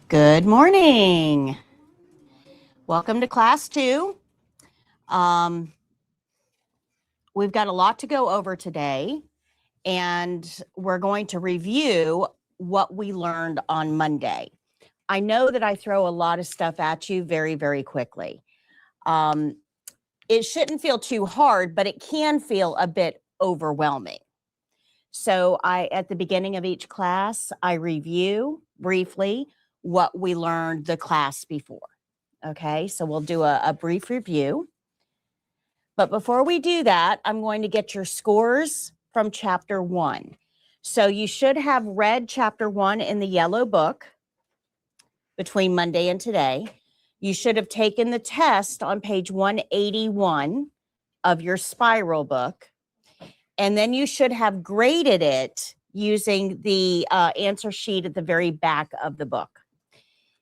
Good morning. Welcome to class 2. We've got a lot to go over today, and we're going to review what we learned on Monday. I know that I throw a lot of stuff at you very, very quickly. It shouldn't feel too hard, but it can feel a bit overwhelming. So at the beginning of each class, I review briefly what we learned the class before. Okay, so we'll do a brief review. But before we do that, I'm going to get your scores from chapter 1. So you should have read chapter 1 in the yellow book between Monday and today. You should have taken the test on page 181 of your spiral book. And then you should have graded it using the answer sheet at the very back of the book.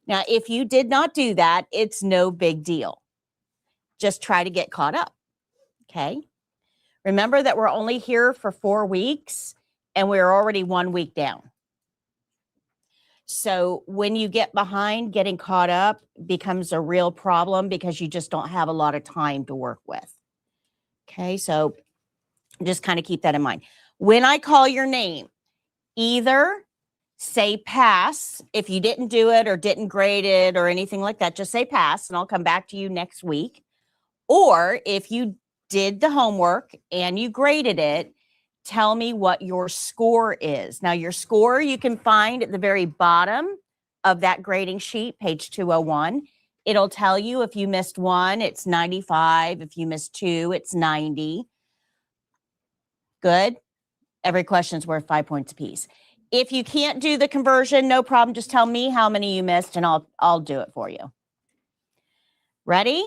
Now, if you did not do that, it's no big deal. Just try to get caught up, okay? Remember that we're only here for 4 weeks, and we're already 1 week down. So when you get behind, getting caught up becomes a real problem because you just don't have a lot of time to work with. Okay, so just kind of keep that in mind. When I call your name, either say pass. If you didn't do it or didn't grade it or anything like that, just say pass, and I'll come back to you next week. Or if you did the homework and you graded it, tell me what your score is. Now, your score you can find at the very bottom of that grading sheet, page 201. It'll tell you if you missed 1, it's 95. If you missed 2, it's 90. Good. Every question is worth 5 points apiece. If you can't do the conversion, no problem. Just tell me how many you missed, and I'll do it for you. Ready?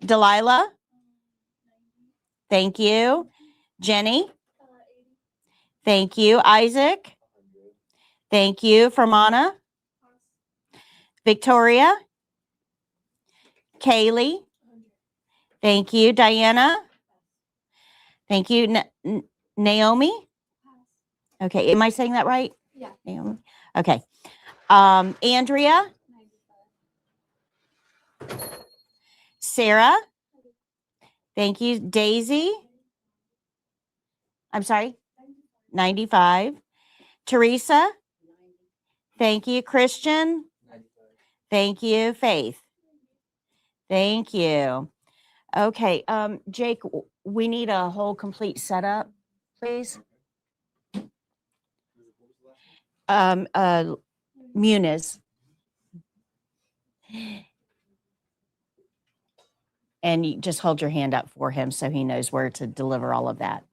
Delilah? Thank you. Jenny? Thank you. Isaac? Thank you. Fermana? Victoria? Kaylee? Thank you. Diana? Thank you. Naomi? Okay, am I saying that right? Yeah. Naomi? Okay. Andrea? Sarah? Thank you. Daisy? I'm sorry? 95. Teresa? Thank you. Christian? Thank you. Faith? Thank you. Okay, Jake, we need a whole complete setup, please. Muniz. And you just hold your hand up for him so he knows where to deliver all of that.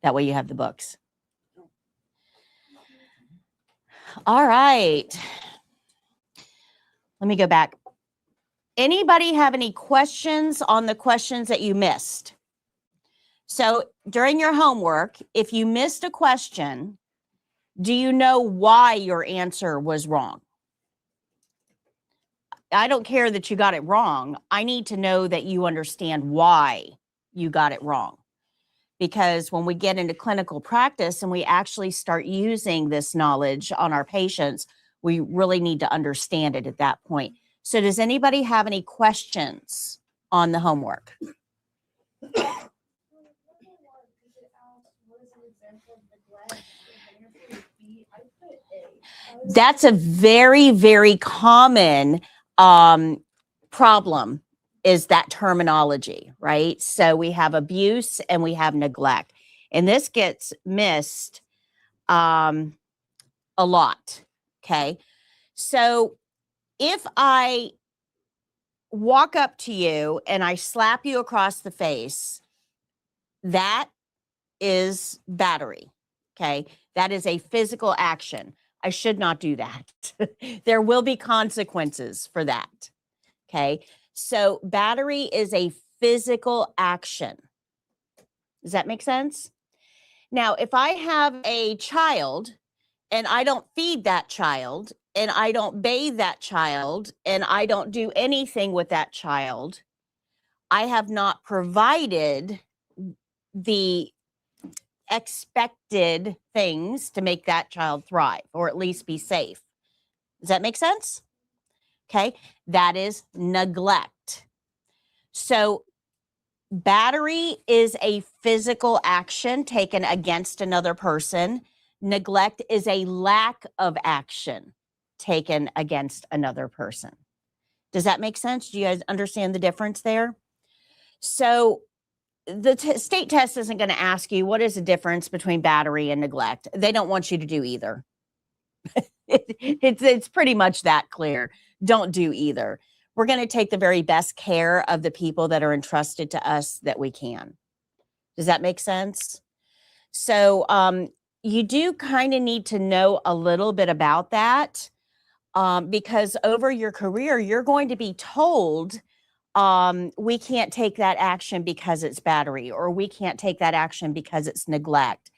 That way you have the books. All right. Let me go back. Anybody have any questions on the questions that you missed? So during your homework, if you missed a question, do you know why your answer was wrong? I don't care that you got it wrong. I need to know that you understand why you got it wrong. Because when we get into clinical practice and we actually start using this knowledge on our patients, we really need to understand it at that point. So does anybody have any questions on the homework? That's a very, very common problem, is that terminology, right? So we have abuse and we have neglect. And this gets missed a lot, okay? So if I walk up to you and I slap you across the face, that is battery, okay? That is a physical action. I should not do that. There will be consequences for that, okay? So battery is a physical action. Does that make sense? Now, if I have a child and I don't feed that child and I don't bathe that child and I don't do anything with that child, I have not provided the expected things to make that child thrive or at least be safe. Does that make sense? Okay, that is neglect. So battery is a physical action taken against another person. Neglect is a lack of action taken against another person. Does that make sense? Do you guys understand the difference there? So the state test isn't going to ask you what is the difference between battery and neglect. They don't want you to do either. It's pretty much that clear. Don't do either. We're going to take the very best care of the people that are entrusted to us that we can. Does that make sense? So you do kind of need to know a little bit about that because over your career, you're going to be told we can't take that action because it's battery, or we can't take that action because it's neglect.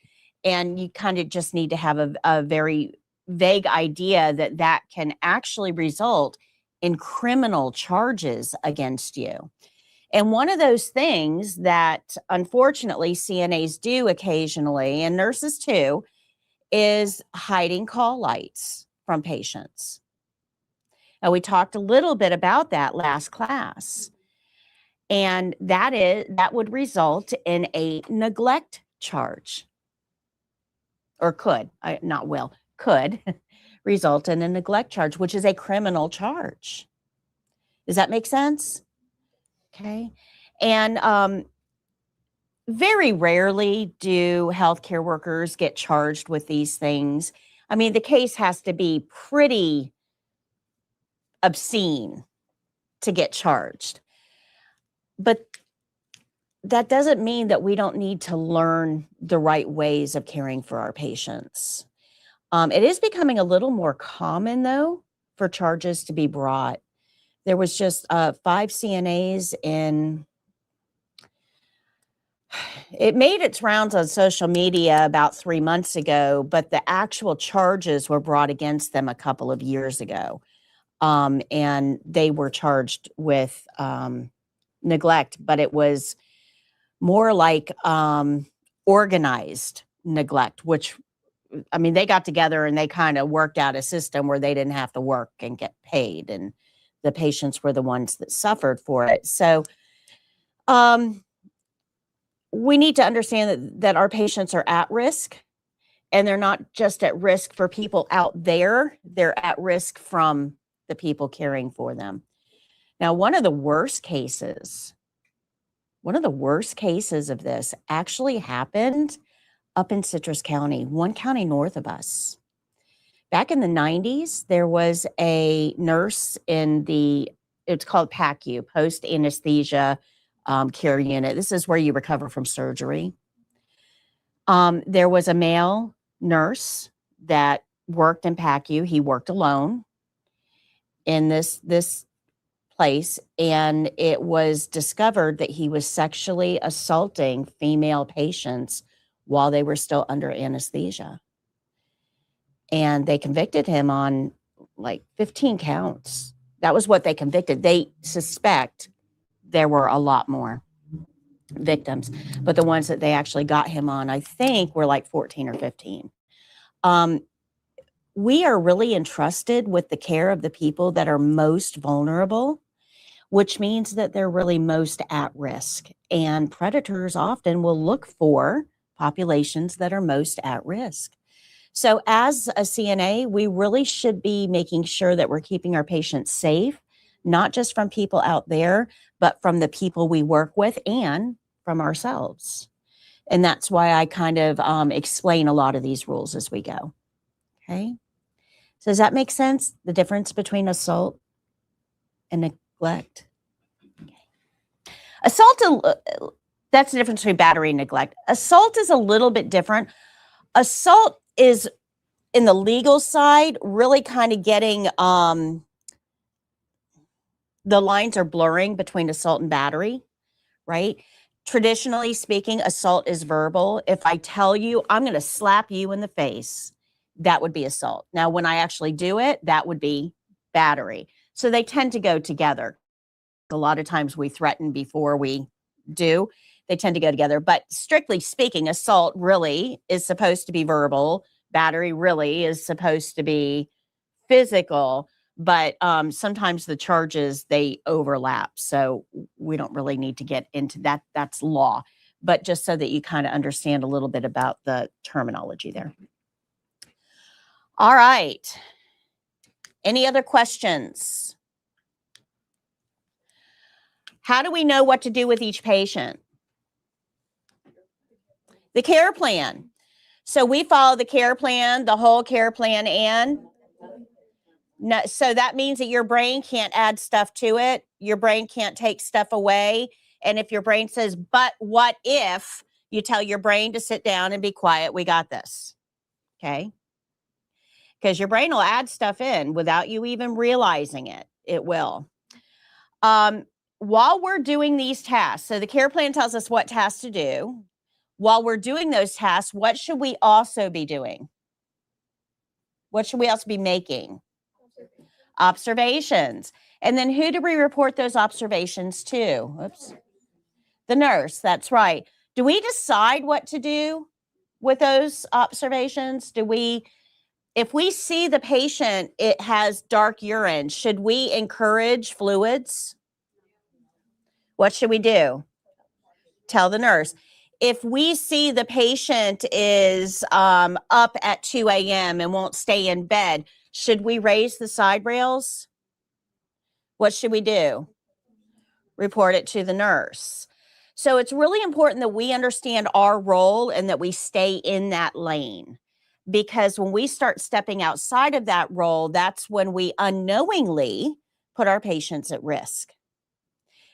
And you kind of just need to have a very vague idea that that can actually result in criminal charges against you. And one of those things that unfortunately CNAs do occasionally, and nurses too, is hiding call lights from patients. Now, we talked a little bit about that last class. And that would result in a neglect charge, or could result in a neglect charge, which is a criminal charge. Does that make sense? Okay. And very rarely do healthcare workers get charged with these things. I mean, the case has to be pretty obscene to get charged. But that doesn't mean that we don't need to learn the right ways of caring for our patients. It is becoming a little more common, though, for charges to be brought. There was just 5 CNAs it made its rounds on social media about 3 months ago, but the actual charges were brought against them a couple of years ago. And they were charged with neglect, but it was more like organized neglect, which, I mean, they got together and they kind of worked out a system where they didn't have to work and get paid, and the patients were the ones that suffered for it. So we need to understand that our patients are at risk, and they're not just at risk for people out there, they're at risk from the people caring for them. Now, one of the worst cases of this actually happened up in Citrus County, one county north of us. Back in the 90s, there was a nurse in it's called PACU, post anesthesia care unit. This is where you recover from surgery. There was a male nurse that worked in PACU. He worked alone in this place, and it was discovered that he was sexually assaulting female patients while they were still under anesthesia. And they convicted him on like 15 counts. That was what they convicted. They suspect there were a lot more victims, but the ones that they actually got him on, I think, were like 14 or 15. We are really entrusted with the care of the people that are most vulnerable, which means that they're really most at risk. And predators often will look for populations that are most at risk. So as a CNA, we really should be making sure that we're keeping our patients safe, not just from people out there, but from the people we work with and from ourselves. And that's why I kind of explain a lot of these rules as we go. Okay. So does that make sense? The difference between assault and neglect? Okay. Assault, that's the difference between battery and neglect. Assault is a little bit different. Assault is, in the legal side, really kind of getting, the lines are blurring between assault and battery, right? Traditionally speaking, assault is verbal. If I tell you, I'm going to slap you in the face, that would be assault. Now, when I actually do it, that would be battery. So they tend to go together. A lot of times we threaten before we do. They tend to go together. But strictly speaking, assault really is supposed to be verbal. Battery really is supposed to be physical, but sometimes the charges, they overlap. So we don't really need to get into that. That's law, but just so that you kind of understand a little bit about the terminology there. All right. Any other questions? How do we know what to do with each patient? The care plan. So we follow the care plan, the whole care plan, and no, so that means that your brain can't add stuff to it. Your brain can't take stuff away. And if your brain says, but what if, you tell your brain to sit down and be quiet, we got this. Okay? Because your brain will add stuff in without you even realizing it. It will. While we're doing these tasks, so the care plan tells us what tasks to do. While we're doing those tasks, what should we also be doing? What should we also be making? Observations. And then who do we report those observations to? Oops. The nurse, that's right. Do we decide what to do with those observations? If we see the patient, it has dark urine, should we encourage fluids? What should we do? Tell the nurse. If we see the patient is up at 2 a.m. and won't stay in bed, should we raise the side rails? What should we do? Report it to the nurse. So it's really important that we understand our role and that we stay in that lane. Because when we start stepping outside of that role, that's when we unknowingly put our patients at risk.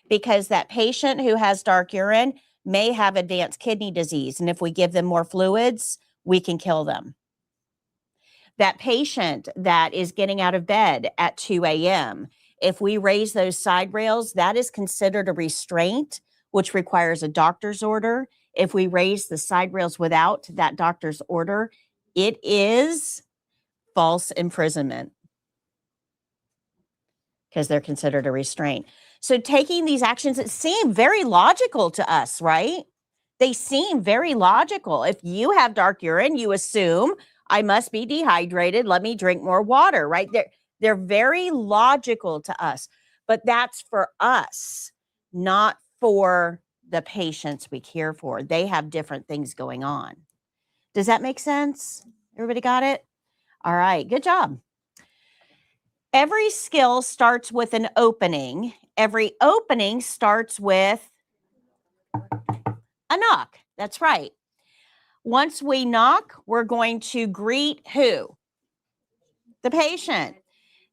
Because that patient who has dark urine may have advanced kidney disease. And if we give them more fluids, we can kill them. That patient that is getting out of bed at 2 a.m., if we raise those side rails, that is considered a restraint, which requires a doctor's order. If we raise the side rails without that doctor's order, it is false imprisonment because they're considered a restraint. So taking these actions that seem very logical to us, right? They seem very logical. If you have dark urine, you assume I must be dehydrated. Let me drink more water, right? They're very logical to us, but that's for us, not for the patients we care for. They have different things going on. Does that make sense? Everybody got it? All right, good job. Every skill starts with an opening. Every opening starts with a knock. That's right. Once we knock, we're going to greet who? The patient.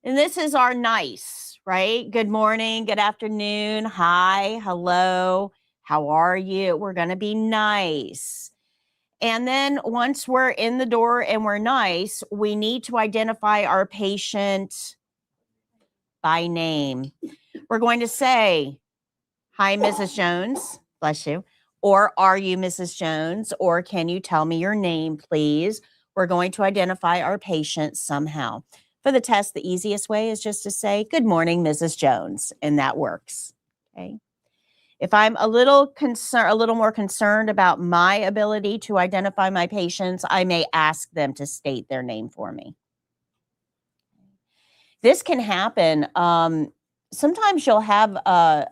And this is our nice, right? Good morning, good afternoon, hi, hello, how are you? We're going to be nice. And then once we're in the door and we're nice, we need to identify our patient by name. We're going to say, hi, Mrs. Jones, bless you, or are you Mrs. Jones, or can you tell me your name, please? We're going to identify our patient somehow. For the test, the easiest way is just to say, good morning, Mrs. Jones, and that works, okay? If I'm a little more concerned about my ability to identify my patients, I may ask them to state their name for me. This can happen. Sometimes you'll have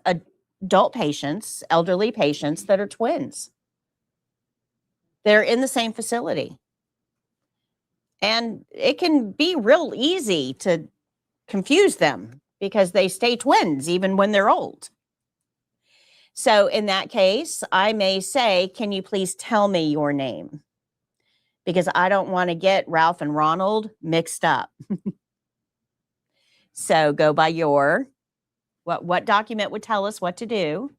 adult patients, elderly patients that are twins. They're in the same facility. And it can be real easy to confuse them because they stay twins even when they're old. So in that case, I may say, can you please tell me your name? Because I don't want to get Ralph and Ronald mixed up. So go by your, what document would tell us what to do?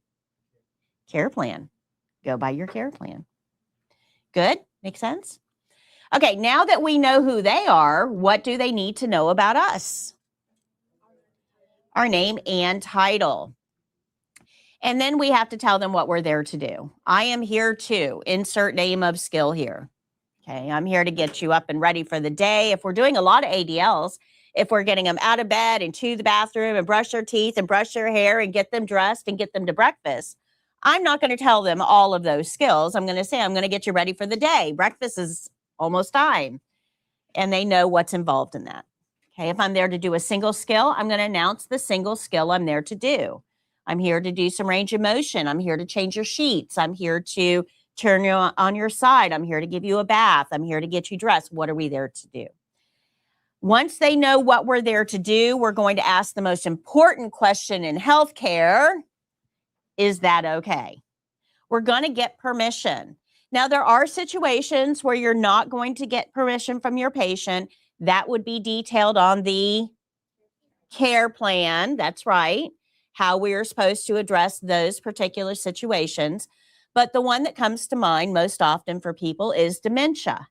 Care plan. Go by your care plan. Good? Make sense? Okay, now that we know who they are, what do they need to know about us? Our name and title. And then we have to tell them what we're there to do. I am here to insert name of skill here. Okay, I'm here to get you up and ready for the day. If we're doing a lot of ADLs, if we're getting them out of bed and to the bathroom and brush their teeth and brush their hair and get them dressed and get them to breakfast, I'm not going to tell them all of those skills. I'm going to say, I'm going to get you ready for the day. Breakfast is almost time. And they know what's involved in that. Okay, if I'm there to do a single skill, I'm going to announce the single skill I'm there to do. I'm here to do some range of motion. I'm here to change your sheets. I'm here to turn you on your side. I'm here to give you a bath. I'm here to get you dressed. What are we there to do? Once they know what we're there to do, we're going to ask the most important question in healthcare. Is that okay? We're going to get permission. Now, there are situations where you're not going to get permission from your patient. That would be detailed on the care plan. That's right. How we are supposed to address those particular situations. But the one that comes to mind most often for people is dementia.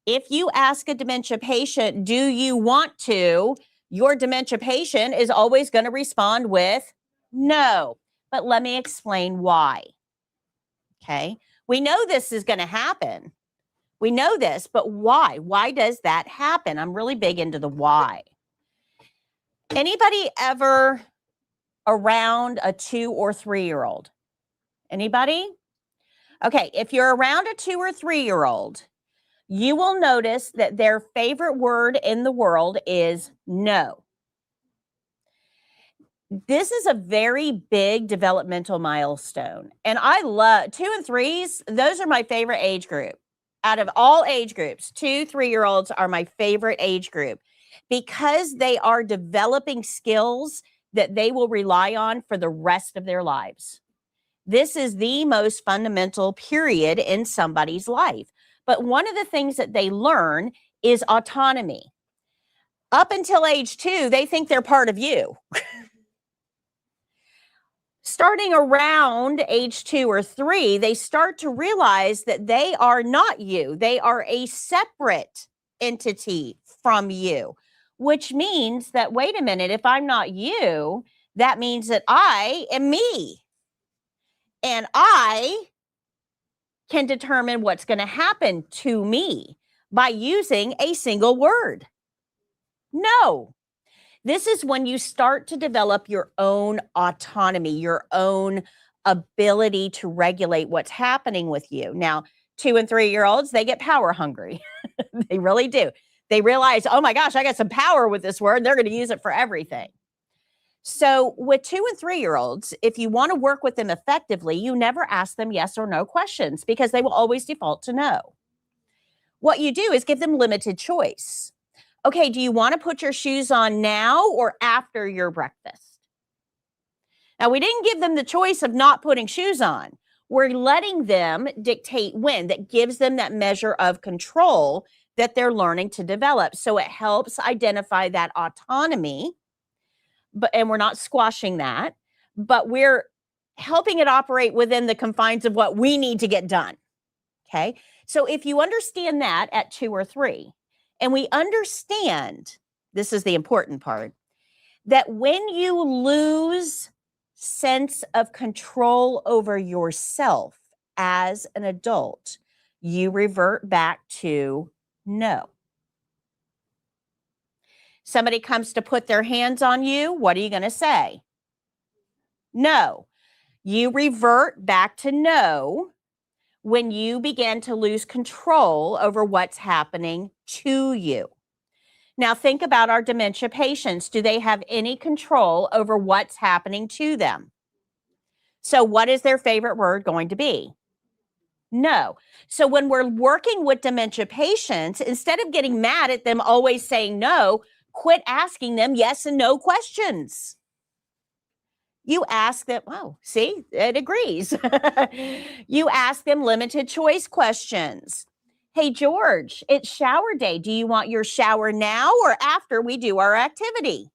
If you ask a dementia patient, do you want to? Your dementia patient is always going to respond with no. But let me explain why. Okay. We know this is going to happen. We know this, but why? Why does that happen? I'm really big into the why. Anybody ever around a 2 or 3-year-old? Anybody? Okay, if you're around a 2 or 3-year-old, you will notice that their favorite word in the world is no. This is a very big developmental milestone. And I love 2 and 3s. Those are my favorite age group. Out of all age groups, 2, 3-year-olds are my favorite age group because they are developing skills that they will rely on for the rest of their lives. This is the most fundamental period in somebody's life. But one of the things that they learn is autonomy. Up until age 2, they think they're part of you. Starting around age 2 or 3, they start to realize that they are not you. They are a separate entity from you, which means that, wait a minute, if I'm not you, that means that I am me. And I can determine what's going to happen to me by using a single word. No. This is when you start to develop your own autonomy, your own ability to regulate what's happening with you. Now, 2 and 3-year-olds, they get power hungry. They really do. They realize, oh my gosh, I got some power with this word. They're going to use it for everything. So with 2 and 3-year-olds, if you want to work with them effectively, you never ask them yes or no questions because they will always default to no. What you do is give them limited choice. Okay, do you want to put your shoes on now or after your breakfast? Now, we didn't give them the choice of not putting shoes on. We're letting them dictate when. That gives them that measure of control that they're learning to develop. So it helps identify that autonomy, and we're not squashing that, but we're helping it operate within the confines of what we need to get done. Okay, so if you understand that at 2 or 3, and we understand, this is the important part, that when you lose sense of control over yourself as an adult, you revert back to no. Somebody comes to put their hands on you, what are you going to say? No. You revert back to no when you begin to lose control over what's happening to you. Now, think about our dementia patients. Do they have any control over what's happening to them? So what is their favorite word going to be? No. So when we're working with dementia patients, instead of getting mad at them always saying no, quit asking them yes and no questions. You ask them, oh, see, it agrees. You ask them limited choice questions. Hey, George, it's shower day. Do you want your shower now or after we do our activity?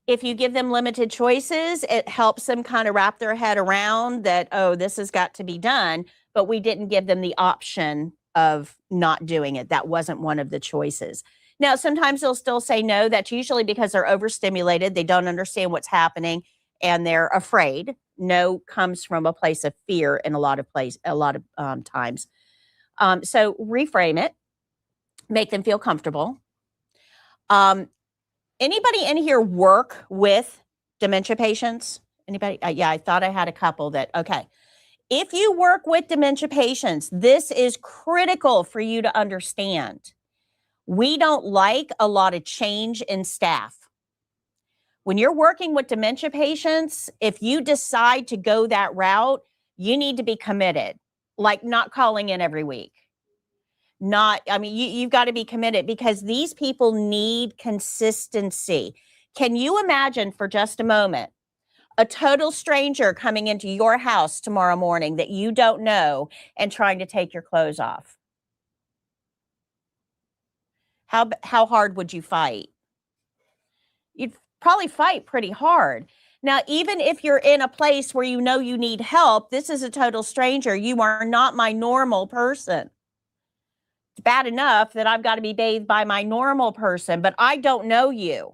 If you give them limited choices, it helps them kind of wrap their head around that, oh, this has got to be done, but we didn't give them the option of not doing it. That wasn't one of the choices. Now, sometimes they'll still say no. That's usually because they're overstimulated. They don't understand what's happening and they're afraid. No comes from a place of fear in a lot of times. So reframe it, make them feel comfortable. Anybody in here work with dementia patients? Anybody? Yeah, I thought I had a couple that, okay. If you work with dementia patients, this is critical for you to understand. We don't like a lot of change in staff. When you're working with dementia patients, if you decide to go that route, you need to be committed, like not calling in every week. You've got to be committed because these people need consistency. Can you imagine for just a moment a total stranger coming into your house tomorrow morning that you don't know and trying to take your clothes off? How hard would you fight? You'd probably fight pretty hard. Now, even if you're in a place where you know you need help, this is a total stranger. You are not my normal person. It's bad enough that I've got to be bathed by my normal person, but I don't know you.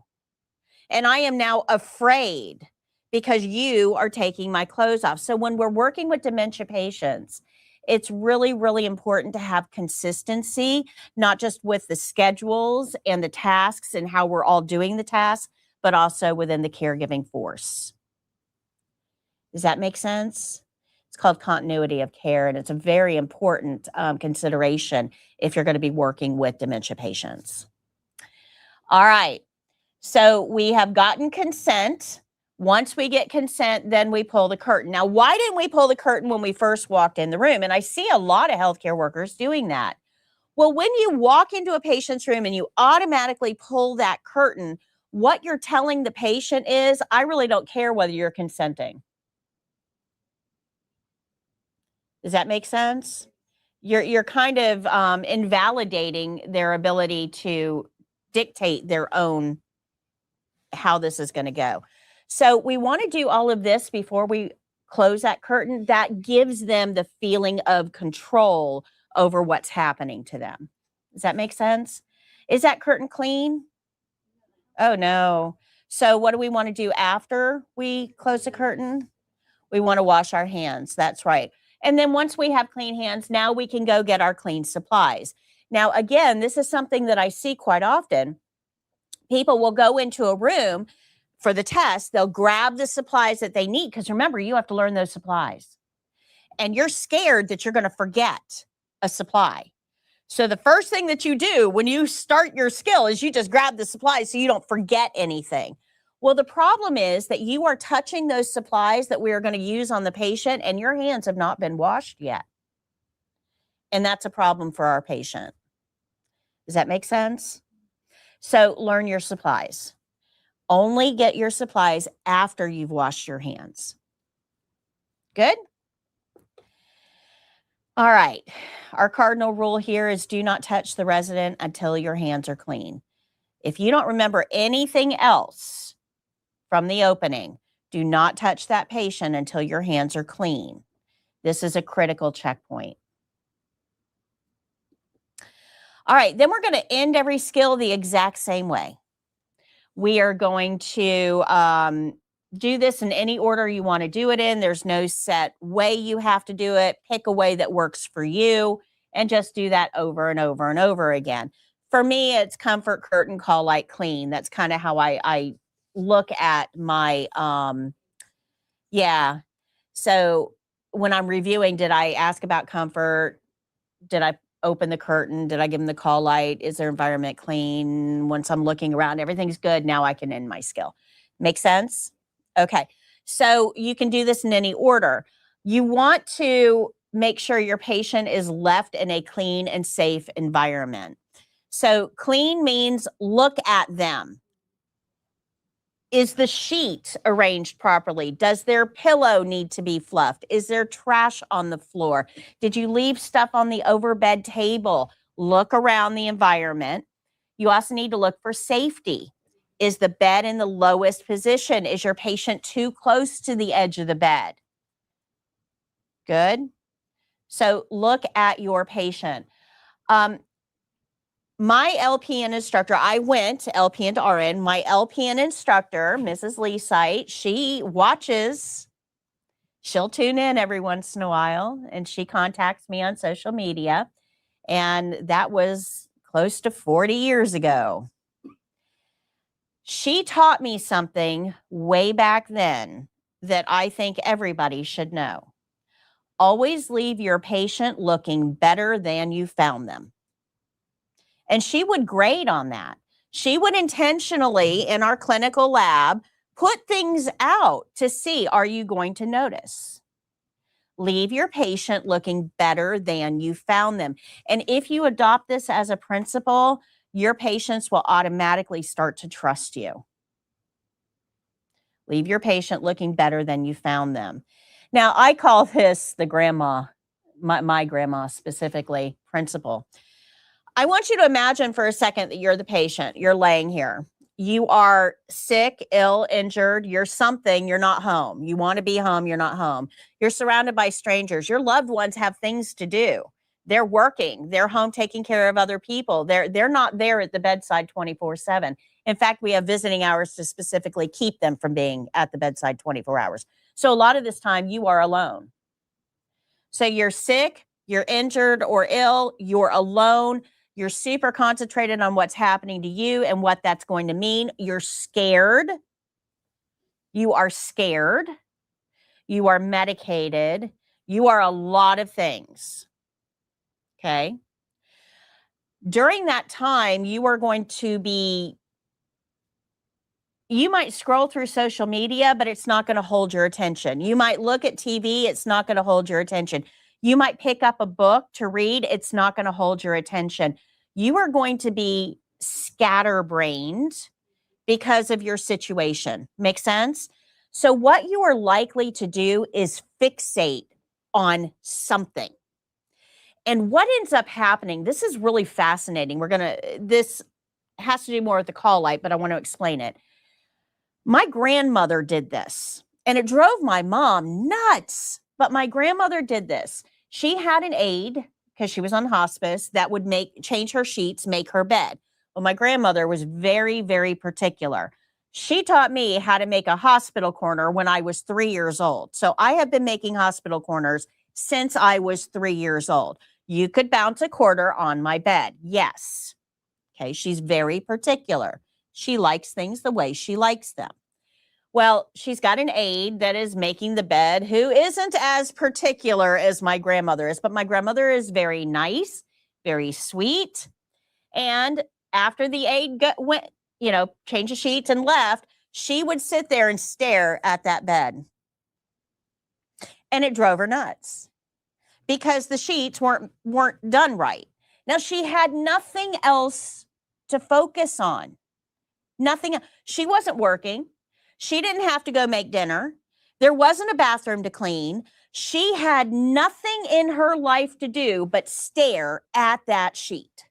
And I am now afraid because you are taking my clothes off. So when we're working with dementia patients, it's really, really important to have consistency, not just with the schedules and the tasks and how we're all doing the tasks, but also within the caregiving force. Does that make sense? It's called continuity of care, and it's a very important consideration if you're going to be working with dementia patients. All right. So we have gotten consent. Once we get consent, then we pull the curtain. Now, why didn't we pull the curtain when we first walked in the room? And I see a lot of healthcare workers doing that. Well, when you walk into a patient's room and you automatically pull that curtain, what you're telling the patient is, I really don't care whether you're consenting. Does that make sense? You're kind of invalidating their ability to dictate their own how this is going to go. So we want to do all of this before we close that curtain. That gives them the feeling of control over what's happening to them. Does that make sense? Is that curtain clean? Oh, no. So what do we want to do after we close the curtain? We want to wash our hands. That's right. And then once we have clean hands, now we can go get our clean supplies. Now, again, this is something that I see quite often. People will go into a room for the test. They'll grab the supplies that they need because remember, you have to learn those supplies. And you're scared that you're going to forget a supply. So the first thing that you do when you start your skill is you just grab the supplies so you don't forget anything. Well, the problem is that you are touching those supplies that we are going to use on the patient and your hands have not been washed yet. And that's a problem for our patient. Does that make sense? So learn your supplies. Only get your supplies after you've washed your hands. Good? All right. Our cardinal rule here is do not touch the resident until your hands are clean. If you don't remember anything else from the opening, do not touch that patient until your hands are clean. This is a critical checkpoint. All right, then we're going to end every skill the exact same way. We are going to do this in any order you want to do it in. There's no set way you have to do it. Pick a way that works for you and just do that over and over and over again. For me, it's comfort, curtain, call, light, clean. That's kind of how I look at my, yeah. So when I'm reviewing, did I ask about comfort? Did I open the curtain? Did I give them the call light? Is their environment clean? Once I'm looking around, everything's good. Now I can end my skill. Make sense? Okay. So you can do this in any order. You want to make sure your patient is left in a clean and safe environment. So clean means look at them. Is the sheet arranged properly? Does their pillow need to be fluffed? Is there trash on the floor? Did you leave stuff on the overbed table? Look around the environment. You also need to look for safety. Is the bed in the lowest position? Is your patient too close to the edge of the bed? Good. So look at your patient. My LPN instructor, I went LPN to RN. My LPN instructor, Mrs. Lee Sight, she watches. She'll tune in every once in a while, and she contacts me on social media. And that was close to 40 years ago. She taught me something way back then that I think everybody should know. Always leave your patient looking better than you found them. And she would grade on that. She would intentionally, in our clinical lab, put things out to see, are you going to notice? Leave your patient looking better than you found them. And if you adopt this as a principle, your patients will automatically start to trust you. Leave your patient looking better than you found them. Now, I call this the grandma, my grandma specifically, principle. I want you to imagine for a second that you're the patient. You're laying here. You are sick, ill, injured. You're something. You're not home. You want to be home. You're not home. You're surrounded by strangers. Your loved ones have things to do. They're working. They're home taking care of other people. They're not there at the bedside 24/7. In fact, we have visiting hours to specifically keep them from being at the bedside 24 hours. So a lot of this time you are alone. So you're sick, you're injured or ill, you're alone. You're super concentrated on what's happening to you and what that's going to mean. You're scared. You are scared. You are medicated. You are a lot of things. Okay. During that time, you are going to be, you might scroll through social media, but it's not going to hold your attention. You might look at TV. It's not going to hold your attention. You might pick up a book to read. It's not going to hold your attention. You are going to be scatterbrained because of your situation. Make sense? So what you are likely to do is fixate on something. And what ends up happening, this is really fascinating. This has to do more with the call light, but I want to explain it. My grandmother did this, and it drove my mom nuts. But my grandmother did this. She had an aide, because she was on hospice, that would change her sheets, make her bed. Well, my grandmother was very, very particular. She taught me how to make a hospital corner when I was 3 years old. So I have been making hospital corners since I was 3 years old. You could bounce a quarter on my bed. Yes. Okay. She's very particular. She likes things the way she likes them. Well, she's got an aide that is making the bed who isn't as particular as my grandmother is, but my grandmother is very nice, very sweet. And after the aide went, changed the sheets and left, she would sit there and stare at that bed. And it drove her nuts because the sheets weren't done right. Now, she had nothing else to focus on. Nothing. She wasn't working. She didn't have to go make dinner. There wasn't a bathroom to clean. She had nothing in her life to do but stare at that sheet.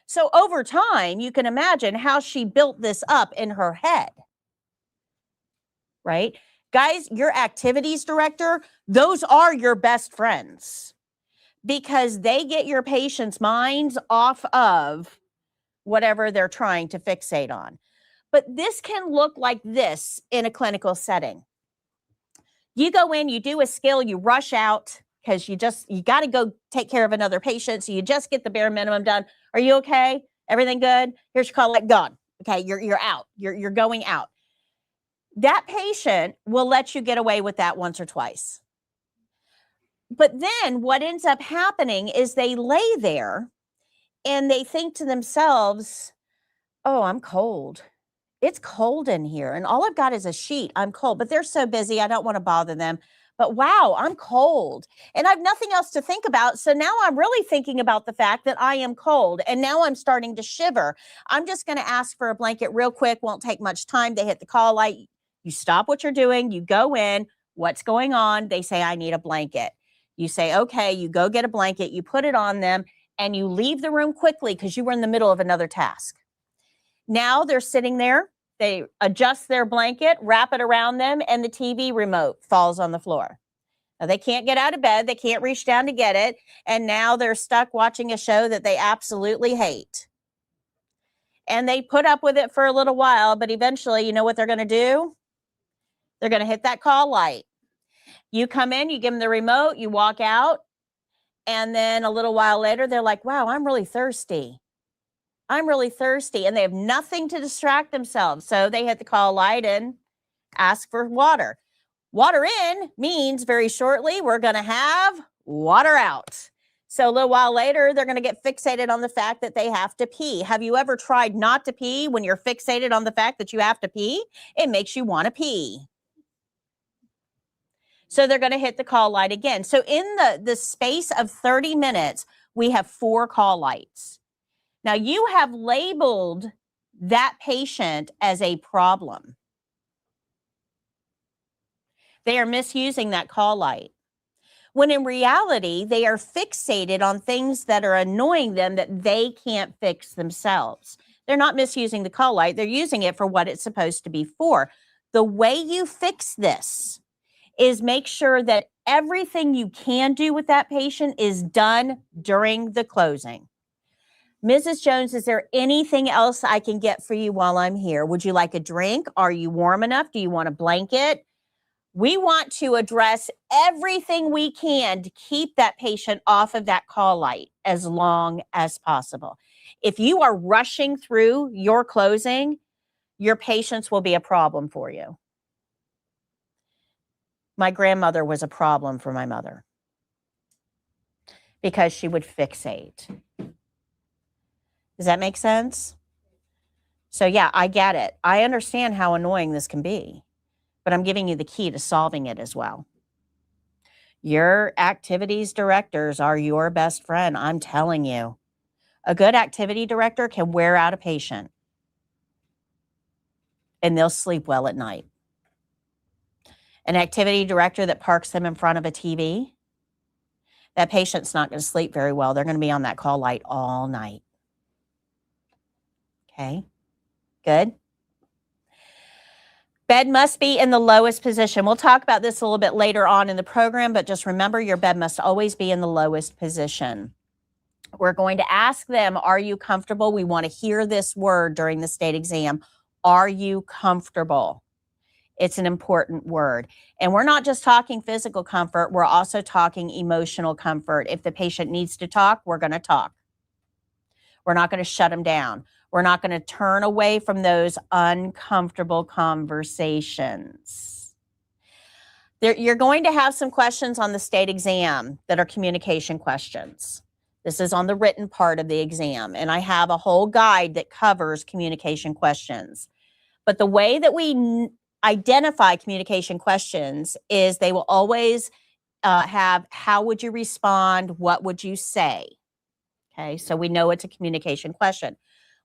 So over time, you can imagine how she built this up in her head, right? Guys, your activities director, those are your best friends because they get your patients' minds off of whatever they're trying to fixate on. But this can look like this in a clinical setting. You go in, you do a skill, you rush out because you got to go take care of another patient. So you just get the bare minimum done. Are you okay? Everything good? Here's your call, like gone. Okay, you're out. You're going out. That patient will let you get away with that once or twice. But then what ends up happening is they lay there and they think to themselves, oh, I'm cold. It's cold in here and all I've got is a sheet. I'm cold, but they're so busy. I don't want to bother them. But wow, I'm cold and I have nothing else to think about. So now I'm really thinking about the fact that I am cold and now I'm starting to shiver. I'm just going to ask for a blanket real quick. Won't take much time. They hit the call light. You stop what you're doing. You go in. What's going on? They say, I need a blanket. You say, okay, you go get a blanket. You put it on them and you leave the room quickly because you were in the middle of another task. Now they're sitting there. They adjust their blanket, wrap it around them, and the TV remote falls on the floor. Now, they can't get out of bed. They can't reach down to get it. And now they're stuck watching a show that they absolutely hate. And they put up with it for a little while, but eventually, you know what they're going to do? They're going to hit that call light. You come in, you give them the remote, you walk out, and then a little while later, they're like, wow, I'm really thirsty. I'm really thirsty, and they have nothing to distract themselves. So they hit the call light and ask for water. Water in means very shortly, we're going to have water out. So a little while later, they're going to get fixated on the fact that they have to pee. Have you ever tried not to pee when you're fixated on the fact that you have to pee? It makes you want to pee. So they're going to hit the call light again. So in the space of 30 minutes, we have 4 call lights. Now you have labeled that patient as a problem. They are misusing that call light. When in reality, they are fixated on things that are annoying them that they can't fix themselves. They're not misusing the call light. They're using it for what it's supposed to be for. The way you fix this is make sure that everything you can do with that patient is done during the closing. Mrs. Jones, is there anything else I can get for you while I'm here? Would you like a drink? Are you warm enough? Do you want a blanket? We want to address everything we can to keep that patient off of that call light as long as possible. If you are rushing through your closing, your patients will be a problem for you. My grandmother was a problem for my mother because she would fixate. Does that make sense? So yeah, I get it. I understand how annoying this can be, but I'm giving you the key to solving it as well. Your activities directors are your best friend. I'm telling you, a good activity director can wear out a patient and they'll sleep well at night. An activity director that parks them in front of a TV, that patient's not going to sleep very well. They're going to be on that call light all night. Okay, good. Bed must be in the lowest position. We'll talk about this a little bit later on in the program, but just remember your bed must always be in the lowest position. We're going to ask them, are you comfortable? We want to hear this word during the state exam. Are you comfortable? It's an important word. And we're not just talking physical comfort. We're also talking emotional comfort. If the patient needs to talk, we're going to talk. We're not going to shut them down. We're not going to turn away from those uncomfortable conversations. You're going to have some questions on the state exam that are communication questions. This is on the written part of the exam, and I have a whole guide that covers communication questions. But the way that we identify communication questions is they will always have, how would you respond? What would you say? Okay, so we know it's a communication question.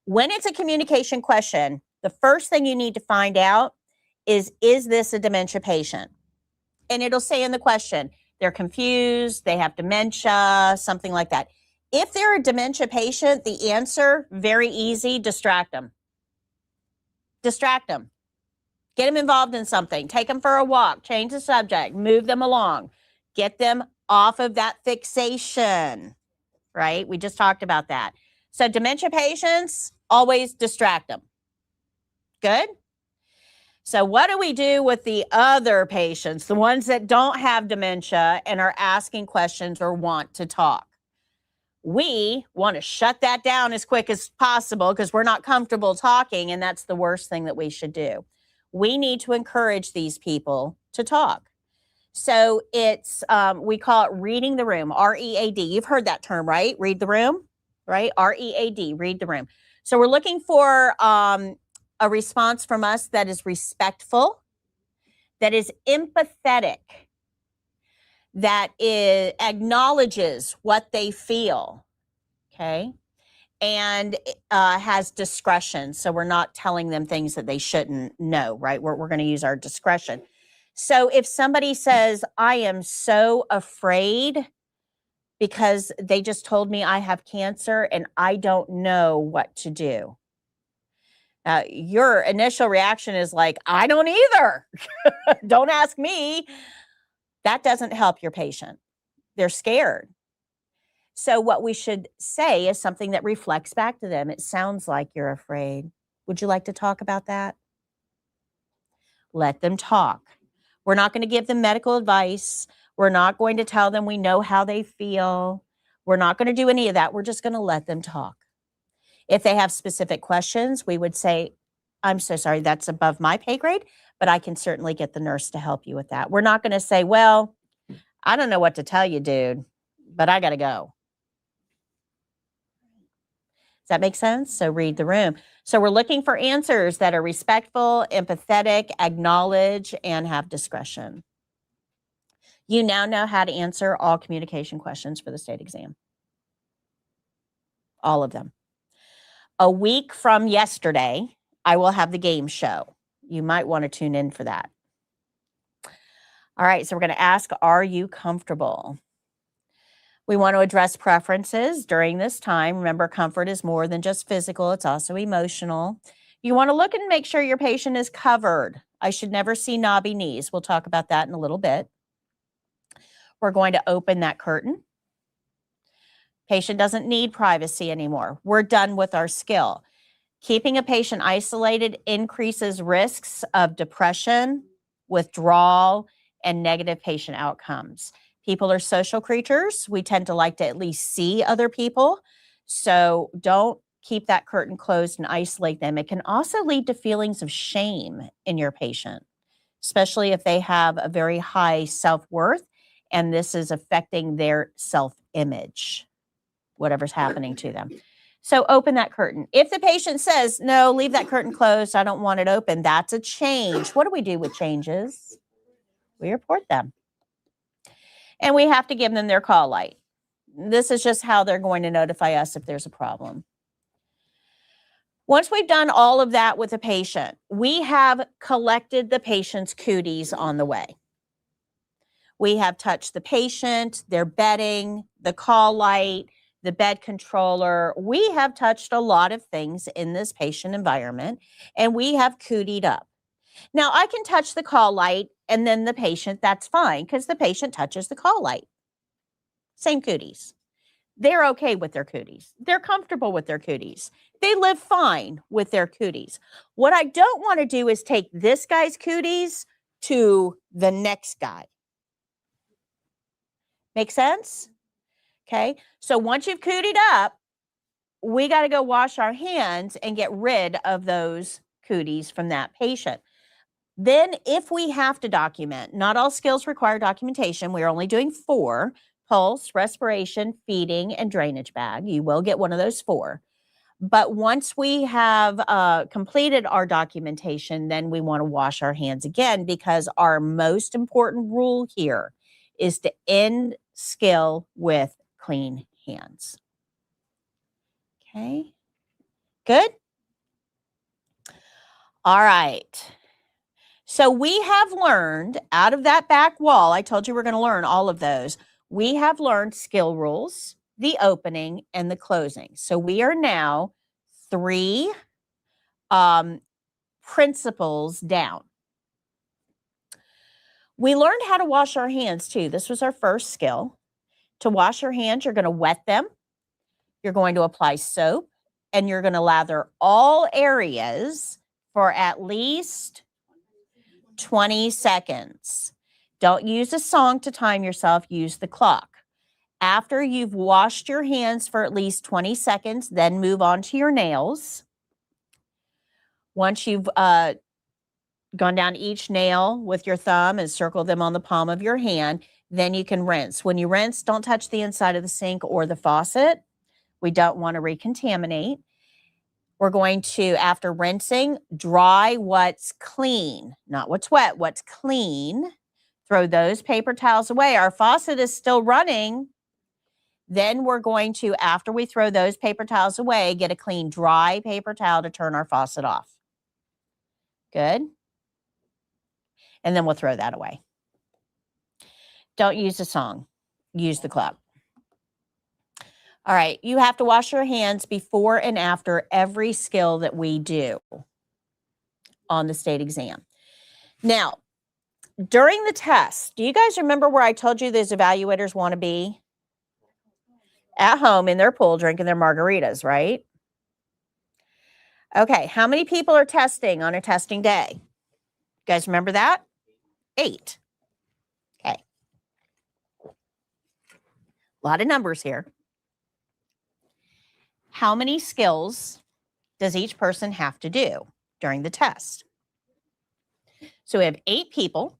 When it's a communication question, the first thing you need to find out is this a dementia patient? And it'll say in the question, they're confused, they have dementia, something like that. If they're a dementia patient, the answer, very easy, distract them. Distract them. Get them involved in something. Take them for a walk. Change the subject. Move them along. Get them off of that fixation, right? We just talked about that. So dementia patients, always distract them. Good? So what do we do with the other patients, the ones that don't have dementia and are asking questions or want to talk? We want to shut that down as quick as possible because we're not comfortable talking, and that's the worst thing that we should do. We need to encourage these people to talk. So it's, we call it reading the room, R-E-A-D. You've heard that term, right? Read the room, right? R-E-A-D, read the room. So we're looking for a response from us that is respectful, that is empathetic, that acknowledges what they feel, okay? And has discretion. So we're not telling them things that they shouldn't know, right? We're going to use our discretion. So if somebody says, I am so afraid because they just told me I have cancer and I don't know what to do. Your initial reaction is like, I don't either. Don't ask me. That doesn't help your patient. They're scared. So what we should say is something that reflects back to them. It sounds like you're afraid. Would you like to talk about that? Let them talk. We're not going to give them medical advice. We're not going to tell them we know how they feel. We're not going to do any of that. We're just going to let them talk. If they have specific questions, we would say, I'm so sorry, that's above my pay grade, but I can certainly get the nurse to help you with that. We're not going to say, well, I don't know what to tell you, dude, but I got to go. that make sense? So read the room. So we're looking for answers that are respectful, empathetic, acknowledge, and have discretion. You now know how to answer all communication questions for the state exam. All of them. A week from yesterday, I will have the game show. You might want to tune in for that. All right, so we're going to ask, are you comfortable? We want to address preferences during this time. Remember, comfort is more than just physical, it's also emotional. You want to look and make sure your patient is covered. I should never see knobby knees. We'll talk about that in a little bit. We're going to open that curtain. Patient doesn't need privacy anymore. We're done with our skill. Keeping a patient isolated increases risks of depression, withdrawal, and negative patient outcomes. People are social creatures. We tend to like to at least see other people. So don't keep that curtain closed and isolate them. It can also lead to feelings of shame in your patient, especially if they have a very high self-worth and this is affecting their self-image, whatever's happening to them. So open that curtain. If the patient says, no, leave that curtain closed, I don't want it open, that's a change. What do we do with changes? We report them. And we have to give them their call light. This is just how they're going to notify us if there's a problem. Once we've done all of that with the patient, we have collected the patient's cooties on the way. We have touched the patient, their bedding, the call light, the bed controller. We have touched a lot of things in this patient environment, and we have cootied up. Now, I can touch the call light and then the patient, that's fine, because the patient touches the call light. Same cooties. They're okay with their cooties. They're comfortable with their cooties. They live fine with their cooties. What I don't want to do is take this guy's cooties to the next guy. Make sense? Okay. So once you've cootied up, we got to go wash our hands and get rid of those cooties from that patient. Then if we have to document, not all skills require documentation. We're only doing 4: pulse, respiration, feeding, and drainage bag. You will get one of those 4. But once we have completed our documentation, then we want to wash our hands again, because our most important rule here is to end skill with clean hands. Okay, good. All right. So we have learned out of that back wall, I told you we're going to learn all of those. We have learned skill rules, the opening, and the closing. So we are now 3 principles down. We learned how to wash our hands too. This was our first skill. To wash your hands, you're going to wet them. You're going to apply soap, and you're going to lather all areas for at least 20 seconds. Don't use a song to time yourself. Use the clock. After you've washed your hands for at least 20 seconds, then move on to your nails. Once you've gone down each nail with your thumb and circle them on the palm of your hand, then you can rinse. When you rinse, don't touch the inside of the sink or the faucet. We don't want to recontaminate. We're going to, after rinsing, dry what's clean, not what's wet, what's clean. Throw those paper towels away. Our faucet is still running. Then we're going to, after we throw those paper towels away, get a clean, dry paper towel to turn our faucet off. Good. And then we'll throw that away. Don't use a song. Use the clock. All right, you have to wash your hands before and after every skill that we do on the state exam. Now, during the test, do you guys remember where I told you those evaluators want to be? At home in their pool drinking their margaritas, right? Okay, how many people are testing on a testing day? You guys remember that? 8. Okay. A lot of numbers here. How many skills does each person have to do during the test? So we have 8 people.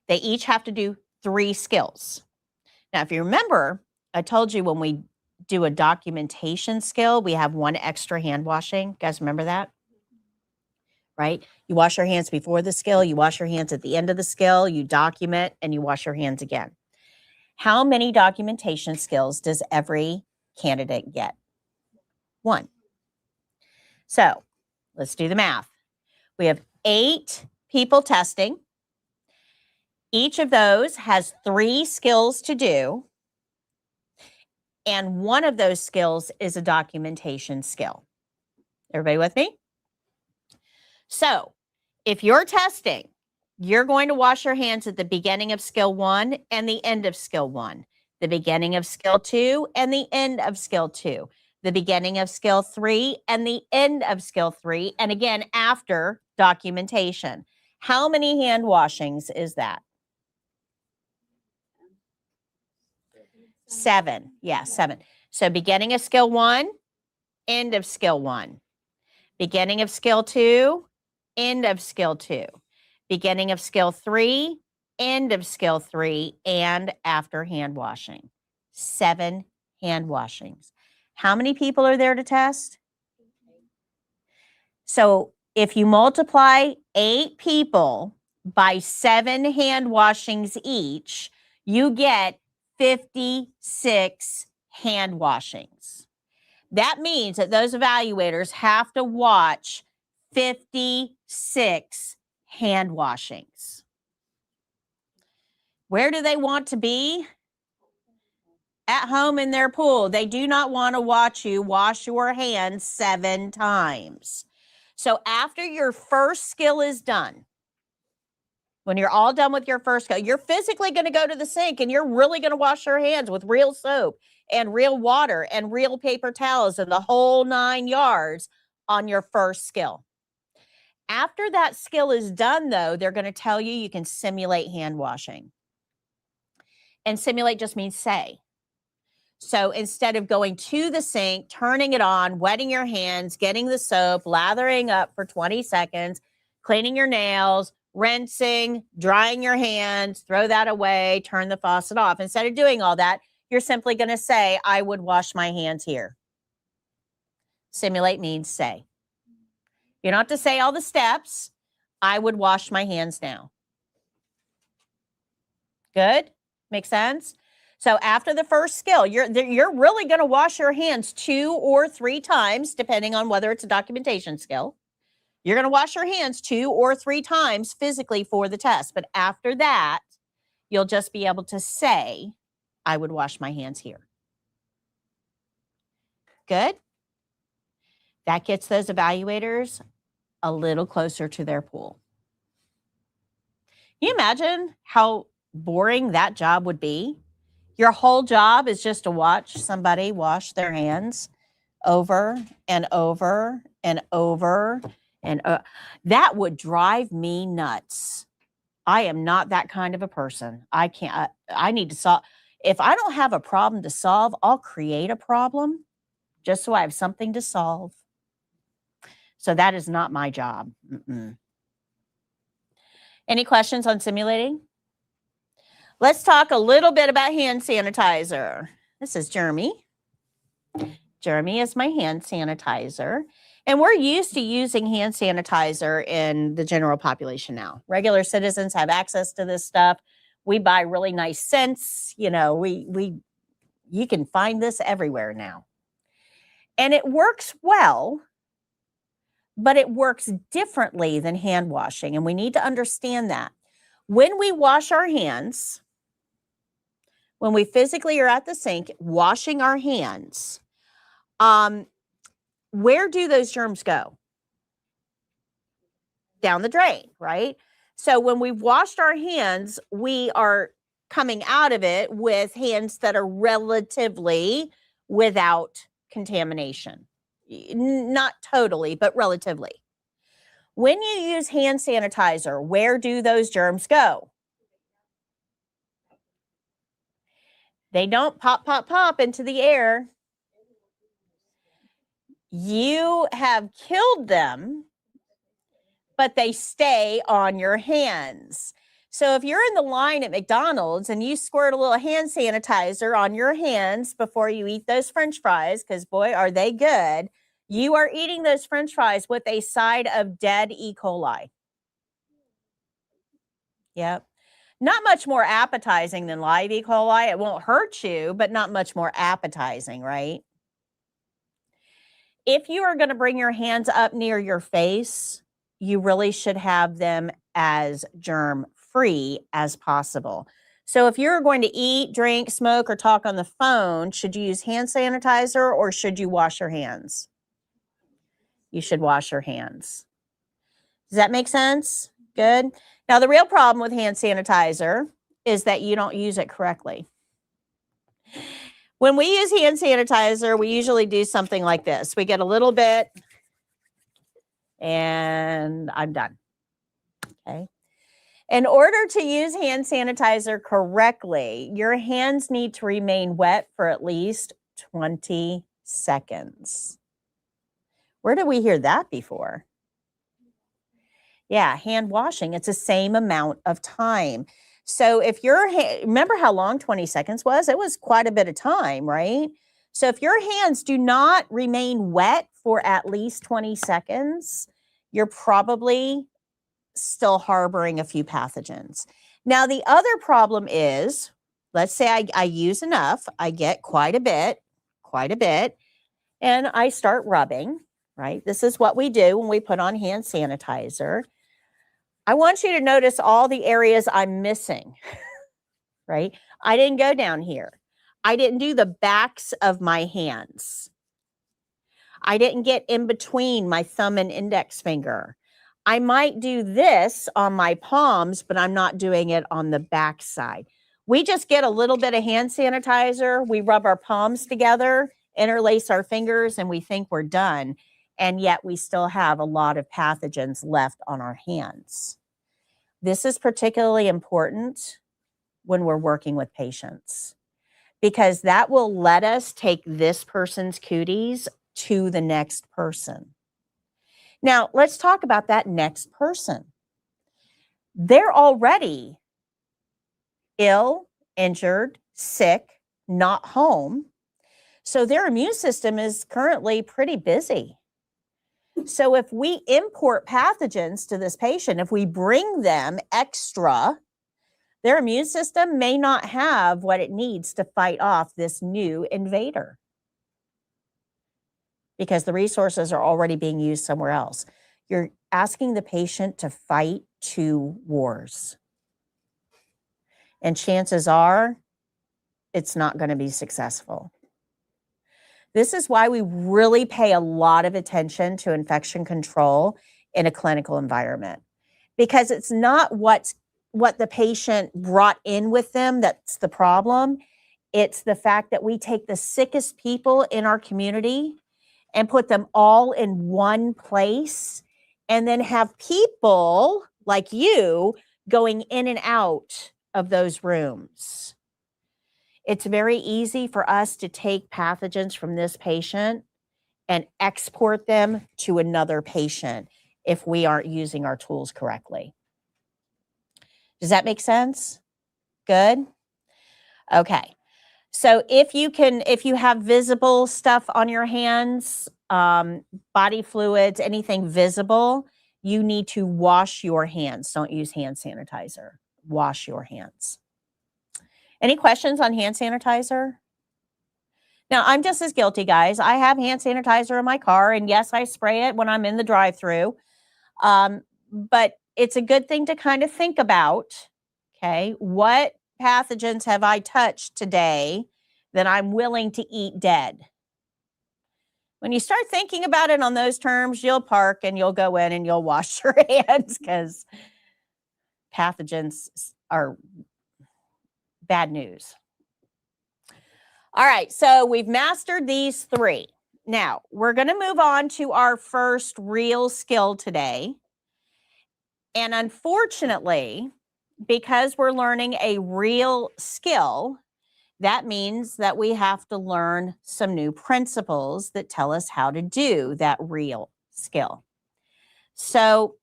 They each have to do 3 skills. Now, if you remember, I told you when we do a documentation skill, we have one extra hand washing. You guys remember that? Right? You wash your hands before the skill, you wash your hands at the end of the skill, you document, and you wash your hands again. How many documentation skills does every candidate get? 1. So let's do the math. We have 8 people testing. Each of those has 3 skills to do. And one of those skills is a documentation skill. Everybody with me? So if you're testing, you're going to wash your hands at the beginning of skill 1 and the end of skill 1, the beginning of skill 2 and the end of skill 2, the beginning of skill 3 and the end of skill 3, and again after documentation. How many hand washings is that? 7. Yeah, 7. So beginning of skill 1, end of skill 1. Beginning of skill 2, end of skill 2. Beginning of skill 3, end of skill 3, and after hand washing. 7 hand washings. How many people are there to test? So if you multiply 8 people by 7 hand washings each, you get 56 hand washings. That means that those evaluators have to watch 56 hand washings. Where do they want to be? At home in their pool. They do not want to watch you wash your hands 7 times. So after your first skill is done, when you're all done with your first skill, you're physically going to go to the sink and you're really going to wash your hands with real soap and real water and real paper towels and the whole 9 yards on your first skill. After that skill is done, though, they're going to tell you you can simulate hand washing. And simulate just means say. So instead of going to the sink, turning it on, wetting your hands, getting the soap, lathering up for 20 seconds, cleaning your nails, rinsing, drying your hands, throw that away, turn the faucet off. Instead of doing all that, you're simply going to say, I would wash my hands here. Simulate means say. You don't have to say all the steps. I would wash my hands now. Good? Make sense? So after the first skill, you're really going to wash your hands 2 or 3 times, depending on whether it's a documentation skill. You're going to wash your hands 2 or 3 times physically for the test. But after that, you'll just be able to say, I would wash my hands here. Good? That gets those evaluators a little closer to their pool. Can you imagine how boring that job would be? Your whole job is just to watch somebody wash their hands over and over and over. And that would drive me nuts. I am not that kind of a person. I can't, I need to solve. If I don't have a problem to solve, I'll create a problem just so I have something to solve. So that is not my job. Any questions on simulating? Let's talk a little bit about hand sanitizer. This is Jeremy. Jeremy is my hand sanitizer. And we're used to using hand sanitizer in the general population now. Regular citizens have access to this stuff. We buy really nice scents. You know, you can find this everywhere now. And it works well, but it works differently than hand washing. And we need to understand that. When we wash our hands, when we physically are at the sink washing our hands, where do those germs go? Down the drain, right? So when we've washed our hands, we are coming out of it with hands that are relatively without contamination. Not totally, but relatively. When you use hand sanitizer, where do those germs go? They don't pop, pop, pop into the air. You have killed them, but they stay on your hands. So if you're in the line at McDonald's and you squirt a little hand sanitizer on your hands before you eat those French fries, because boy, are they good, you are eating those French fries with a side of dead E. coli. Yep. Not much more appetizing than live E. coli. It won't hurt you, but not much more appetizing, right? If you are going to bring your hands up near your face, you really should have them as germ-free as possible. So if you're going to eat, drink, smoke, or talk on the phone, should you use hand sanitizer or should you wash your hands? You should wash your hands. Does that make sense? Good. Now, the real problem with hand sanitizer is that you don't use it correctly. When we use hand sanitizer, we usually do something like this. We get a little bit and I'm done. Okay. In order to use hand sanitizer correctly, your hands need to remain wet for at least 20 seconds. Where did we hear that before? Yeah, hand washing. It's the same amount of time. So if your remember how long 20 seconds was? It was quite a bit of time, right? So if your hands do not remain wet for at least 20 seconds, you're probably still harboring a few pathogens. Now, the other problem is, let's say I use enough, I get quite a bit, and I start rubbing, right? This is what we do when we put on hand sanitizer. I want you to notice all the areas I'm missing, right? I didn't go down here. I didn't do the backs of my hands. I didn't get in between my thumb and index finger. I might do this on my palms, but I'm not doing it on the back side. We just get a little bit of hand sanitizer. We rub our palms together, interlace our fingers, and we think we're done. And yet we still have a lot of pathogens left on our hands. This is particularly important when we're working with patients because that will let us take this person's cooties to the next person. Now, let's talk about that next person. They're already ill, injured, sick, not home. So their immune system is currently pretty busy. So if we import pathogens to this patient, if we bring them extra, their immune system may not have what it needs to fight off this new invader because the resources are already being used somewhere else. You're asking the patient to fight two wars. And chances are it's not going to be successful. This is why we really pay a lot of attention to infection control in a clinical environment, because it's not what the patient brought in with them that's the problem. It's the fact that we take the sickest people in our community and put them all in one place and then have people like you going in and out of those rooms. It's very easy for us to take pathogens from this patient and export them to another patient if we aren't using our tools correctly. Does that make sense? Good? Okay. So if you have visible stuff on your hands, body fluids, anything visible, you need to wash your hands. Don't use hand sanitizer. Wash your hands. Any questions on hand sanitizer? Now, I'm just as guilty, guys. I have hand sanitizer in my car, and yes, I spray it when I'm in the drive-thru. But it's a good thing to kind of think about, okay, what pathogens have I touched today that I'm willing to eat dead? When you start thinking about it on those terms, you'll park and you'll go in and you'll wash your hands because pathogens are bad news. All right, so we've mastered these three. Now, we're going to move on to our first real skill today. And unfortunately, because we're learning a real skill, that means that we have to learn some new principles that tell us how to do that real skill. So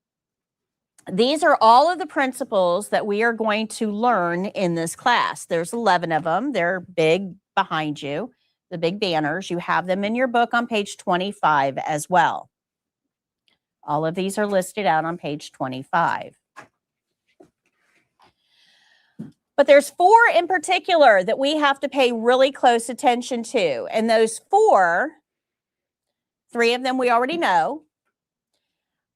these are all of the principles that we are going to learn in this class. There's 11 of them. They're big behind you, the big banners. You have them in your book on page 25 as well. All of these are listed out on page 25. But there's 4 in particular that we have to pay really close attention to. And those 4, 3 of them we already know,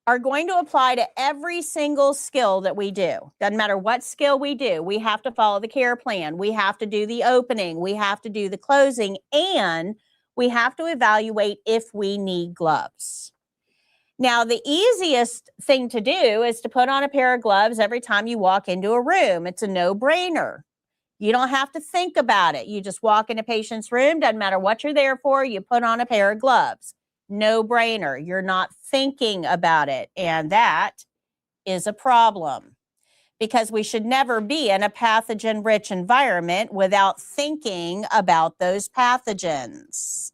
are going to apply to every single skill that we do. Doesn't matter what skill we do. We have to follow the care plan. We have to do the opening. We have to do the closing. And we have to evaluate if we need gloves. Now, the easiest thing to do is to put on a pair of gloves every time you walk into a room. It's a no-brainer. You don't have to think about it. You just walk in a patient's room, doesn't matter what you're there for, you put on a pair of gloves. No-brainer. You're not thinking about it, and that is a problem because we should never be in a pathogen-rich environment without thinking about those pathogens.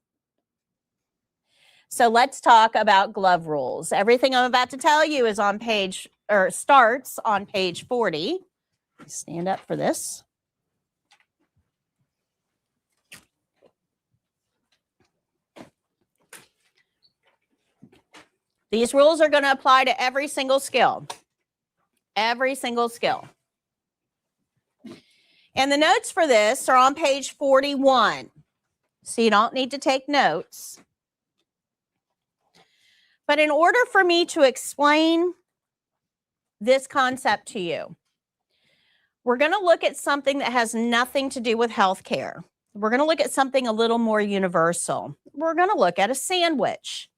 So let's talk about glove rules. Everything I'm about to tell you is on page, or starts on page 40. Stand up for this. These rules are going to apply to every single skill. Every single skill. And the notes for this are on page 41. So you don't need to take notes. But in order for me to explain this concept to you, we're going to look at something that has nothing to do with healthcare. We're going to look at something a little more universal. We're going to look at a sandwich.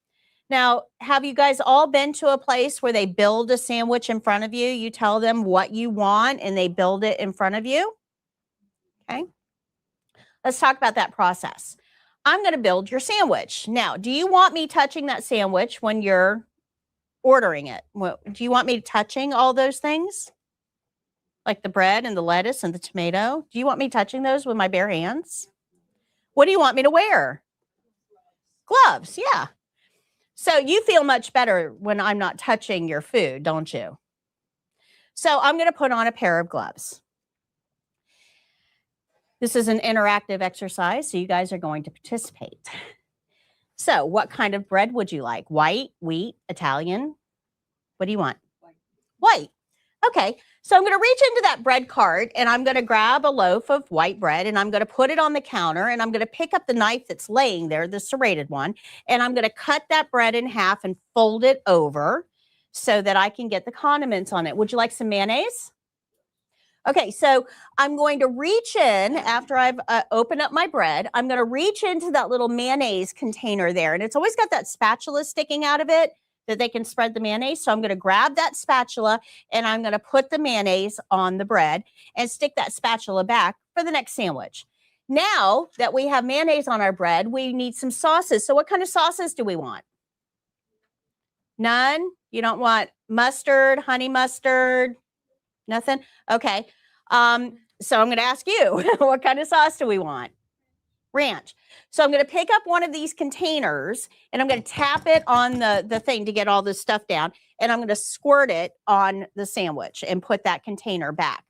Now, have you guys all been to a place where they build a sandwich in front of you? You tell them what you want and they build it in front of you? Okay. Let's talk about that process. I'm going to build your sandwich. Now, do you want me touching that sandwich when you're ordering it? Well, do you want me touching all those things? Like the bread and the lettuce and the tomato? Do you want me touching those with my bare hands? What do you want me to wear? Gloves, yeah. So you feel much better when I'm not touching your food, don't you? So I'm going to put on a pair of gloves. This is an interactive exercise, so you guys are going to participate. So what kind of bread would you like? White, wheat, Italian? What do you want? White. Okay, so I'm going to reach into that bread cart and I'm going to grab a loaf of white bread and I'm going to put it on the counter and I'm going to pick up the knife that's laying there, the serrated one, and I'm going to cut that bread in half and fold it over so that I can get the condiments on it. Would you like some mayonnaise? Okay, so I'm going to reach in after I've opened up my bread. I'm going to reach into that little mayonnaise container there, and it's always got that spatula sticking out of it that they can spread the mayonnaise. So I'm going to grab that spatula and I'm going to put the mayonnaise on the bread and stick that spatula back for the next sandwich. Now that we have mayonnaise on our bread, we need some sauces. So what kind of sauces do we want? None? You don't want mustard, honey mustard? Nothing? Okay. So I'm going to ask you, what kind of sauce do we want? Ranch. So I'm going to pick up one of these containers and I'm going to tap it on the thing to get all this stuff down. And I'm going to squirt it on the sandwich and put that container back.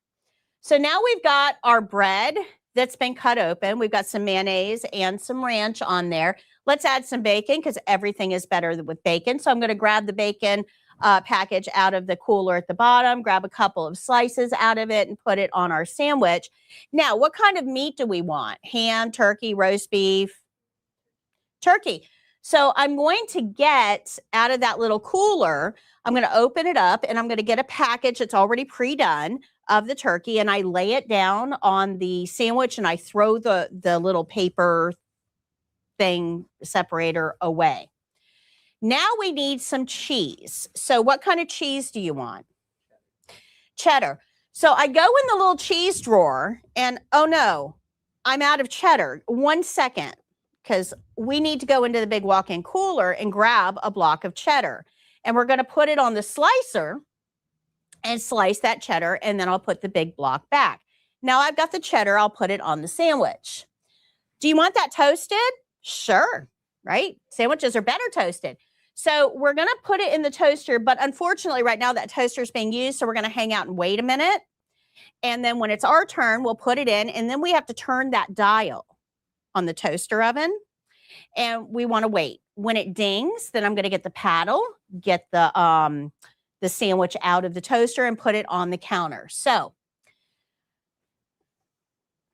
So now we've got our bread that's been cut open. We've got some mayonnaise and some ranch on there. Let's add some bacon because everything is better with bacon. So I'm going to grab the bacon package out of the cooler at the bottom, grab a couple of slices out of it and put it on our sandwich. Now, what kind of meat do we want? Ham, turkey, roast beef? Turkey. So I'm going to get out of that little cooler, I'm going to open it up and I'm going to get a package that's already pre-done of the turkey and I lay it down on the sandwich and I throw the little paper thing separator away. Now we need some cheese. So what kind of cheese do you want? Cheddar. So I go in the little cheese drawer and, oh no, I'm out of cheddar. 1 second, because we need to go into the big walk-in cooler and grab a block of cheddar. And we're going to put it on the slicer and slice that cheddar, and then I'll put the big block back. Now I've got the cheddar, I'll put it on the sandwich. Do you want that toasted? Sure, right? Sandwiches are better toasted. So we're going to put it in the toaster, but unfortunately right now that toaster is being used, so we're going to hang out and wait a minute. And then when it's our turn, we'll put it in, and then we have to turn that dial on the toaster oven, and we want to wait. When it dings, then I'm going to get the paddle, get the sandwich out of the toaster and put it on the counter. So,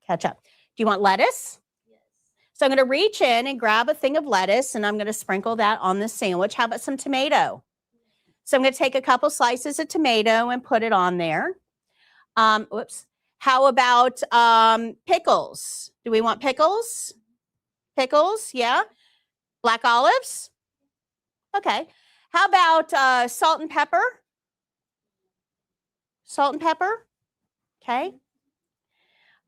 catch up. Do you want lettuce? Yes. So I'm going to reach in and grab a thing of lettuce, and I'm going to sprinkle that on the sandwich. How about some tomato? So I'm going to take a couple slices of tomato and put it on there. Whoops. How about pickles? Do we want pickles? Pickles, yeah. Black olives? Okay. How about salt and pepper? Salt and pepper? Okay.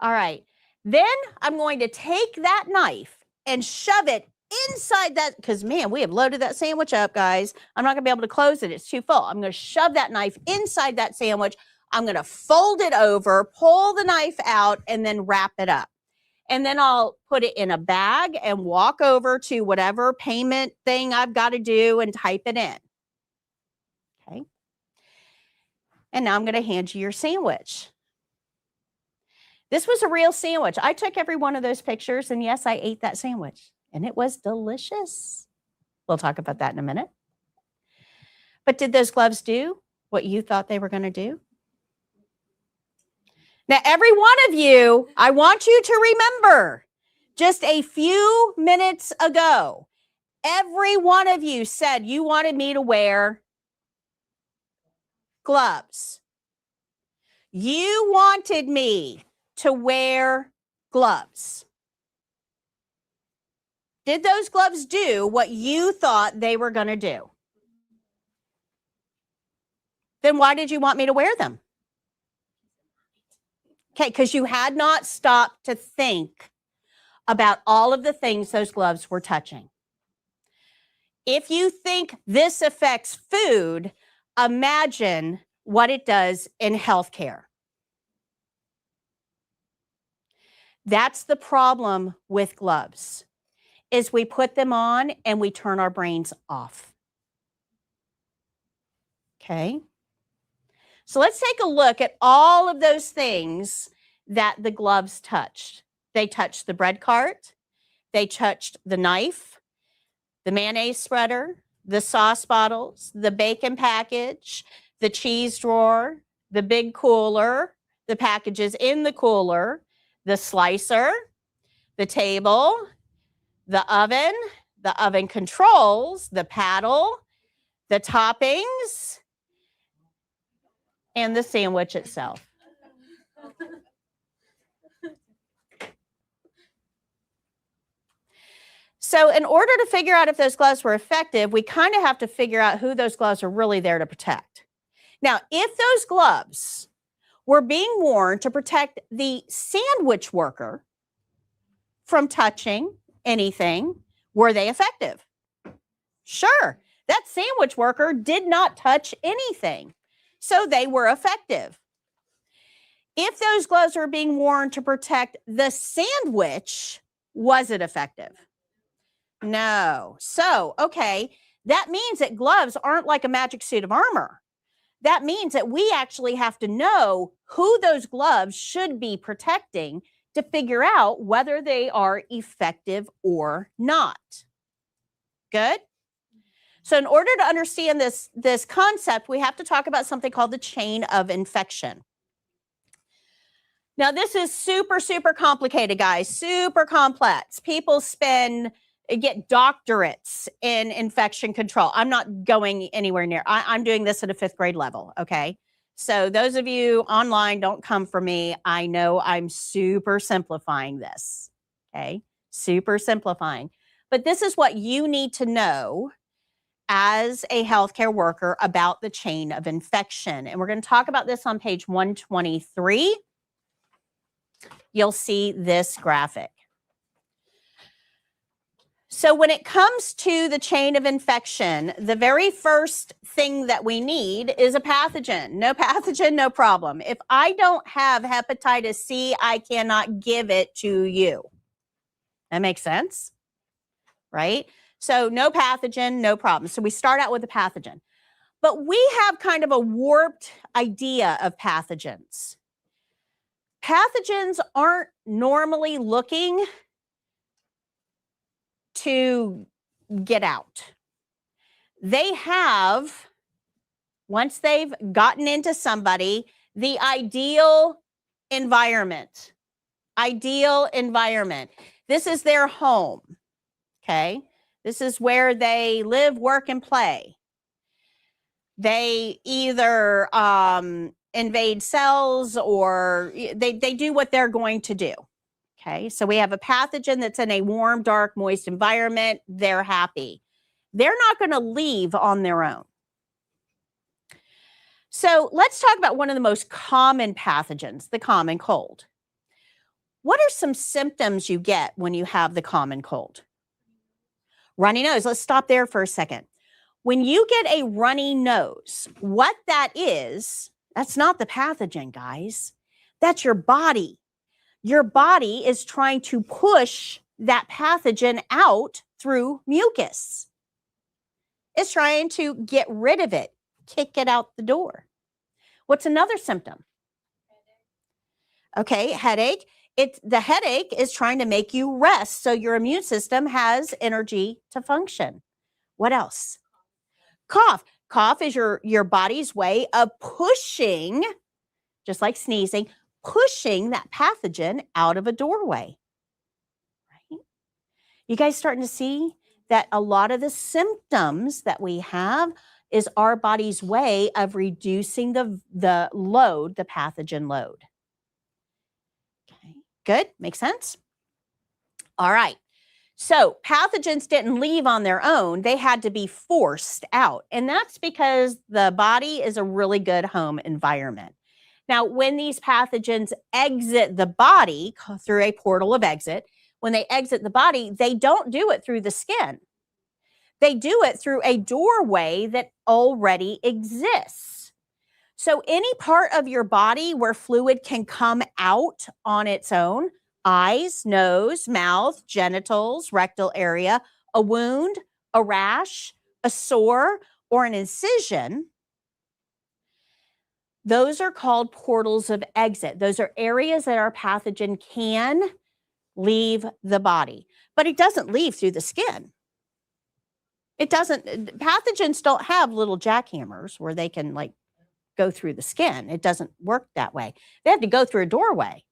All right. Then I'm going to take that knife and shove it inside that, because man, we have loaded that sandwich up, guys. I'm not going to be able to close it. It's too full. I'm going to shove that knife inside that sandwich. I'm going to fold it over, pull the knife out, and then wrap it up. And then I'll put it in a bag and walk over to whatever payment thing I've got to do and type it in. Okay. And now I'm going to hand you your sandwich. This was a real sandwich. I took every one of those pictures, and yes, I ate that sandwich, and it was delicious. We'll talk about that in a minute. But did those gloves do what you thought they were going to do? Now, every one of you, I want you to remember, just a few minutes ago, every one of you said you wanted me to wear gloves. You wanted me to wear gloves. Did those gloves do what you thought they were going to do? Then why did you want me to wear them? Okay, because you had not stopped to think about all of the things those gloves were touching. If you think this affects food, imagine what it does in healthcare. That's the problem with gloves, is we put them on and we turn our brains off. Okay? So let's take a look at all of those things that the gloves touched. They touched the bread cart, they touched the knife, the mayonnaise spreader, the sauce bottles, the bacon package, the cheese drawer, the big cooler, the packages in the cooler, the slicer, the table, the oven controls, the paddle, the toppings, and the sandwich itself. So in order to figure out if those gloves were effective, we kind of have to figure out who those gloves are really there to protect. Now, if those gloves were being worn to protect the sandwich worker from touching anything, were they effective? Sure, that sandwich worker did not touch anything, so they were effective. If those gloves were being worn to protect the sandwich, was it effective? No. So, okay, that means that gloves aren't like a magic suit of armor. That means that we actually have to know who those gloves should be protecting to figure out whether they are effective or not. Good? So in order to understand this concept, we have to talk about something called the chain of infection. Now, this is super, super complicated, guys, super complex. People get doctorates in infection control. I'm not going anywhere near. I'm doing this at a 5th grade level, okay? So those of you online, don't come for me. I know I'm super simplifying this, okay? Super simplifying. But this is what you need to know as a healthcare worker about the chain of infection. And we're going to talk about this on page 123. You'll see this graphic. So when it comes to the chain of infection, the very first thing that we need is a pathogen. No pathogen, no problem. If I don't have hepatitis C, I cannot give it to you. That makes sense, right? So no pathogen, no problem. So we start out with a pathogen. But we have kind of a warped idea of pathogens. Pathogens aren't normally looking to get out. They have, once they've gotten into somebody, the ideal environment. Ideal environment. This is their home, okay? This is where they live, work, and play. They either invade cells or they do what they're going to do, okay? So we have a pathogen that's in a warm, dark, moist environment. They're happy. They're not going to leave on their own. So let's talk about one of the most common pathogens, the common cold. What are some symptoms you get when you have the common cold? Runny nose. Let's stop there for a second. When you get a runny nose, what that is, that's not the pathogen, guys. That's your body. Your body is trying to push that pathogen out through mucus. It's trying to get rid of it, kick it out the door. What's another symptom? Okay, headache. The headache is trying to make you rest so your immune system has energy to function. What else? Cough. Cough is your body's way of pushing, just like sneezing, pushing that pathogen out of a doorway. Right? You guys starting to see that a lot of the symptoms that we have is our body's way of reducing the load, the pathogen load. Okay, good. Makes sense? All right. So pathogens didn't leave on their own. They had to be forced out. And that's because the body is a really good home environment. Now, when these pathogens exit the body through a portal of exit, when they exit the body, they don't do it through the skin. They do it through a doorway that already exists. So any part of your body where fluid can come out on its own, eyes, nose, mouth, genitals, rectal area, a wound, a rash, a sore, or an incision, those are called portals of exit. Those are areas that our pathogen can leave the body, but it doesn't leave through the skin. It doesn't, pathogens don't have little jackhammers where they can like go through the skin. It doesn't work that way. They have to go through a doorway.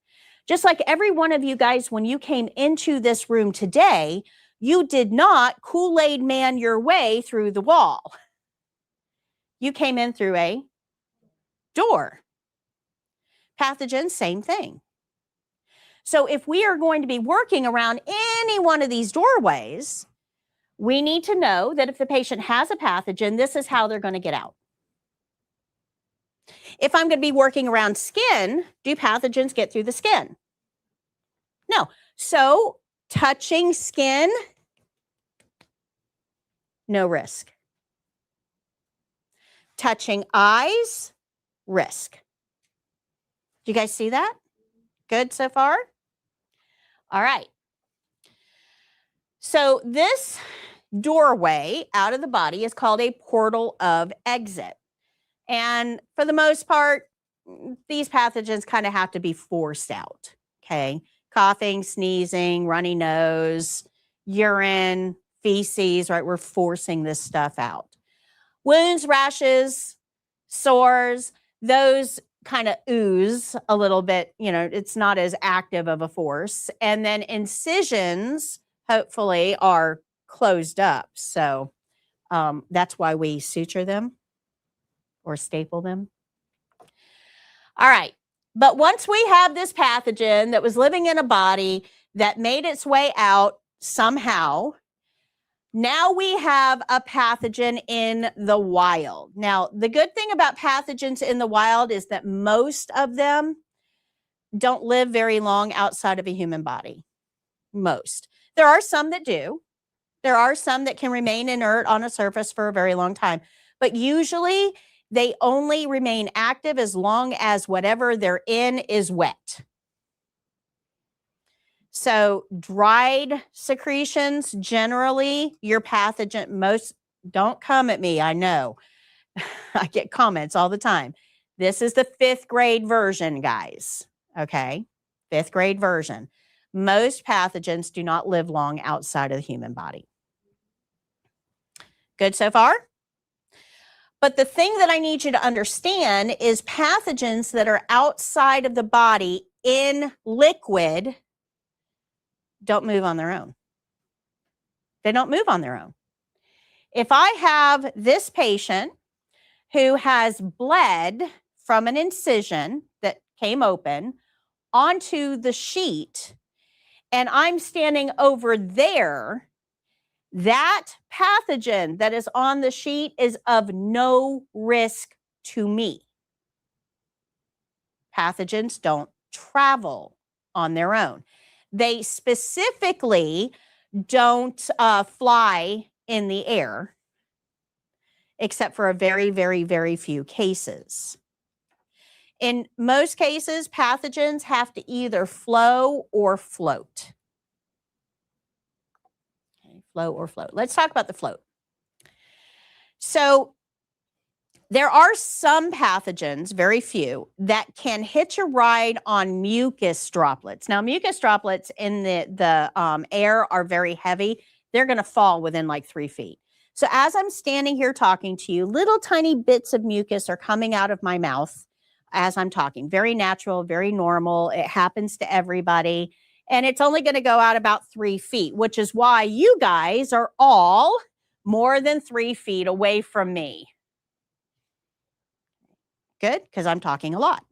Just like every one of you guys, when you came into this room today, you did not Kool-Aid man your way through the wall. You came in through a door. Pathogens, same thing. So if we are going to be working around any one of these doorways, we need to know that if the patient has a pathogen, this is how they're going to get out. If I'm going to be working around skin, do pathogens get through the skin? No. So touching skin, no risk. Touching eyes, risk. Do you guys see that? Good so far? All right. So this doorway out of the body is called a portal of exit. And for the most part, these pathogens kind of have to be forced out, okay? Coughing, sneezing, runny nose, urine, feces, right? We're forcing this stuff out. Wounds, rashes, sores, those kind of ooze a little bit, you know, it's not as active of a force. And then incisions, hopefully, are closed up. So that's why we suture them or staple them. All right. But once we have this pathogen that was living in a body that made its way out somehow, now we have a pathogen in the wild. Now, the good thing about pathogens in the wild is that most of them don't live very long outside of a human body. Most. There are some that do. There are some that can remain inert on a surface for a very long time. But usually, they only remain active as long as whatever they're in is wet. So dried secretions, generally, your pathogen, most, don't come at me, I know. I get comments all the time. This is the 5th grade version, guys, okay? 5th grade version. Most pathogens do not live long outside of the human body. Good so far? But the thing that I need you to understand is pathogens that are outside of the body in liquid don't move on their own. They don't move on their own. If I have this patient who has bled from an incision that came open onto the sheet, and I'm standing over there, that pathogen that is on the sheet is of no risk to me. Pathogens don't travel on their own. They specifically don't fly in the air, except for a very, very, very few cases. In most cases, pathogens have to either flow or float. Okay, flow or float. Let's talk about the float. So there are some pathogens, very few, that can hitch a ride on mucus droplets. Now, mucus droplets in the air are very heavy. They're going to fall within like 3 feet. So as I'm standing here talking to you, little tiny bits of mucus are coming out of my mouth as I'm talking. Very natural, very normal. It happens to everybody. And it's only going to go out about 3 feet, which is why you guys are all more than 3 feet away from me. Good, because I'm talking a lot.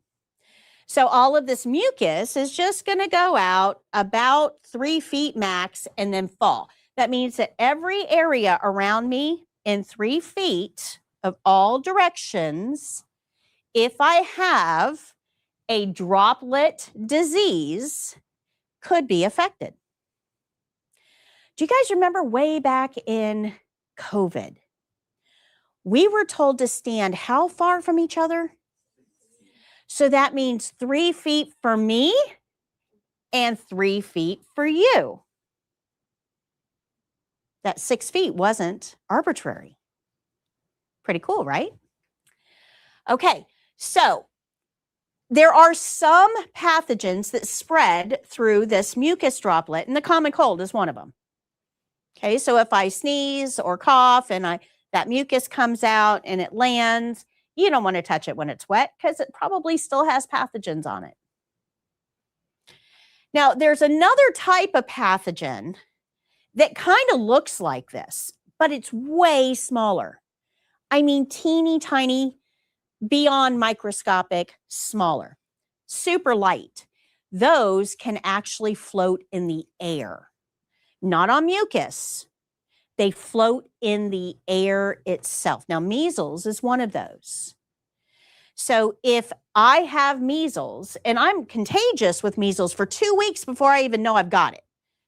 So all of this mucus is just going to go out about 3 feet max and then fall. That means that every area around me in 3 feet of all directions, if I have a droplet disease, could be affected. Do you guys remember way back in COVID? We were told to stand how far from each other? So that means 3 feet for me and 3 feet for you. That 6 feet wasn't arbitrary. Pretty cool, right? Okay, so there are some pathogens that spread through this mucus droplet, and the common cold is one of them. Okay, so if I sneeze or cough and that mucus comes out and it lands, you don't want to touch it when it's wet because it probably still has pathogens on it. Now, there's another type of pathogen that kind of looks like this, but it's way smaller. I mean, teeny tiny, beyond microscopic, smaller, super light. Those can actually float in the air, not on mucus. They float in the air itself. Now, measles is one of those. So if I have measles, and I'm contagious with measles for 2 weeks before I even know I've got it,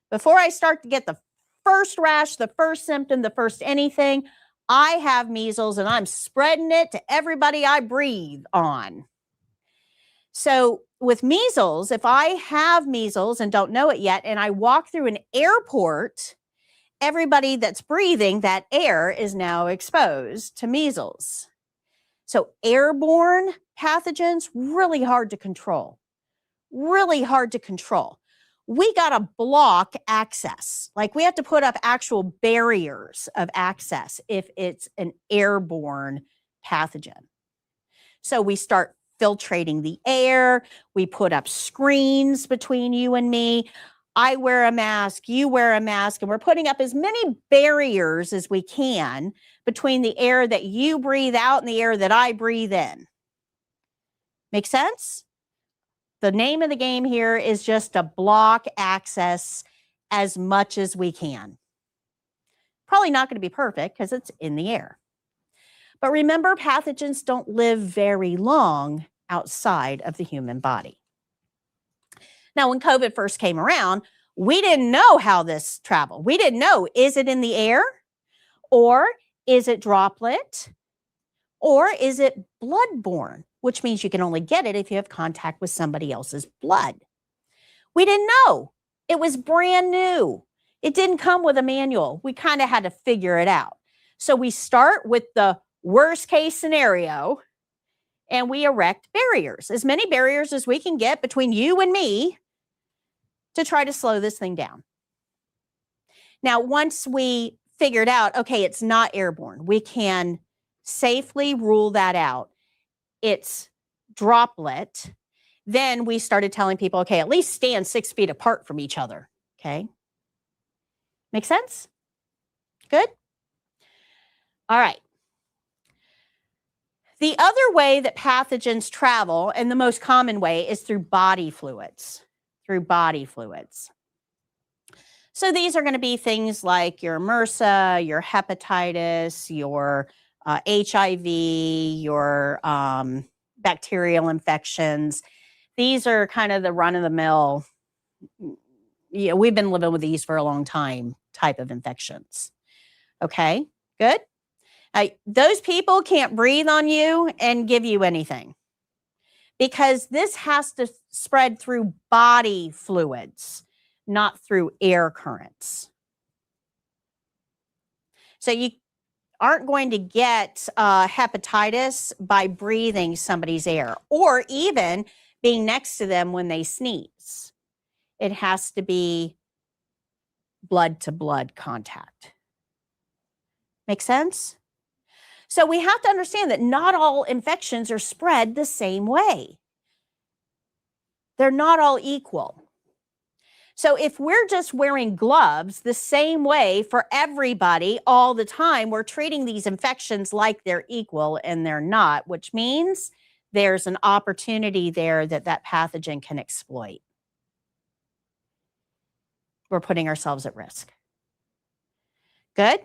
before I start to get the first rash, the first symptom, the first anything, I have measles and I'm spreading it to everybody I breathe on. So with measles, if I have measles and don't know it yet, and I walk through an airport, everybody that's breathing that air is now exposed to measles. So airborne pathogens, really hard to control. Really hard to control. We got to block access. Like we have to put up actual barriers of access if it's an airborne pathogen. So we start filtrating the air. We put up screens between you and me. I wear a mask, you wear a mask, and we're putting up as many barriers as we can between the air that you breathe out and the air that I breathe in. Make sense? The name of the game here is just to block access as much as we can. Probably not going to be perfect because it's in the air. But remember, pathogens don't live very long outside of the human body. Now, when COVID first came around, we didn't know how this traveled. We didn't know, is it in the air? Or is it droplet? Or is it bloodborne? Which means you can only get it if you have contact with somebody else's blood. We didn't know It was brand new. It didn't come with a manual. We kind of had to figure it out. So we start with the worst case scenario and we erect barriers, as many barriers as we can get between you and me to try to slow this thing down. Now, once we figured out, okay, it's not airborne, we can safely rule that out. It's droplet. Then we started telling people, okay, at least stand 6 feet apart from each other. Okay. Make sense? Good? All right. The other way that pathogens travel, and the most common way, is through body fluids. Through body fluids. So these are going to be things like your MRSA, your hepatitis, your HIV, your bacterial infections. These are kind of the run-of-the-mill, we've been living with these for a long time type of infections. Okay, good. Those people can't breathe on you and give you anything because this has to spread through body fluids, not through air currents. So you aren't going to get hepatitis by breathing somebody's air or even being next to them when they sneeze. It has to be blood-to-blood contact. Make sense? So we have to understand that not all infections are spread the same way. They're not all equal. So if we're just wearing gloves the same way for everybody all the time, we're treating these infections like they're equal and they're not, which means there's an opportunity there that pathogen can exploit. We're putting ourselves at risk. Good?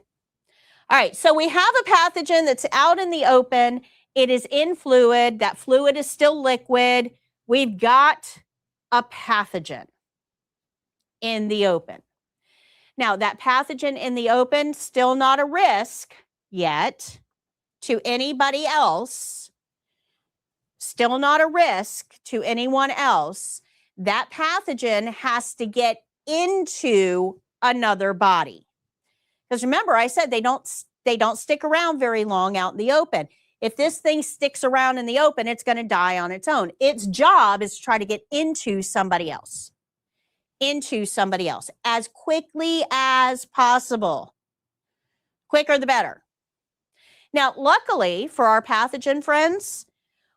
All right, so we have a pathogen that's out in the open. It is in fluid. That fluid is still liquid. We've got a pathogen in the open. Now, that pathogen in the open, still not a risk yet to anybody else. Still not a risk to anyone else. That pathogen has to get into another body. Because remember, I said they don't stick around very long out in the open. If this thing sticks around in the open, it's going to die on its own. Its job is to try to get into somebody else. Into somebody else as quickly as possible. Quicker the better. Now, luckily for our pathogen friends,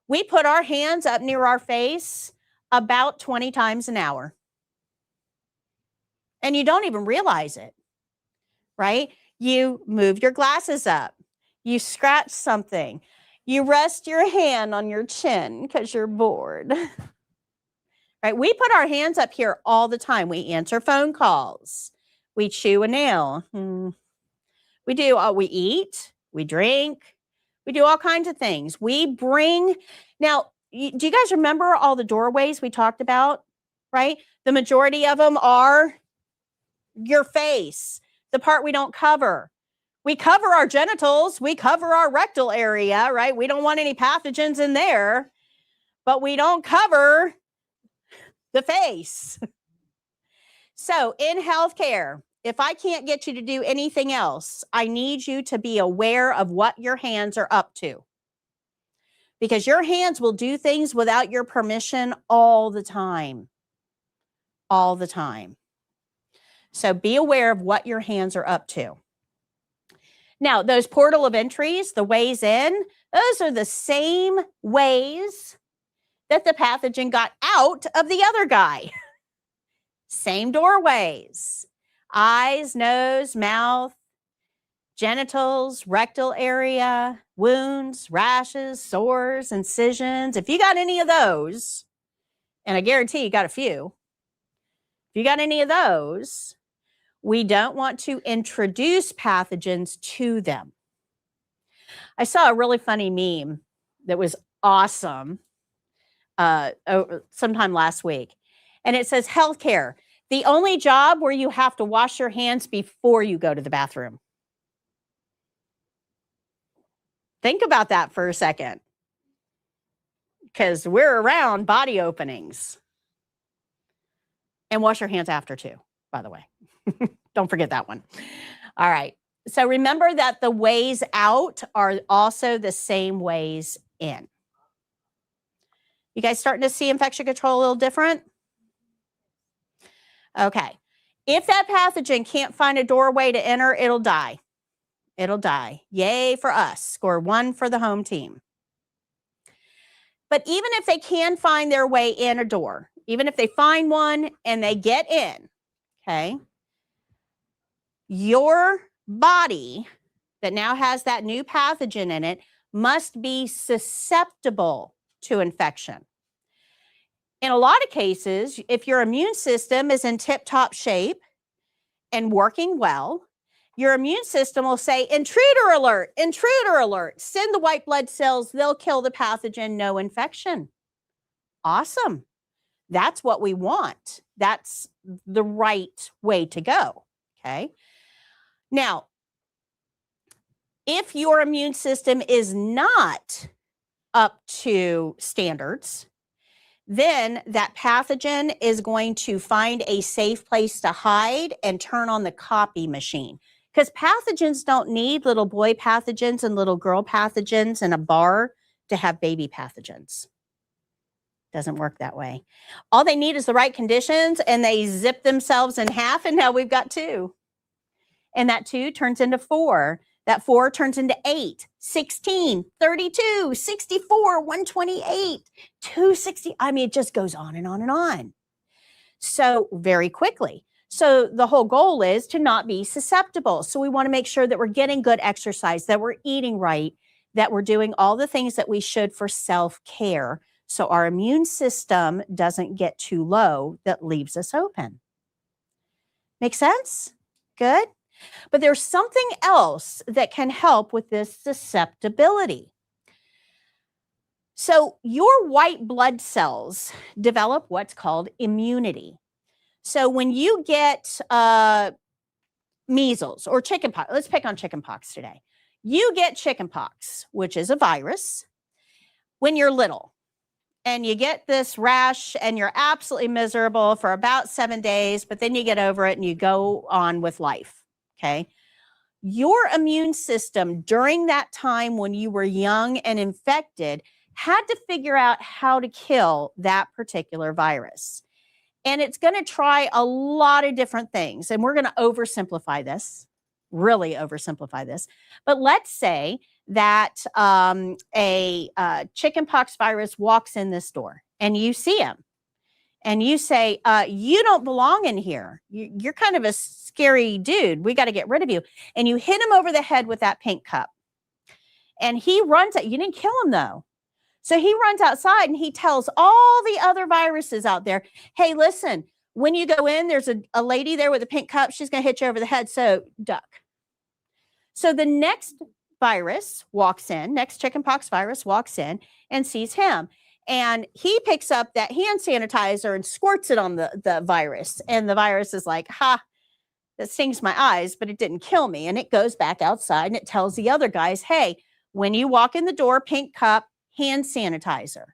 we put our hands up near our face about 20 times an hour. And you don't even realize it. Right? You move your glasses up. You scratch something. You rest your hand on your chin because you're bored. Right? We put our hands up here all the time. We answer phone calls. We chew a nail. We do. We eat. We drink. We do all kinds of things. We bring. Now, do you guys remember all the doorways we talked about? Right? The majority of them are your face. The part we don't cover. We cover our genitals. We cover our rectal area, right? We don't want any pathogens in there, but we don't cover the face. So in healthcare, if I can't get you to do anything else, I need you to be aware of what your hands are up to. Because your hands will do things without your permission all the time. All the time. So be aware of what your hands are up to. Now, those portal of entries, the ways in, those are the same ways that the pathogen got out of the other guy. Same doorways. Eyes, nose, mouth, genitals, rectal area, wounds, rashes, sores, incisions. If you got any of those, and I guarantee you got a few, if you got any of those, we don't want to introduce pathogens to them. I saw a really funny meme that was awesome sometime last week. And it says, healthcare, the only job where you have to wash your hands before you go to the bathroom. Think about that for a second. Because we're around body openings. And wash your hands after too, by the way. Don't forget that one. All right. So remember that the ways out are also the same ways in. You guys starting to see infection control a little different? Okay. If that pathogen can't find a doorway to enter, it'll die. It'll die. Yay for us. Score 1 for the home team. But even if they can find their way in a door, even if they find one and they get in, okay, your body that now has that new pathogen in it must be susceptible to infection. In a lot of cases, if your immune system is in tip-top shape and working well, your immune system will say, intruder alert, send the white blood cells, they'll kill the pathogen, no infection. Awesome. That's what we want. That's the right way to go, okay? Now, if your immune system is not up to standards, then that pathogen is going to find a safe place to hide and turn on the copy machine. Because pathogens don't need little boy pathogens and little girl pathogens in a bar to have baby pathogens. Doesn't work that way. All they need is the right conditions, and they zip themselves in half, and now we've got 2. And that 2 turns into 4. That 4 turns into 8, 16, 32, 64, 128, 260. I mean, it just goes on and on and on. So very quickly. So the whole goal is to not be susceptible. So we want to make sure that we're getting good exercise, that we're eating right, that we're doing all the things that we should for self-care, so our immune system doesn't get too low that leaves us open. Make sense? Good. But there's something else that can help with this susceptibility. So your white blood cells develop what's called immunity. So when you get measles or chickenpox, let's pick on chickenpox today. You get chickenpox, which is a virus, when you're little. And you get this rash and you're absolutely miserable for about 7 days, but then you get over it and you go on with life, okay? Your immune system during that time when you were young and infected had to figure out how to kill that particular virus. And it's going to try a lot of different things. And we're going to oversimplify this, really oversimplify this. But let's say that a chickenpox virus walks in this door and you see him and you say, you don't belong in here. You're kind of a scary dude. We got to get rid of you. And you hit him over the head with that pink cup. And he runs out. You didn't kill him though. So he runs outside and he tells all the other viruses out there, hey, listen, when you go in, there's a lady there with a pink cup. She's going to hit you over the head. So duck. So the next virus walks in, next chickenpox virus walks in and sees him. And he picks up that hand sanitizer and squirts it on the virus. And the virus is like, ha, that stings my eyes, but it didn't kill me. And it goes back outside and it tells the other guys, hey, when you walk in the door, pink cup, hand sanitizer.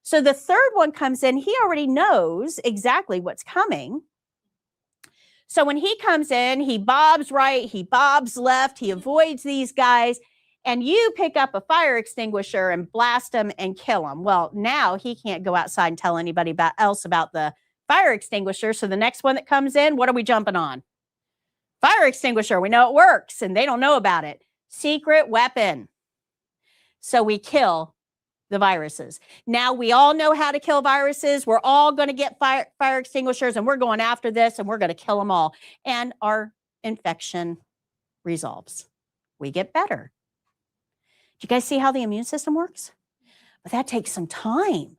So the third one comes in, he already knows exactly what's coming. So when he comes in, he bobs right, he bobs left, he avoids these guys, and you pick up a fire extinguisher and blast him and kill him. Well, now he can't go outside and tell anybody else about the fire extinguisher. So the next one that comes in, what are we jumping on? Fire extinguisher. We know it works, and they don't know about it. Secret weapon. So we kill the viruses. Now we all know how to kill viruses. We're all going to get fire extinguishers, and we're going after this, and we're going to kill them all. And our infection resolves. We get better. Do you guys see how the immune system works? But that takes some time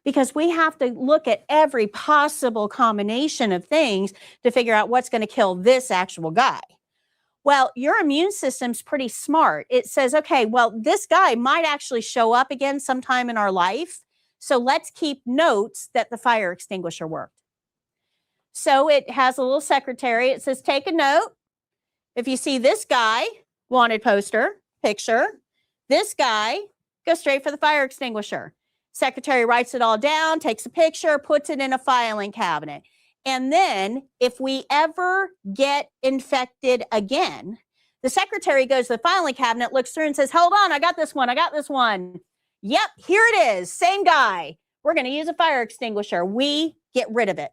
because we have to look at every possible combination of things to figure out what's going to kill this actual guy. Well, your immune system's pretty smart. It says, okay, well, this guy might actually show up again sometime in our life. So let's keep notes that the fire extinguisher worked. So it has a little secretary. It says, take a note. If you see this guy, wanted poster, picture, this guy, go straight for the fire extinguisher. Secretary writes it all down, takes a picture, puts it in a filing cabinet. And then if we ever get infected again, the secretary goes to the filing cabinet, looks through and says, hold on, I got this one. I got this one. Yep, here it is. Same guy. We're going to use a fire extinguisher. We get rid of it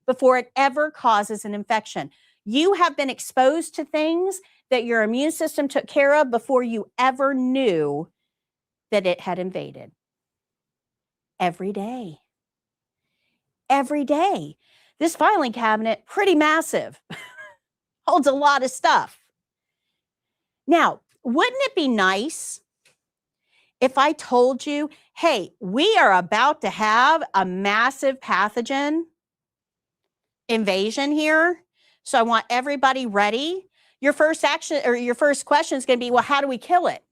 before it ever causes an infection. You have been exposed to things that your immune system took care of before you ever knew that it had invaded. Every day. Every day. This filing cabinet, pretty massive, holds a lot of stuff. Now, wouldn't it be nice if I told you, hey, we are about to have a massive pathogen invasion here, so I want everybody ready? Your first action or your first question is going to be, well, how do we kill it?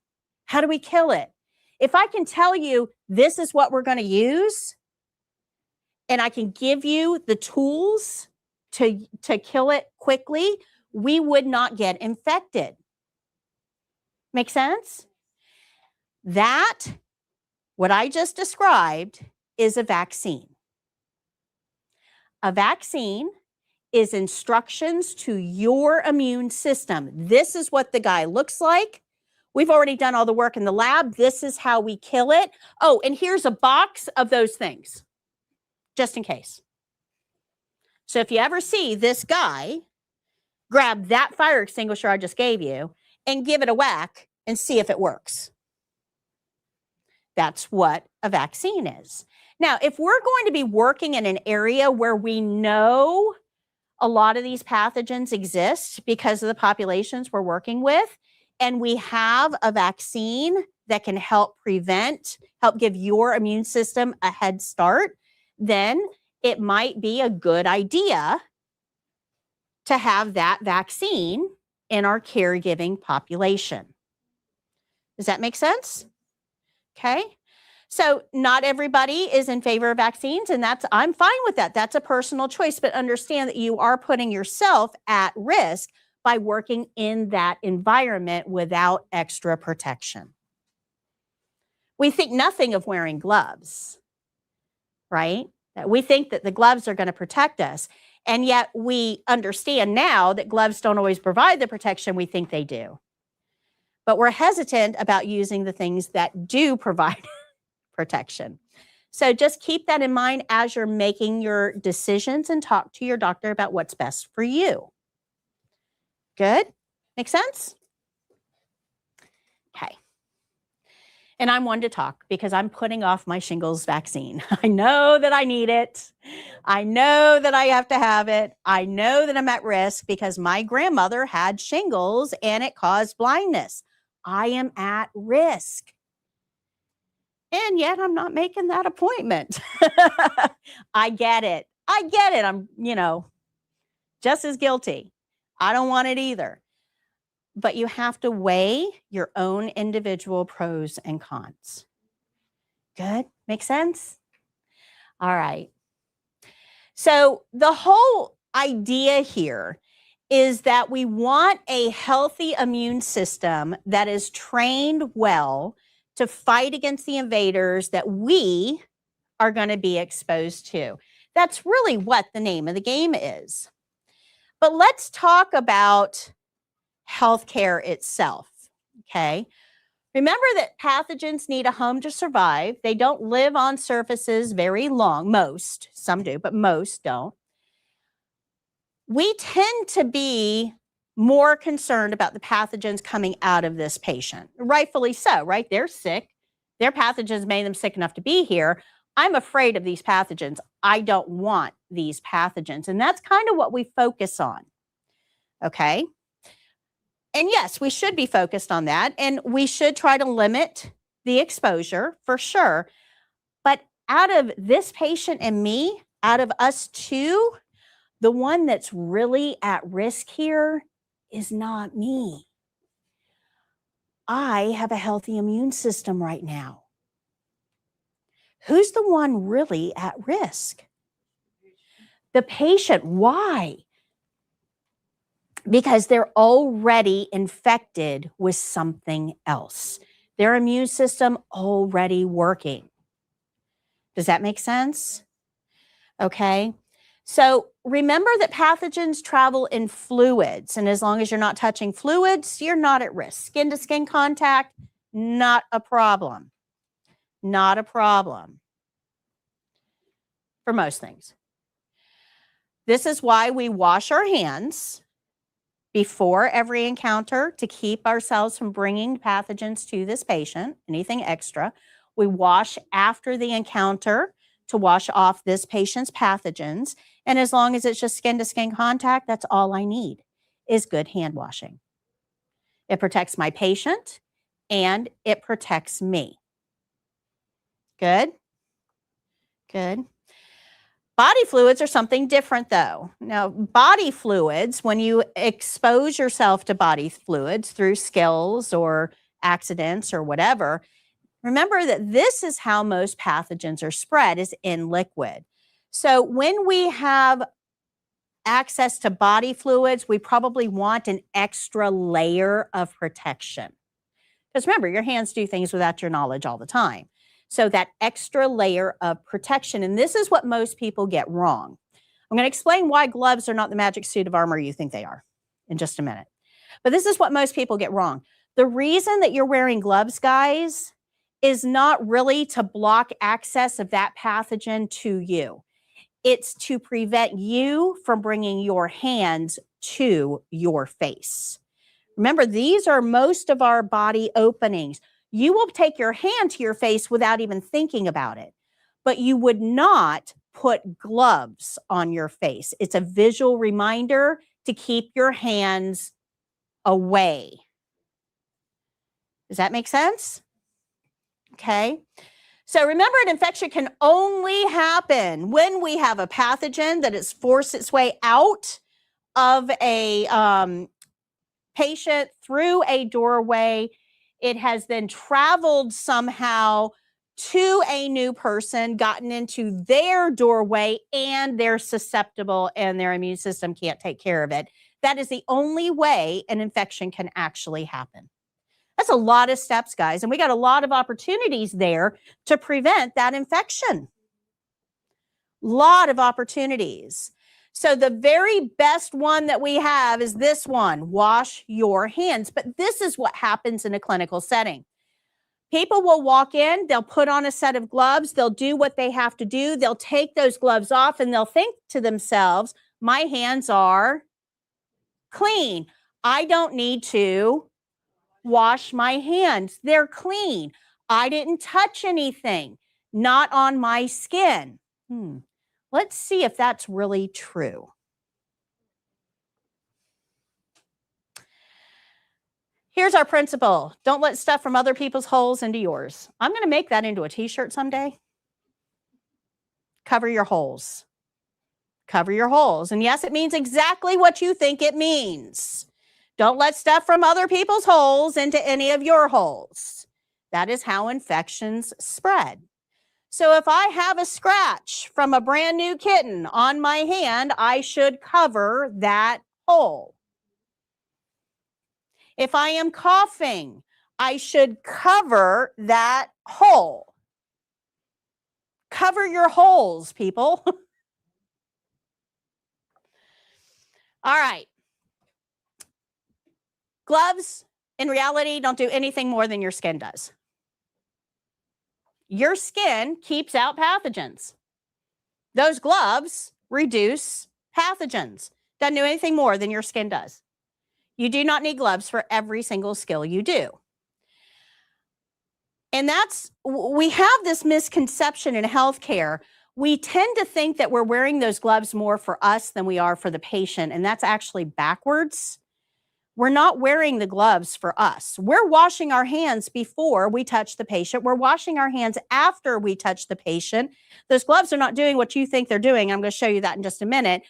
How do we kill it? If I can tell you this is what we're going to use, and I can give you the tools to kill it quickly, we would not get infected. Make sense? That, what I just described, is a vaccine. A vaccine is instructions to your immune system. This is what the guy looks like. We've already done all the work in the lab. This is how we kill it. Oh, and here's a box of those things, just in case. So if you ever see this guy, grab that fire extinguisher I just gave you and give it a whack and see if it works. That's what a vaccine is. Now, if we're going to be working in an area where we know a lot of these pathogens exist because of the populations we're working with, and we have a vaccine that can help prevent, help give your immune system a head start, then it might be a good idea to have that vaccine in our caregiving population. Does that make sense? Okay. So not everybody is in favor of vaccines, and I'm fine with that. That's a personal choice, but understand that you are putting yourself at risk by working in that environment without extra protection. We think nothing of wearing gloves, right? We think that the gloves are going to protect us, and yet we understand now that gloves don't always provide the protection we think they do. But we're hesitant about using the things that do provide protection. So just keep that in mind as you're making your decisions and talk to your doctor about what's best for you. Good? Make sense? Okay. And I'm one to talk because I'm putting off my shingles vaccine. I know that I need it. I know that I have to have it. I know that I'm at risk because my grandmother had shingles and it caused blindness. I am at risk. And yet I'm not making that appointment. I get it. I get it. I'm, just as guilty. I don't want it either. But you have to weigh your own individual pros and cons. Good? Make sense? All right. So the whole idea here is that we want a healthy immune system that is trained well to fight against the invaders that we are going to be exposed to. That's really what the name of the game is. But let's talk about healthcare itself, okay? Remember that pathogens need a home to survive. They don't live on surfaces very long. Most, some do, but most don't. We tend to be more concerned about the pathogens coming out of this patient. Rightfully so, right? They're sick. Their pathogens made them sick enough to be here. I'm afraid of these pathogens. I don't want these pathogens. And that's kind of what we focus on, okay? And yes, we should be focused on that. And we should try to limit the exposure for sure. But out of this patient and me, out of us two, the one that's really at risk here is not me. I have a healthy immune system right now. Who's the one really at risk? The patient. Why? Because they're already infected with something else. Their immune system already working. Does that make sense? Okay. So remember that pathogens travel in fluids, and as long as you're not touching fluids, you're not at risk. Skin-to-skin contact, not a problem. Not a problem for most things. This is why we wash our hands before every encounter to keep ourselves from bringing pathogens to this patient, anything extra. We wash after the encounter to wash off this patient's pathogens. And as long as it's just skin-to-skin contact, that's all I need is good hand washing. It protects my patient and it protects me. Good? Good. Body fluids are something different though. Now, body fluids, when you expose yourself to body fluids through skills or accidents or whatever, remember that this is how most pathogens are spread, is in liquid. So when we have access to body fluids, we probably want an extra layer of protection. Because remember, your hands do things without your knowledge all the time. So that extra layer of protection, and this is what most people get wrong. I'm going to explain why gloves are not the magic suit of armor you think they are in just a minute. But this is what most people get wrong. The reason that you're wearing gloves, guys, is not really to block access of that pathogen to you. It's to prevent you from bringing your hands to your face. Remember, these are most of our body openings. You will take your hand to your face without even thinking about it, but you would not put gloves on your face. It's a visual reminder to keep your hands away. Does that make sense? Okay. So remember, an infection can only happen when we have a pathogen that has forced its way out of a patient through a doorway. It has then traveled somehow to a new person, gotten into their doorway, and they're susceptible and their immune system can't take care of it. That is the only way an infection can actually happen. That's a lot of steps, guys, and we got a lot of opportunities there to prevent that infection. Lot of opportunities. So the very best one that we have is this one, wash your hands. But this is what happens in a clinical setting. People will walk in, they'll put on a set of gloves, they'll do what they have to do, they'll take those gloves off, and they'll think to themselves, my hands are clean. I don't need to wash my hands. They're clean. I didn't touch anything, not on my skin. Let's see if that's really true. Here's our principle. Don't let stuff from other people's holes into yours. I'm going to make that into a t-shirt someday. Cover your holes. Cover your holes. And yes, it means exactly what you think it means. Don't let stuff from other people's holes into any of your holes. That is how infections spread. So if I have a scratch from a brand new kitten on my hand, I should cover that hole. If I am coughing, I should cover that hole. Cover your holes, people. All right. Gloves, in reality, don't do anything more than your skin does. Your skin keeps out pathogens. Those gloves reduce pathogens. Doesn't do anything more than your skin does. You do not need gloves for every single skill you do. And we have this misconception in healthcare. We tend to think that we're wearing those gloves more for us than we are for the patient, and that's actually backwards. We're not wearing the gloves for us. We're washing our hands before we touch the patient. We're washing our hands after we touch the patient. Those gloves are not doing what you think they're doing. I'm going to show you that in just a minute.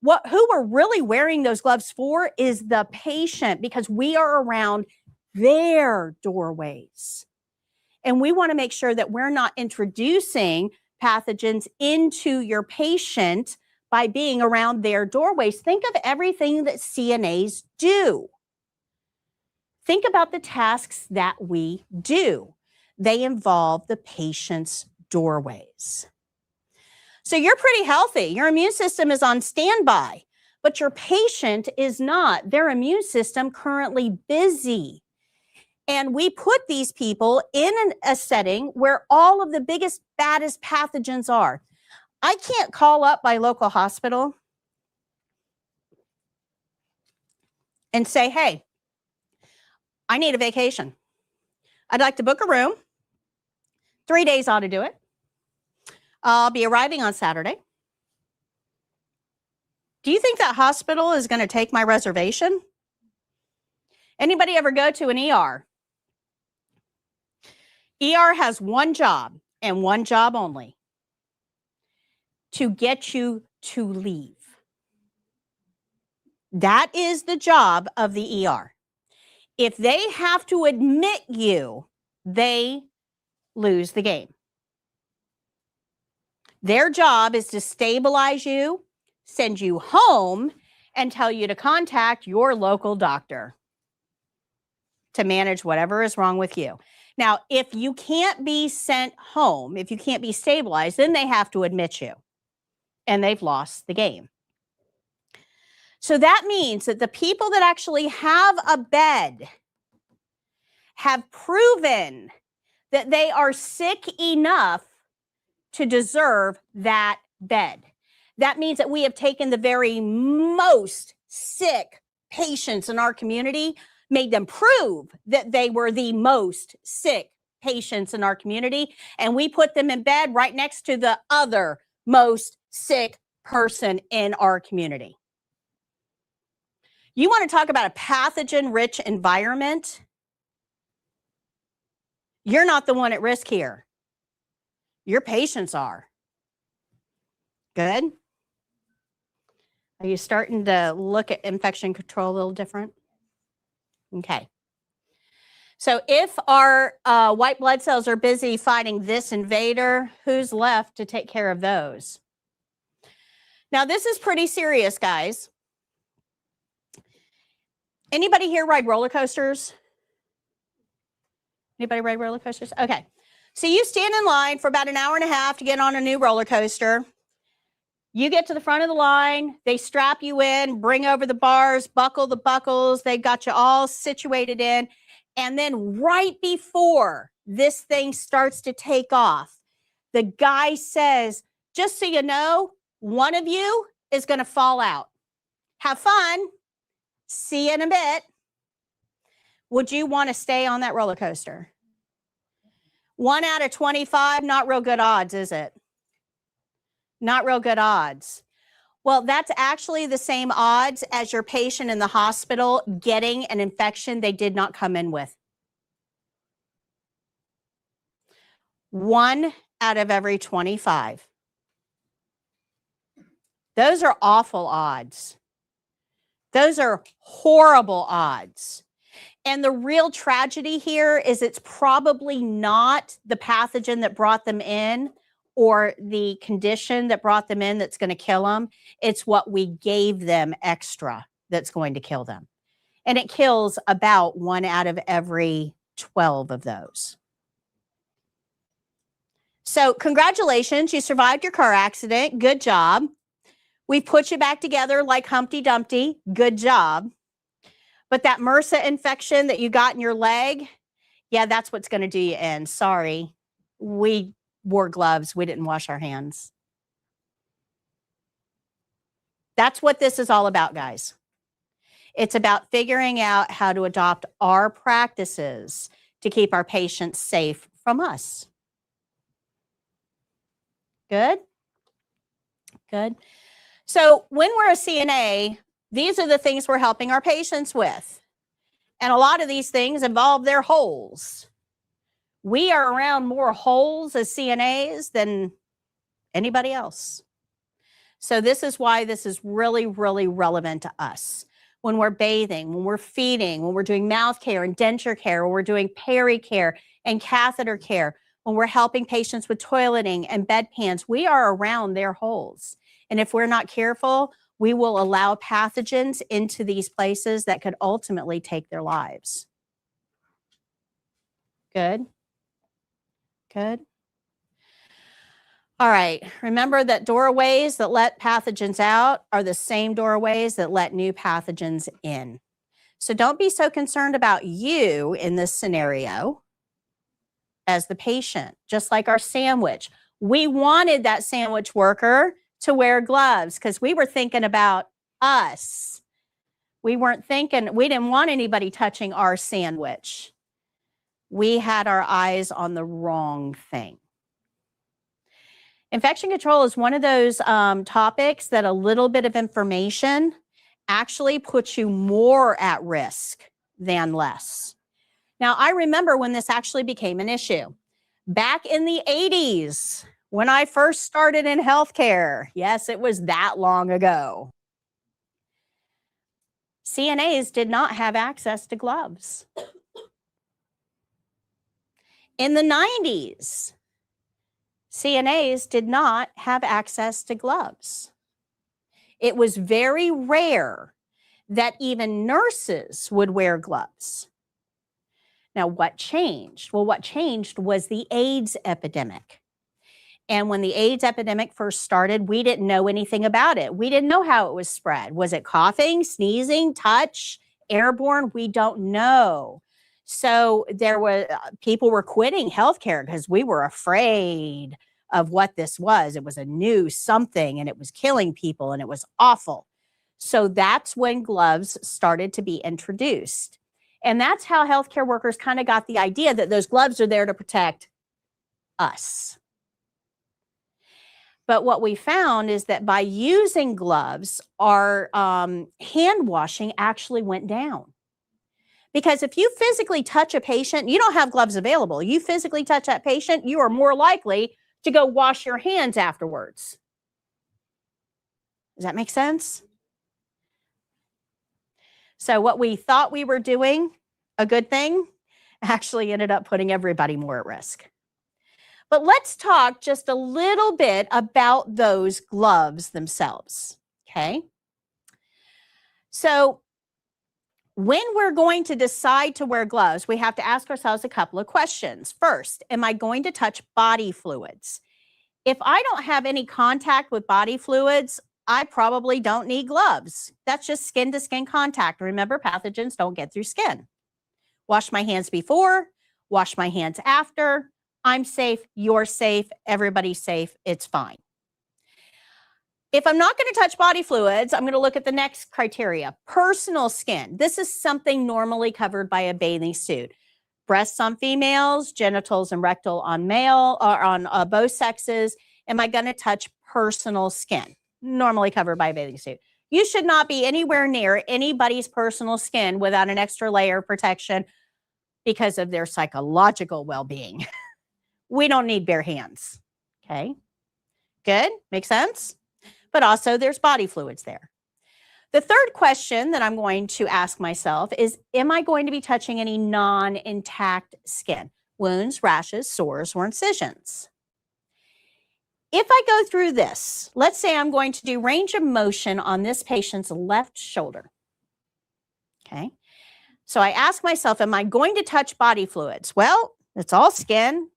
Who we're really wearing those gloves for is the patient, because we are around their doorways. And we want to make sure that we're not introducing pathogens into your patient by being around their doorways. Think of everything that CNAs do. Think about the tasks that we do. They involve the patient's doorways. So you're pretty healthy. Your immune system is on standby, but your patient is not. Their immune system currently busy. And we put these people in a setting where all of the biggest, baddest pathogens are. I can't call up my local hospital and say, hey, I need a vacation. I'd like to book a room. 3 days ought to do it. I'll be arriving on Saturday. Do you think that hospital is going to take my reservation? Anybody ever go to an ER? ER has one job and one job only: to get you to leave. That is the job of the ER. If they have to admit you, they lose the game. Their job is to stabilize you, send you home, and tell you to contact your local doctor to manage whatever is wrong with you. Now, if you can't be sent home, if you can't be stabilized, then they have to admit you, and they've lost the game. So that means that the people that actually have a bed have proven that they are sick enough to deserve that bed. That means that we have taken the very most sick patients in our community, made them prove that they were the most sick patients in our community, and we put them in bed right next to the other most sick person in our community. You want to talk about a pathogen-rich environment? You're not the one at risk here. Your patients are. Good? Are you starting to look at infection control a little different? Okay. So if our white blood cells are busy fighting this invader, who's left to take care of those? Now, this is pretty serious, guys. Anybody here ride roller coasters? Anybody ride roller coasters? Okay. So you stand in line for about an hour and a half to get on a new roller coaster. You get to the front of the line, they strap you in, bring over the bars, buckle the buckles, they've got you all situated in. And then right before this thing starts to take off, the guy says, just so you know, one of you is going to fall out. Have fun. See you in a bit. Would you want to stay on that roller coaster? 1 out of 25, not real good odds, is it? Not real good odds. Well, that's actually the same odds as your patient in the hospital getting an infection they did not come in with. 1 out of every 25. Those are awful odds. Those are horrible odds. And the real tragedy here is it's probably not the pathogen that brought them in or the condition that brought them in that's going to kill them. It's what we gave them extra that's going to kill them. And it kills about 1 out of every 12 of those. So congratulations, you survived your car accident. Good job. We put you back together like Humpty Dumpty. Good job. But that MRSA infection that you got in your leg, yeah, that's what's going to do you in. Sorry. We wore gloves. We didn't wash our hands. That's what this is all about, guys. It's about figuring out how to adopt our practices to keep our patients safe from us. Good? Good. So when we're a CNA, these are the things we're helping our patients with. And a lot of these things involve their holes. We are around more holes as CNAs than anybody else. So this is why this is really, really relevant to us. When we're bathing, when we're feeding, when we're doing mouth care and denture care, when we're doing peri care and catheter care, when we're helping patients with toileting and bedpans, we are around their holes. And if we're not careful, we will allow pathogens into these places that could ultimately take their lives. Good. Good. All right, remember that doorways that let pathogens out are the same doorways that let new pathogens in. So don't be so concerned about you in this scenario as the patient, just like our sandwich. We wanted that sandwich worker to wear gloves because we were thinking about us. We didn't want anybody touching our sandwich. We had our eyes on the wrong thing. Infection control is one of those topics that a little bit of information actually puts you more at risk than less. Now, I remember when this actually became an issue. Back in the 80s, when I first started in healthcare, yes, it was that long ago, CNAs did not have access to gloves. In the 90s, CNAs did not have access to gloves. It was very rare that even nurses would wear gloves. Now, what changed? Well, what changed was the AIDS epidemic. And when the AIDS epidemic first started, we didn't know anything about it. We didn't know how it was spread. Was it coughing, sneezing, touch, airborne? We don't know. So people were quitting healthcare because we were afraid of what this was. It was a new something and it was killing people and it was awful. So that's when gloves started to be introduced. And that's how healthcare workers kind of got the idea that those gloves are there to protect us. But what we found is that by using gloves, our hand washing actually went down. Because if you physically touch a patient, you don't have gloves available. You physically touch that patient, you are more likely to go wash your hands afterwards. Does that make sense? So what we thought we were doing, a good thing, actually ended up putting everybody more at risk. But let's talk just a little bit about those gloves themselves, okay? So when we're going to decide to wear gloves, we have to ask ourselves a couple of questions. First, am I going to touch body fluids? If I don't have any contact with body fluids, I probably don't need gloves. That's just skin-to-skin contact. Remember, pathogens don't get through skin. Wash my hands before, wash my hands after. I'm safe, you're safe, everybody's safe, it's fine. If I'm not going to touch body fluids, I'm going to look at the next criteria. Personal skin. This is something normally covered by a bathing suit. Breasts on females, genitals and rectal on male or on both sexes. Am I going to touch personal skin? Normally covered by a bathing suit. You should not be anywhere near anybody's personal skin without an extra layer of protection because of their psychological well-being. We don't need bare hands. Okay. Good. Makes sense? But also there's body fluids there. The third question that I'm going to ask myself is, am I going to be touching any non-intact skin? Wounds, rashes, sores, or incisions? If I go through this, let's say I'm going to do range of motion on this patient's left shoulder. Okay. So I ask myself, am I going to touch body fluids? Well, it's all skin,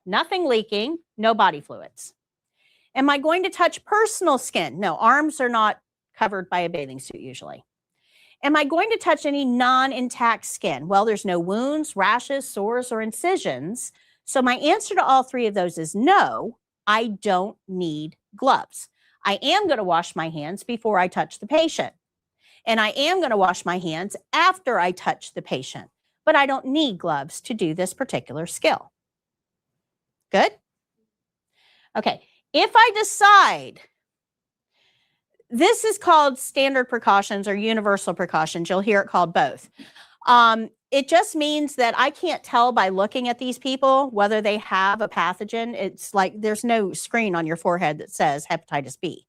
nothing leaking, no body fluids. Am I going to touch personal skin? No, arms are not covered by a bathing suit usually. Am I going to touch any non-intact skin? Well, there's no wounds, rashes, sores, or incisions. So my answer to all three of those is no, I don't need gloves. I am going to wash my hands before I touch the patient. And I am going to wash my hands after I touch the patient. But I don't need gloves to do this particular skill. Good? Okay. If I decide, this is called standard precautions or universal precautions. You'll hear it called both. It just means that I can't tell by looking at these people whether they have a pathogen. It's like there's no screen on your forehead that says hepatitis B,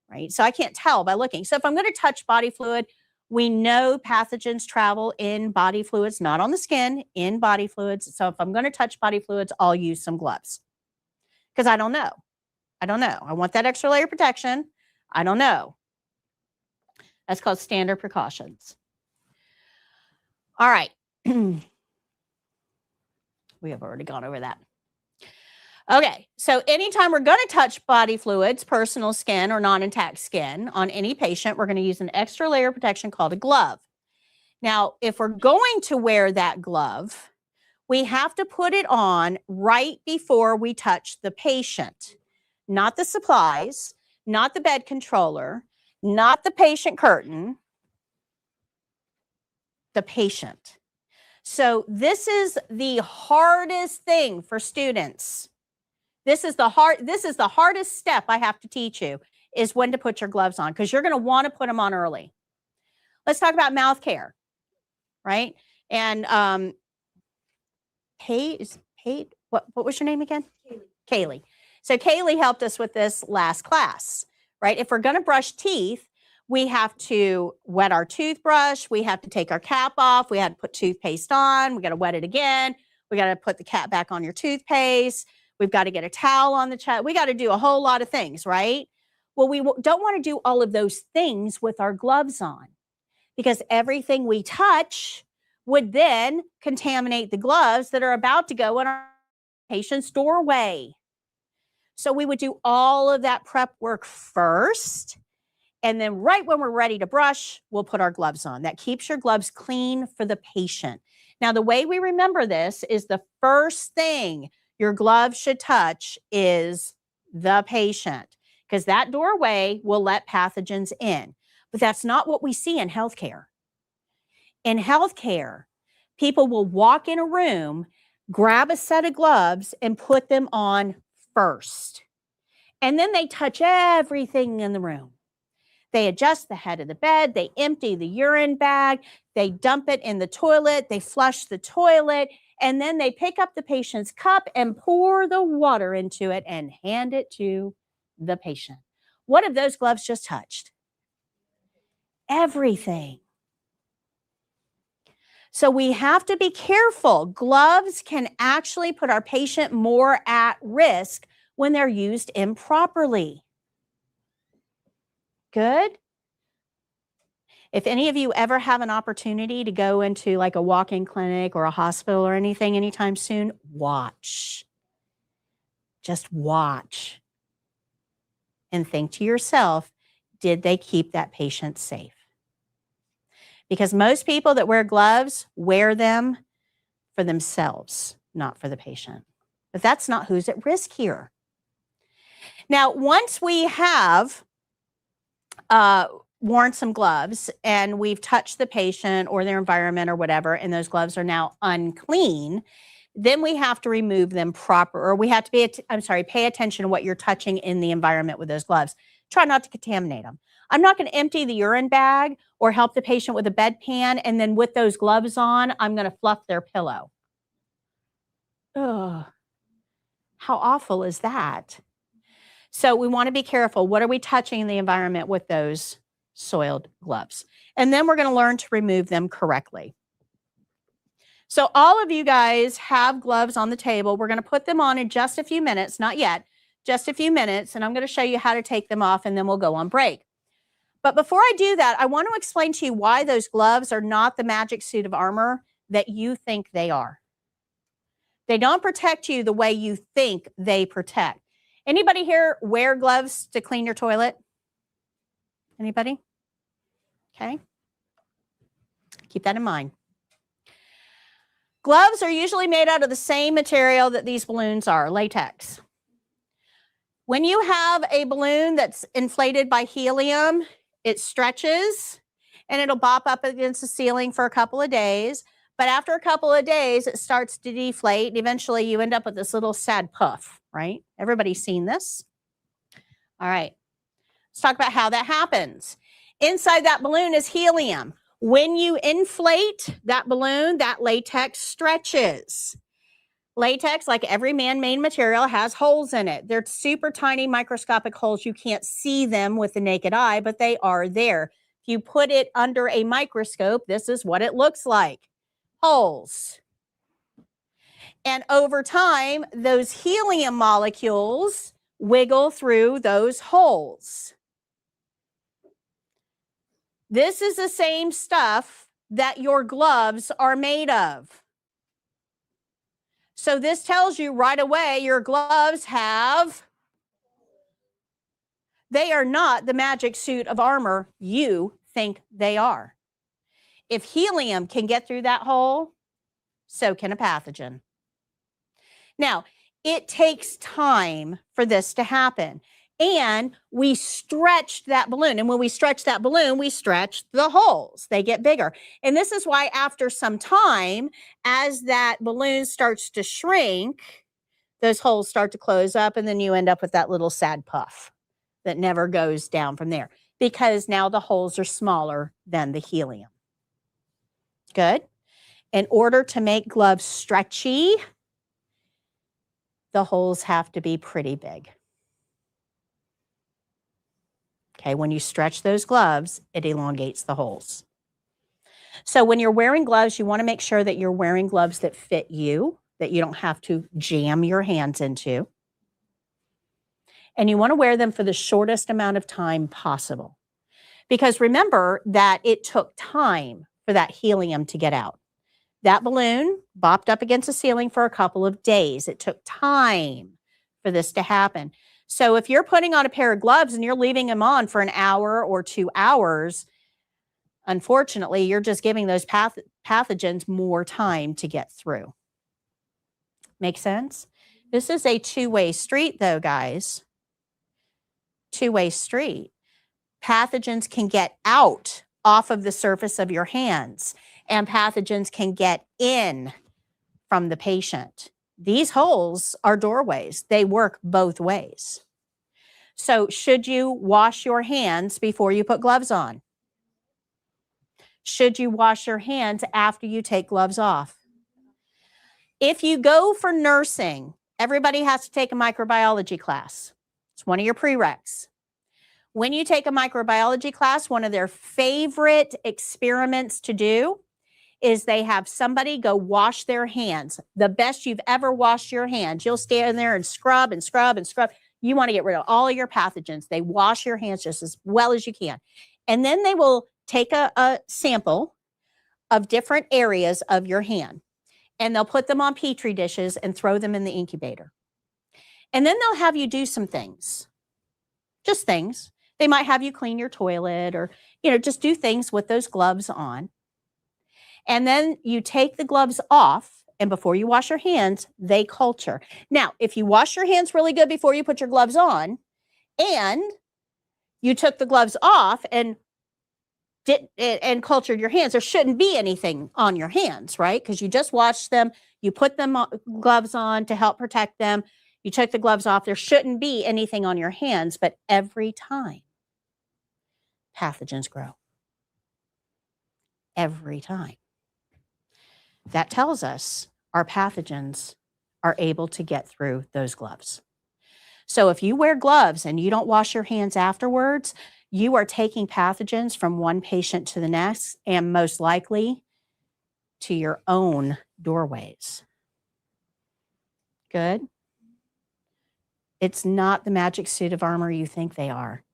right? So I can't tell by looking. So if I'm going to touch body fluid, we know pathogens travel in body fluids, not on the skin, in body fluids. So if I'm going to touch body fluids, I'll use some gloves because I don't know. I don't know. I want that extra layer of protection. I don't know. That's called standard precautions. All right. We have already gone over that. Okay, so anytime we're going to touch body fluids, personal skin, or non-intact skin on any patient, we're going to use an extra layer of protection called a glove. Now, if we're going to wear that glove, we have to put it on right before we touch the patient, not the supplies, not the bed controller, not the patient curtain, the patient. So this is the hardest thing for students. This is the hardest step I have to teach you, is when to put your gloves on, because you're going to want to put them on early. Let's talk about mouth care, right? And what was your name again? Kaylee. So Kaylee helped us with this last class, right? If we're going to brush teeth, we have to wet our toothbrush. We have to take our cap off. We have to put toothpaste on. We got to wet it again. We got to put the cap back on your toothpaste. We've got to get a towel on the chest. We got to do a whole lot of things, right? Well, we don't want to do all of those things with our gloves on, because everything we touch would then contaminate the gloves that are about to go in our patient's doorway. So we would do all of that prep work first, and then right when we're ready to brush, we'll put our gloves on. That keeps your gloves clean for the patient. Now, the way we remember this is the first thing your gloves should touch is the patient, because that doorway will let pathogens in. But that's not what we see in healthcare. In healthcare, people will walk in a room, grab a set of gloves, and put them on first. And then they touch everything in the room. They adjust the head of the bed, they empty the urine bag, they dump it in the toilet, they flush the toilet, and then they pick up the patient's cup and pour the water into it and hand it to the patient. What have those gloves just touched? Everything. So we have to be careful. Gloves can actually put our patient more at risk when they're used improperly. Good? If any of you ever have an opportunity to go into like a walk-in clinic or a hospital or anything anytime soon, watch. Just watch. And think to yourself, did they keep that patient safe? Because most people that wear gloves wear them for themselves, not for the patient. But that's not who's at risk here. Now, once we have worn some gloves and we've touched the patient or their environment or whatever, and those gloves are now unclean, then we have to remove them or we have to pay attention to what you're touching in the environment with those gloves. Try not to contaminate them. I'm not going to empty the urine bag or help the patient with a bedpan, and then with those gloves on, I'm going to fluff their pillow. Ugh. How awful is that? So we want to be careful. What are we touching in the environment with those soiled gloves? And then we're going to learn to remove them correctly. So all of you guys have gloves on the table. We're going to put them on in just a few minutes, not yet, just a few minutes, and I'm going to show you how to take them off, and then we'll go on break. But before I do that, I want to explain to you why those gloves are not the magic suit of armor that you think they are. They don't protect you the way you think they protect. Anybody here wear gloves to clean your toilet? Anybody? Okay. Keep that in mind. Gloves are usually made out of the same material that these balloons are, latex. When you have a balloon that's inflated by helium, it stretches and it'll bop up against the ceiling for a couple of days. But after a couple of days, it starts to deflate, and eventually you end up with this little sad puff, right? Everybody's seen this. All right. Let's talk about how that happens. Inside that balloon is helium. When you inflate that balloon, that latex stretches. Latex, like every man-made material, has holes in it. They're super tiny microscopic holes. You can't see them with the naked eye, but they are there. If you put it under a microscope, this is what it looks like. Holes. And over time, those helium molecules wiggle through those holes. This is the same stuff that your gloves are made of. So this tells you right away your gloves they are not the magic suit of armor you think they are. If helium can get through that hole, so can a pathogen. Now, it takes time for this to happen. And we stretched that balloon. And when we stretch that balloon, we stretch the holes. They get bigger. And this is why after some time, as that balloon starts to shrink, those holes start to close up, and then you end up with that little sad puff that never goes down from there, because now the holes are smaller than the helium. Good. In order to make gloves stretchy, the holes have to be pretty big. Okay, when you stretch those gloves, it elongates the holes. So when you're wearing gloves, you want to make sure that you're wearing gloves that fit you, that you don't have to jam your hands into. And you want to wear them for the shortest amount of time possible. Because remember that it took time for that helium to get out. That balloon bopped up against the ceiling for a couple of days. It took time for this to happen. So if you're putting on a pair of gloves and you're leaving them on for an hour or 2 hours, unfortunately, you're just giving those pathogens more time to get through. Make sense? This is a two-way street, though, guys. Two-way street. Pathogens can get out off of the surface of your hands, and pathogens can get in from the patient. These holes are doorways. They work both ways. So should you wash your hands before you put gloves on? Should you wash your hands after you take gloves off? If you go for nursing, everybody has to take a microbiology class. It's one of your prereqs. When you take a microbiology class, one of their favorite experiments to do is they have somebody go wash their hands, the best you've ever washed your hands. You'll stand there and scrub and scrub and scrub. You want to get rid of all of your pathogens. They wash your hands just as well as you can. And then they will take a sample of different areas of your hand, and they'll put them on Petri dishes and throw them in the incubator. And then they'll have you do some things, just things. They might have you clean your toilet or, just do things with those gloves on. And then you take the gloves off, and before you wash your hands, they culture. Now, if you wash your hands really good before you put your gloves on, and you took the gloves off and cultured your hands, there shouldn't be anything on your hands, right? Because you just washed them, you put them gloves on to help protect them, you took the gloves off, there shouldn't be anything on your hands, but every time, pathogens grow. Every time. That tells us our pathogens are able to get through those gloves. So if you wear gloves and you don't wash your hands afterwards, you are taking pathogens from one patient to the next, and most likely to your own doorways. Good? It's not the magic suit of armor you think they are.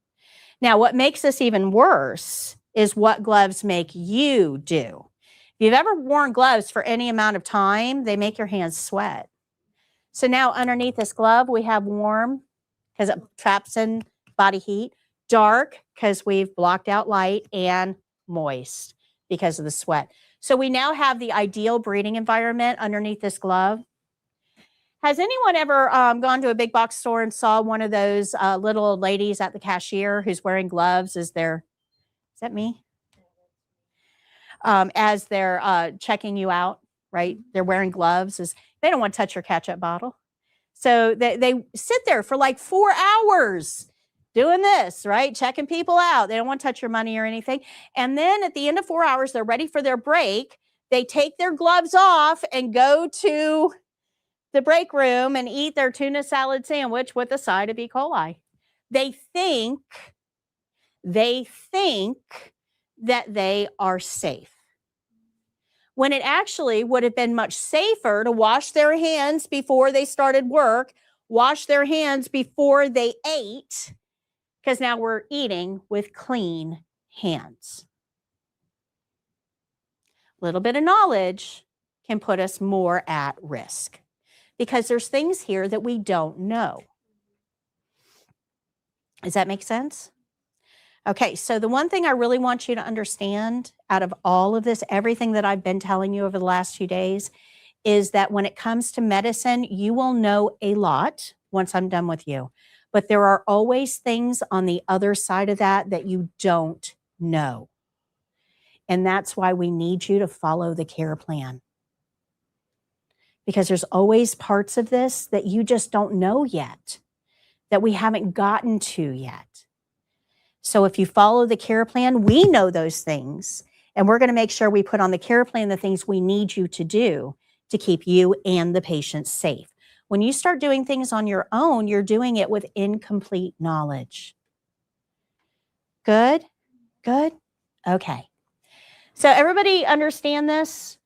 Now, what makes this even worse is what gloves make you do. If you've ever worn gloves for any amount of time, they make your hands sweat. So now underneath this glove, we have warm because it traps in body heat, dark because we've blocked out light, and moist because of the sweat. So we now have the ideal breeding environment underneath this glove. Has anyone ever gone to a big box store and saw one of those little ladies at the cashier who's wearing gloves is that me? As they're checking you out, right? They're wearing gloves. They don't want to touch your ketchup bottle. So they sit there for like 4 hours doing this, right? Checking people out. They don't want to touch your money or anything. And then at the end of 4 hours, they're ready for their break. They take their gloves off and go to the break room and eat their tuna salad sandwich with a side of E. coli. They think that they are safe, when it actually would have been much safer to wash their hands before they started work, wash their hands before they ate, because now we're eating with clean hands. A little bit of knowledge can put us more at risk. because there's things here that we don't know. Does that make sense? Okay, so the one thing I really want you to understand out of all of this, everything that I've been telling you over the last few days, is that when it comes to medicine, you will know a lot once I'm done with you. But there are always things on the other side of that that you don't know. And that's why we need you to follow the care plan. Because there's always parts of this that you just don't know yet, that we haven't gotten to yet. So if you follow the care plan, we know those things. And we're going to make sure we put on the care plan the things we need you to do to keep you and the patient safe. When you start doing things on your own, you're doing it with incomplete knowledge. Good? Good? Okay. So everybody understand this?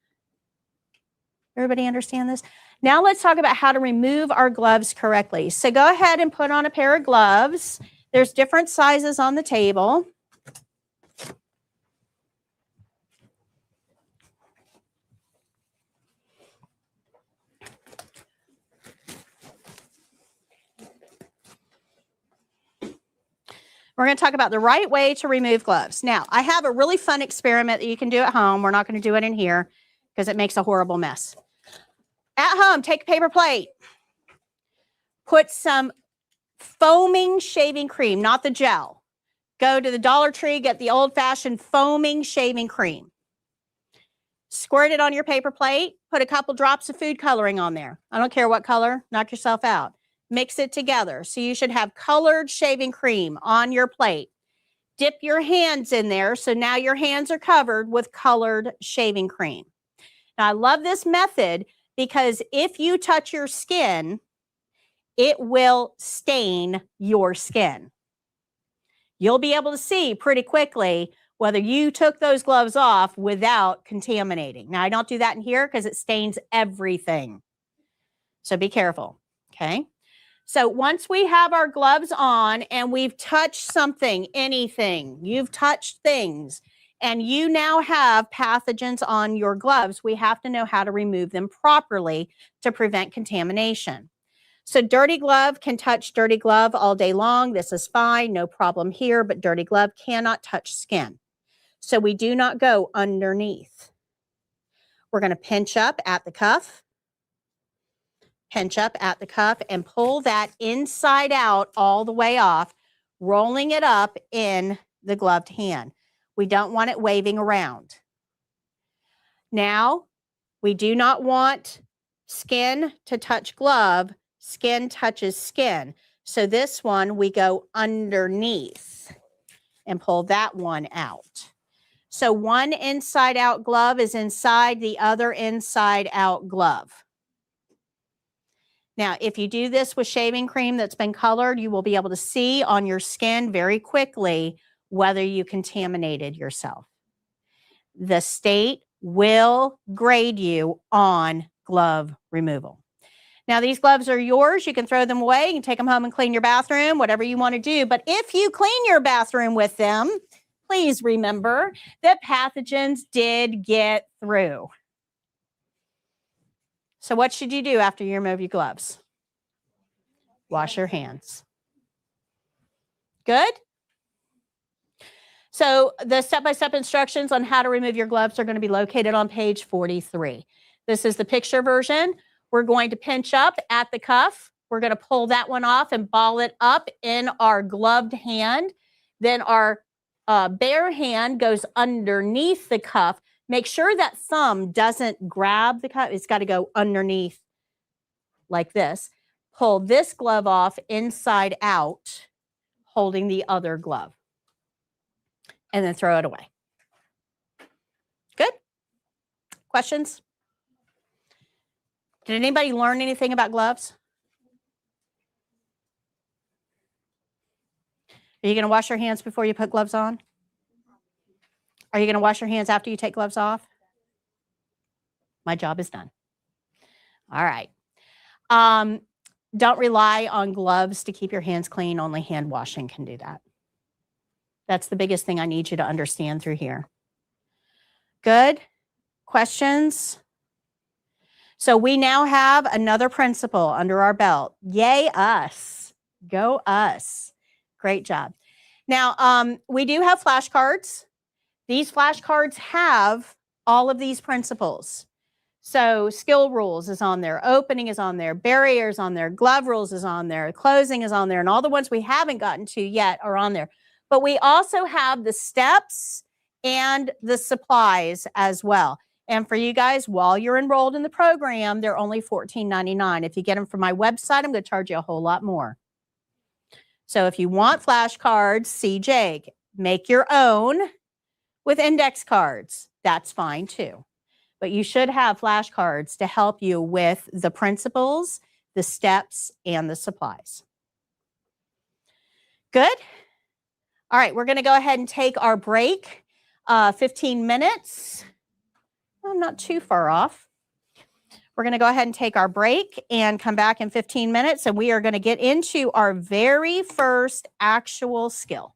Everybody understand this? Now let's talk about how to remove our gloves correctly. So go ahead and put on a pair of gloves. There's different sizes on the table. We're going to talk about the right way to remove gloves. Now, I have a really fun experiment that you can do at home. We're not going to do it in here because it makes a horrible mess. At home, take a paper plate. Put some foaming shaving cream, not the gel. Go to the Dollar Tree, get the old-fashioned foaming shaving cream. Squirt it on your paper plate. Put a couple drops of food coloring on there. I don't care what color. Knock yourself out. Mix it together. So you should have colored shaving cream on your plate. Dip your hands in there. So now your hands are covered with colored shaving cream. Now, I love this method because if you touch your skin, it will stain your skin. You'll be able to see pretty quickly whether you took those gloves off without contaminating. Now, I don't do that in here because it stains everything. So be careful, okay? So once we have our gloves on and we've touched something, anything, you've touched things, and you now have pathogens on your gloves, we have to know how to remove them properly to prevent contamination. So dirty glove can touch dirty glove all day long. This is fine, no problem here, but dirty glove cannot touch skin. So we do not go underneath. We're going to pinch up at the cuff. Pinch up at the cuff and pull that inside out all the way off, rolling it up in the gloved hand. We don't want it waving around. Now, we do not want skin to touch glove. Skin touches skin. So this one, we go underneath and pull that one out. So one inside out glove is inside the other inside out glove. Now, if you do this with shaving cream that's been colored, you will be able to see on your skin very quickly whether you contaminated yourself. The state will grade you on glove removal. Now, these gloves are yours. You can throw them away. You can take them home and clean your bathroom, whatever you want to do. But if you clean your bathroom with them, please remember that pathogens did get through. So what should you do after you remove your gloves? Wash your hands. Good? So the step-by-step instructions on how to remove your gloves are going to be located on page 43. This is the picture version. We're going to pinch up at the cuff. We're going to pull that one off and ball it up in our gloved hand. Then our bare hand goes underneath the cuff. Make sure that thumb doesn't grab the cuff. It's got to go underneath like this. Pull this glove off inside out, holding the other glove. And then throw it away. Good? Questions? Did anybody learn anything about gloves? Are you going to wash your hands before you put gloves on? Are you going to wash your hands after you take gloves off? My job is done. All right. Don't rely on gloves to keep your hands clean. Only hand washing can do that. That's the biggest thing I need you to understand through here. Good? Questions? So we now have another principal under our belt. Yay us. Go us. Great job. Now, we do have flashcards. These flashcards have all of these principles. So skill rules is on there, opening is on there, barriers on there, glove rules is on there, closing is on there, and all the ones we haven't gotten to yet are on there. But we also have the steps and the supplies as well. And for you guys, while you're enrolled in the program, they're only $14.99. If you get them from my website, I'm going to charge you a whole lot more. So if you want flashcards, see Jake. Make your own with index cards. That's fine too. But you should have flashcards to help you with the principles, the steps, and the supplies. Good? All right, we're going to go ahead and take our break, 15 minutes. I'm not too far off. We're going to go ahead and take our break and come back in 15 minutes, and we are going to get into our very first actual skill.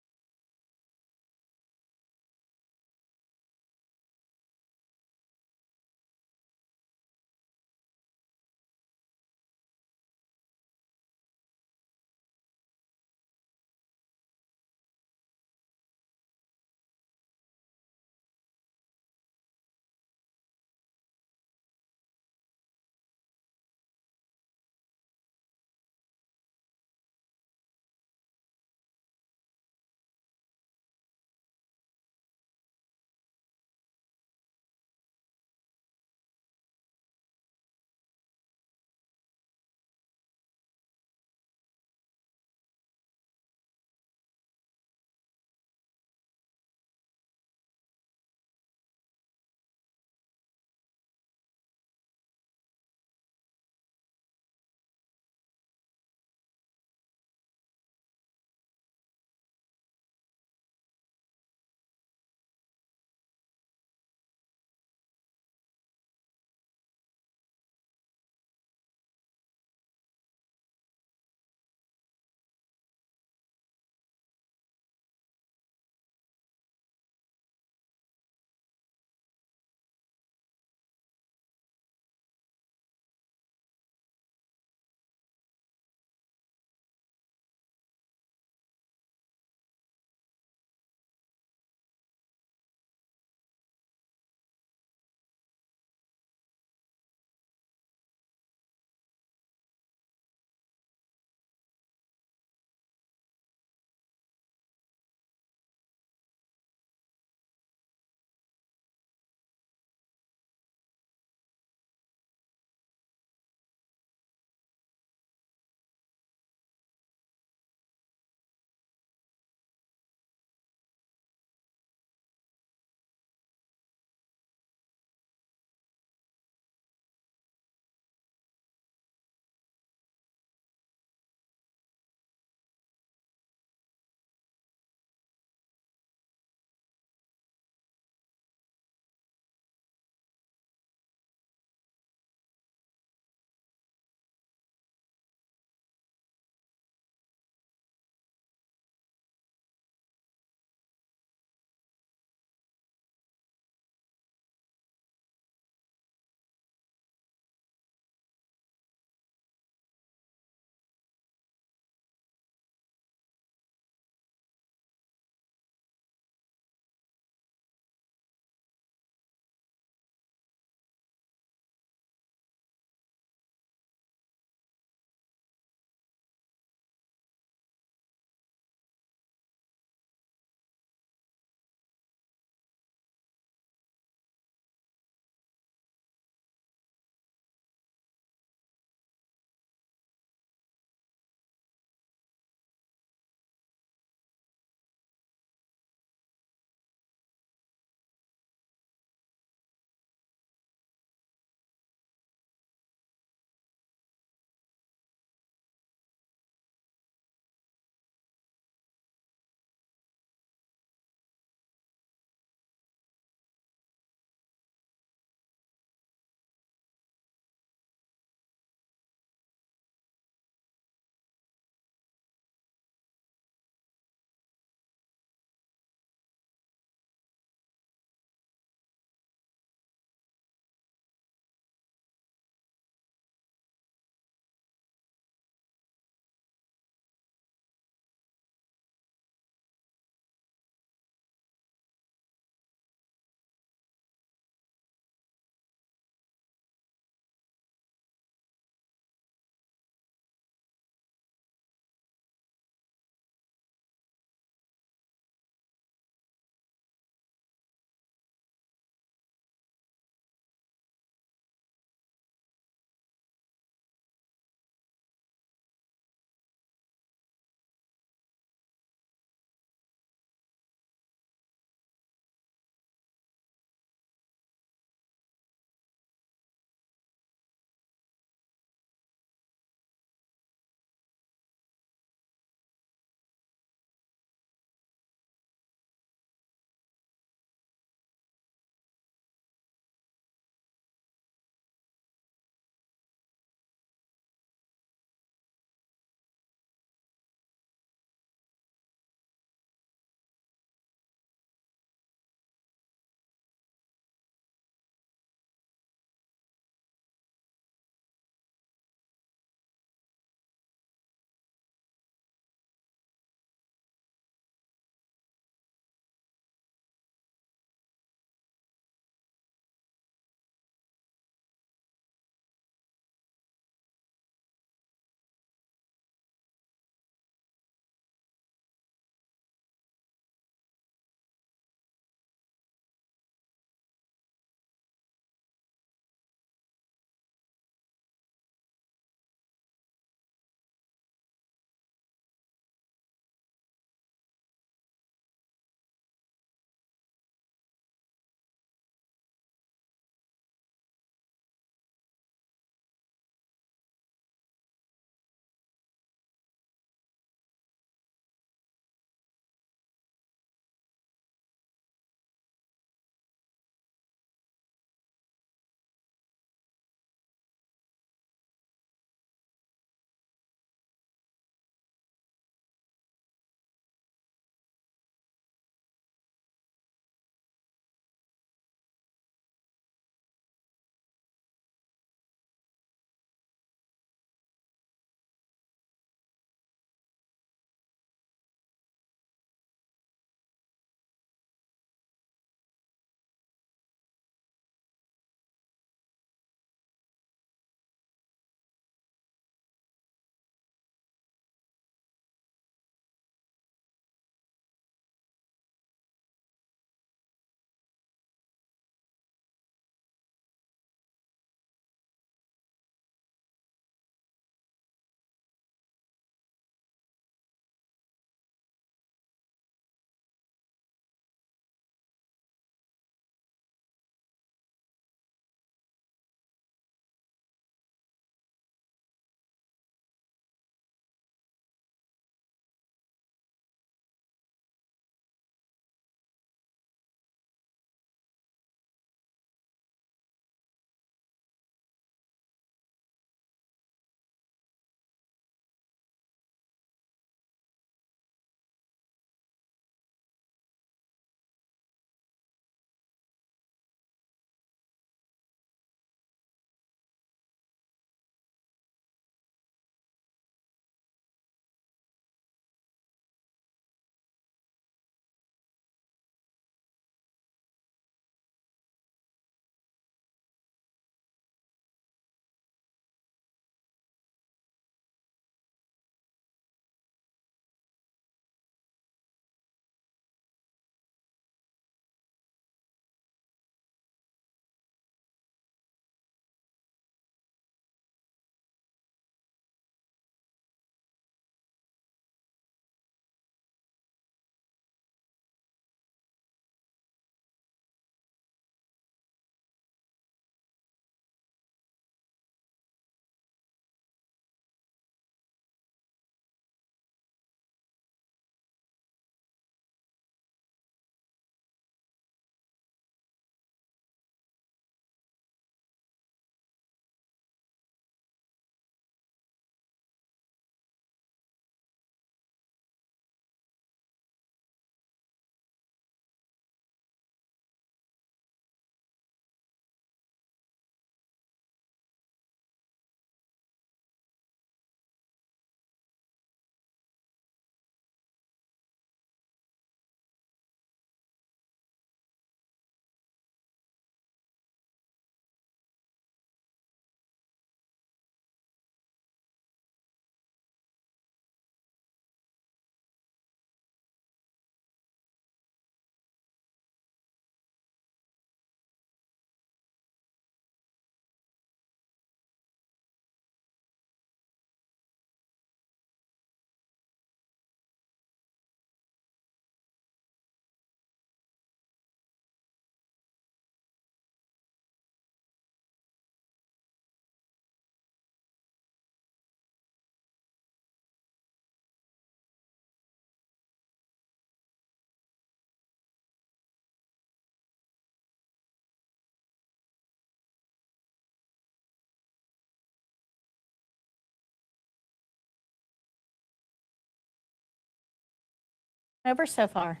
Over so far.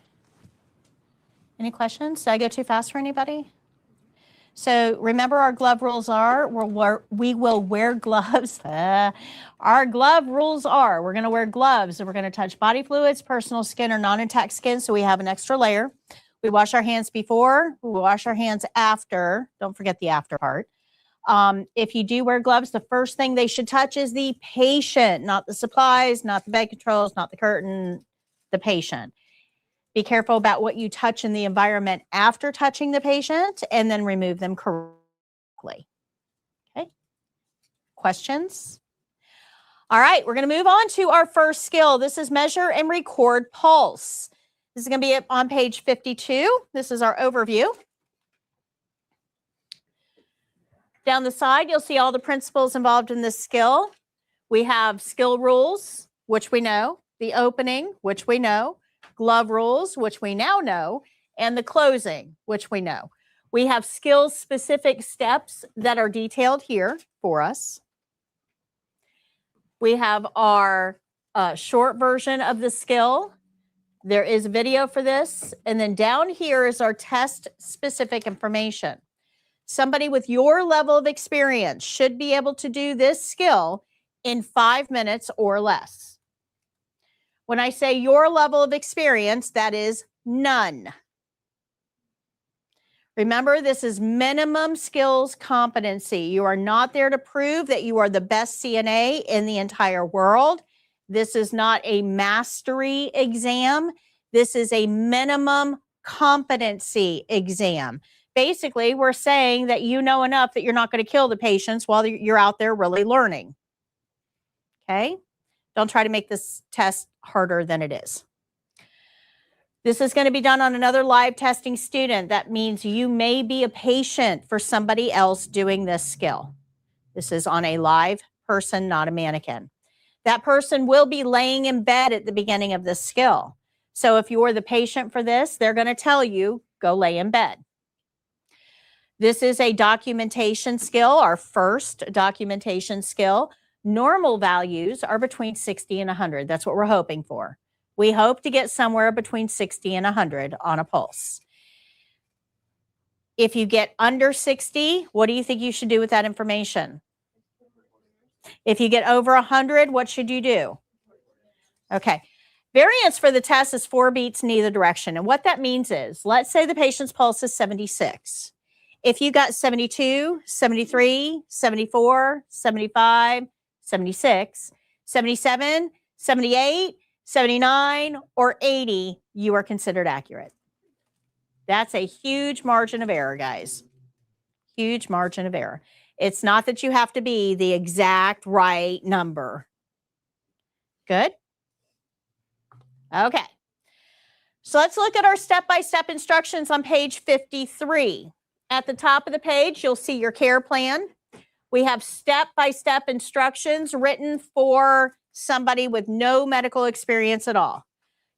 Any questions? Did I go too fast for anybody? So remember our glove rules are, we will wear gloves. Our glove rules are, we're going to wear gloves and we're going to touch body fluids, personal skin, or non-intact skin, so we have an extra layer. We wash our hands before, we wash our hands after. Don't forget the after part. If you do wear gloves, the first thing they should touch is the patient, not the supplies, not the bed controls, not the curtain, the patient. Be careful about what you touch in the environment after touching the patient, and then remove them correctly. Okay. Questions? All right, we're going to move on to our first skill. This is measure and record pulse. This is going to be on page 52. This is our overview. Down the side, you'll see all the principles involved in this skill. We have skill rules, which we know, the opening, which we know, glove rules, which we now know, and the closing, which we know. We have skill-specific steps that are detailed here for us. We have our short version of the skill. There is a video for this. And then down here is our test-specific information. Somebody with your level of experience should be able to do this skill in 5 minutes or less. When I say your level of experience, that is none. Remember, this is minimum skills competency. You are not there to prove that you are the best CNA in the entire world. This is not a mastery exam. This is a minimum competency exam. Basically, we're saying that you know enough that you're not going to kill the patients while you're out there really learning. Okay? Don't try to make this test harder than it is. This is going to be done on another live testing student. That means you may be a patient for somebody else doing this skill. This is on a live person, not a mannequin. That person will be laying in bed at the beginning of this skill. So if you're the patient for this, they're going to tell you, go lay in bed. This is a documentation skill, our first documentation skill. Normal values are between 60 and 100. That's what we're hoping for. We hope to get somewhere between 60 and 100 on a pulse. If you get under 60, what do you think you should do with that information? If you get over 100, what should you do? Okay. Variance for the test is 4 beats in either direction. And what that means is, let's say the patient's pulse is 76. If you got 72, 73, 74, 75, 76, 77, 78, 79, or 80, you are considered accurate. That's a huge margin of error, guys. Huge margin of error. It's not that you have to be the exact right number. Good? Okay. So let's look at our step-by-step instructions on page 53. At the top of the page, you'll see your care plan. We have step-by-step instructions written for somebody with no medical experience at all.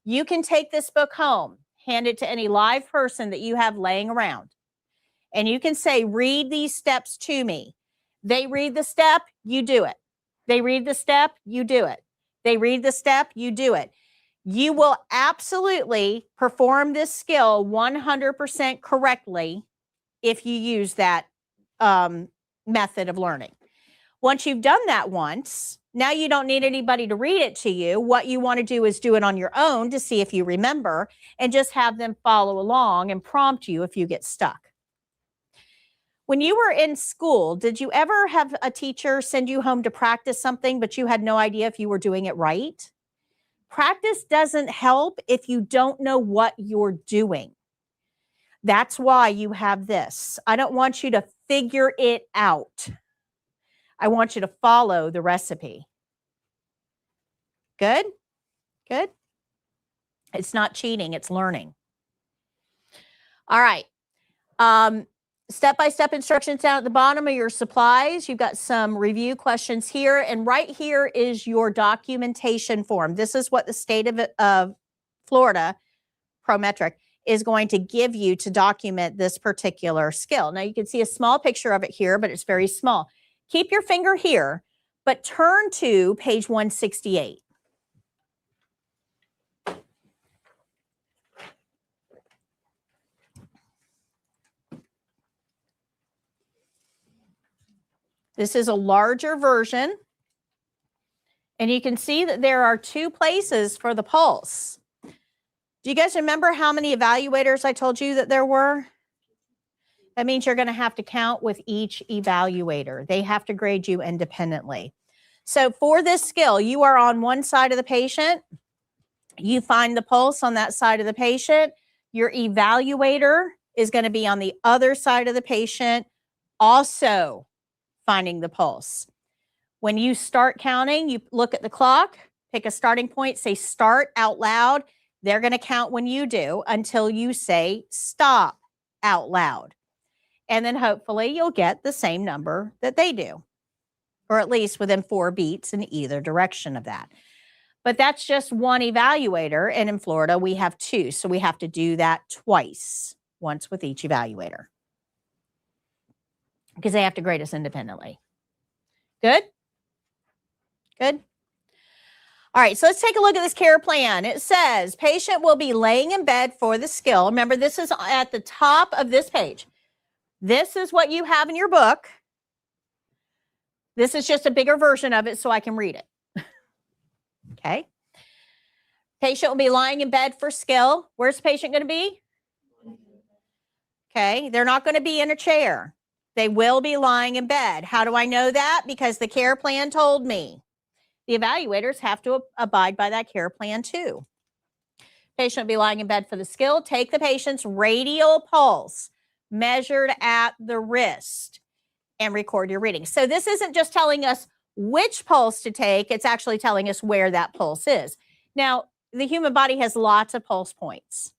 You can take this book home, hand it to any live person that you have laying around, and you can say, read these steps to me. They read the step, you do it. They read the step, you do it. They read the step, you do it. You will absolutely perform this skill 100% correctly if you use that method of learning. Once you've done that once, now you don't need anybody to read it to you. What you want to do is do it on your own to see if you remember, and just have them follow along and prompt you if you get stuck. When you were in school, did you ever have a teacher send you home to practice something, but you had no idea if you were doing it right? Practice doesn't help if you don't know what you're doing. That's why you have this. I don't want you to figure it out. I want you to follow the recipe. Good? Good? It's not cheating, it's learning. All right. Step-by-step instructions down at the bottom of your supplies. You've got some review questions here, and right here is your documentation form. This is what the state of Florida, Prometric, is going to give you to document this particular skill. Now, you can see a small picture of it here, but it's very small. Keep your finger here, but turn to page 168. This is a larger version. And you can see that there are 2 places for the pulse. Do you guys remember how many evaluators I told you that there were? That means you're going to have to count with each evaluator. They have to grade you independently. So for this skill, you are on one side of the patient. You find the pulse on that side of the patient. Your evaluator is going to be on the other side of the patient, also finding the pulse. When you start counting, you look at the clock, pick a starting point, say start out loud. They're going to count when you do until you say stop out loud. And then hopefully you'll get the same number that they do, or at least within 4 beats in either direction of that. But that's just one evaluator. And in Florida, we have 2. So we have to do that twice, once with each evaluator, because they have to grade us independently. Good? Good? All right, so let's take a look at this care plan. It says patient will be laying in bed for the skill. Remember, this is at the top of this page. This is what you have in your book. This is just a bigger version of it so I can read it. Okay. Patient will be lying in bed for skill. Where's the patient going to be? Okay. They're not going to be in a chair. They will be lying in bed. How do I know that? Because the care plan told me. The evaluators have to abide by that care plan too. Patient will be lying in bed for the skill. Take the patient's radial pulse measured at the wrist and record your reading. So this isn't just telling us which pulse to take. It's actually telling us where that pulse is. Now, the human body has lots of pulse points.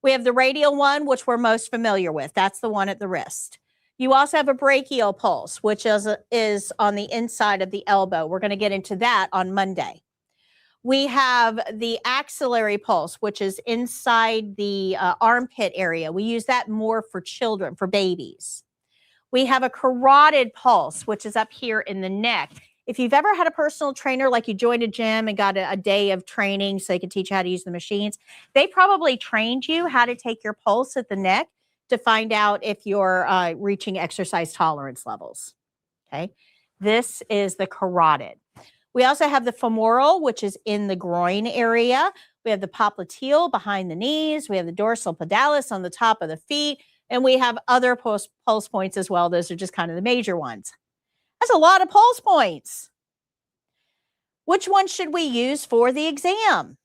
We have the radial one, which we're most familiar with. That's the one at the wrist. You also have a brachial pulse, which is on the inside of the elbow. We're going to get into that on Monday. We have the axillary pulse, which is inside the armpit area. We use that more for children, for babies. We have a carotid pulse, which is up here in the neck. If you've ever had a personal trainer, like you joined a gym and got a day of training so they could teach you how to use the machines, they probably trained you how to take your pulse at the neck to find out if you're reaching exercise tolerance levels. Okay, this is the carotid. We also have the femoral, which is in the groin area. We have the popliteal behind the knees. We have the dorsal pedalis on the top of the feet. And we have other pulse points as well. Those are just kind of the major ones. That's a lot of pulse points. Which one should we use for the exam?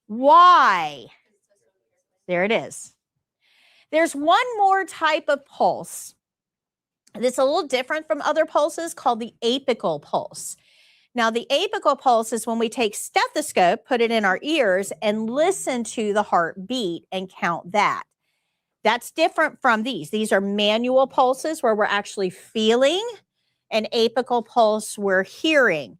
Why? There it is. There's one more type of pulse that's a little different from other pulses called the apical pulse. Now, the apical pulse is when we take stethoscope, put it in our ears, and listen to the heartbeat and count that. That's different from these. These are manual pulses where we're actually feeling. An apical pulse we're hearing.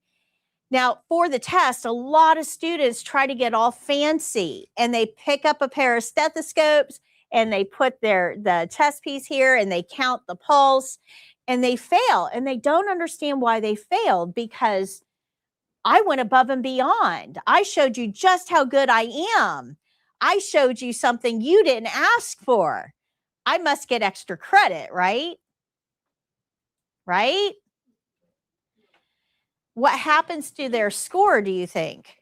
Now, for the test, a lot of students try to get all fancy, and they pick up a pair of stethoscopes, and they put the chest piece here, and they count the pulse, and they fail. And they don't understand why they failed, because I went above and beyond. I showed you just how good I am. I showed you something you didn't ask for. I must get extra credit, right? Right? What happens to their score, do you think?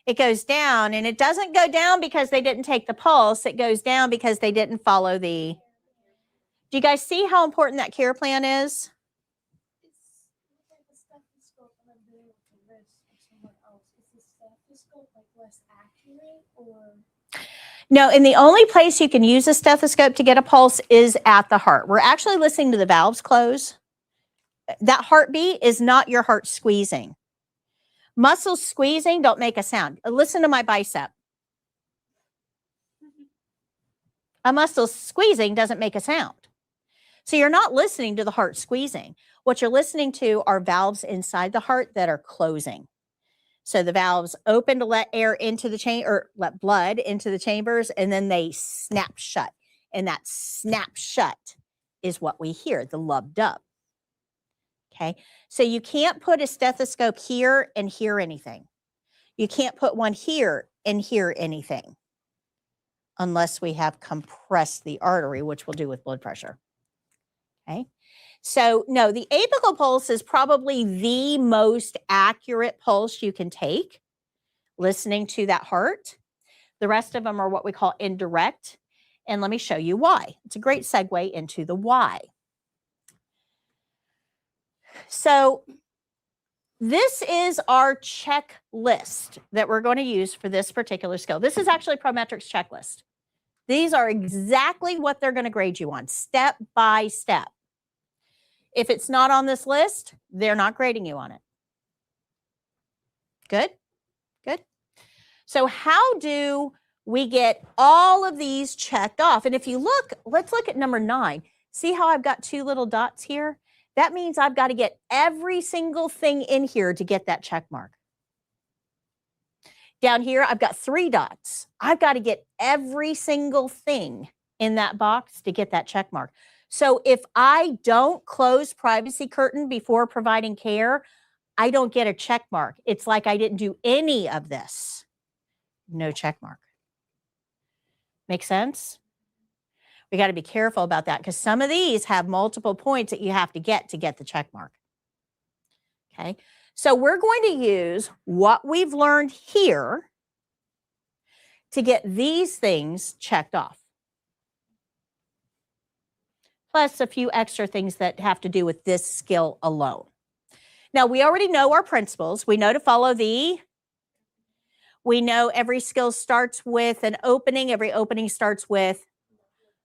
It goes down, and it doesn't go down because they didn't take the pulse. It goes down because they didn't follow the... Do you guys see how important that care plan is? No, and the only place you can use a stethoscope to get a pulse is at the heart. We're actually listening to the valves close. That heartbeat is not your heart squeezing. Muscles squeezing don't make a sound. Listen to my bicep. A muscle squeezing doesn't make a sound. So you're not listening to the heart squeezing. What you're listening to are valves inside the heart that are closing. So the valves open to let air into the chamber, or let blood into the chambers, and then they snap shut. And that snap shut is what we hear, the lub-dub. Okay, so you can't put a stethoscope here and hear anything. You can't put one here and hear anything unless we have compressed the artery, which we'll do with blood pressure. Okay. So no, the apical pulse is probably the most accurate pulse you can take, listening to that heart. The rest of them are what we call indirect. And let me show you why. It's a great segue into the why. So this is our checklist that we're going to use for this particular skill. This is actually Prometric's checklist. These are exactly what they're going to grade you on, step by step. If it's not on this list, they're not grading you on it. Good? Good. So how do we get all of these checked off? And if you look, let's look at number 9. See how I've got 2 little dots here? That means I've got to get every single thing in here to get that check mark. Down here, I've got 3 dots. I've got to get every single thing in that box to get that check mark. So if I don't close privacy curtain before providing care, I don't get a check mark. It's like I didn't do any of this. No check mark. Make sense? We got to be careful about that because some of these have multiple points that you have to get the check mark. Okay, so we're going to use what we've learned here to get these things checked off. Plus a few extra things that have to do with this skill alone. Now, we already know our principles. We know to follow we know every skill starts with an opening. Every opening starts with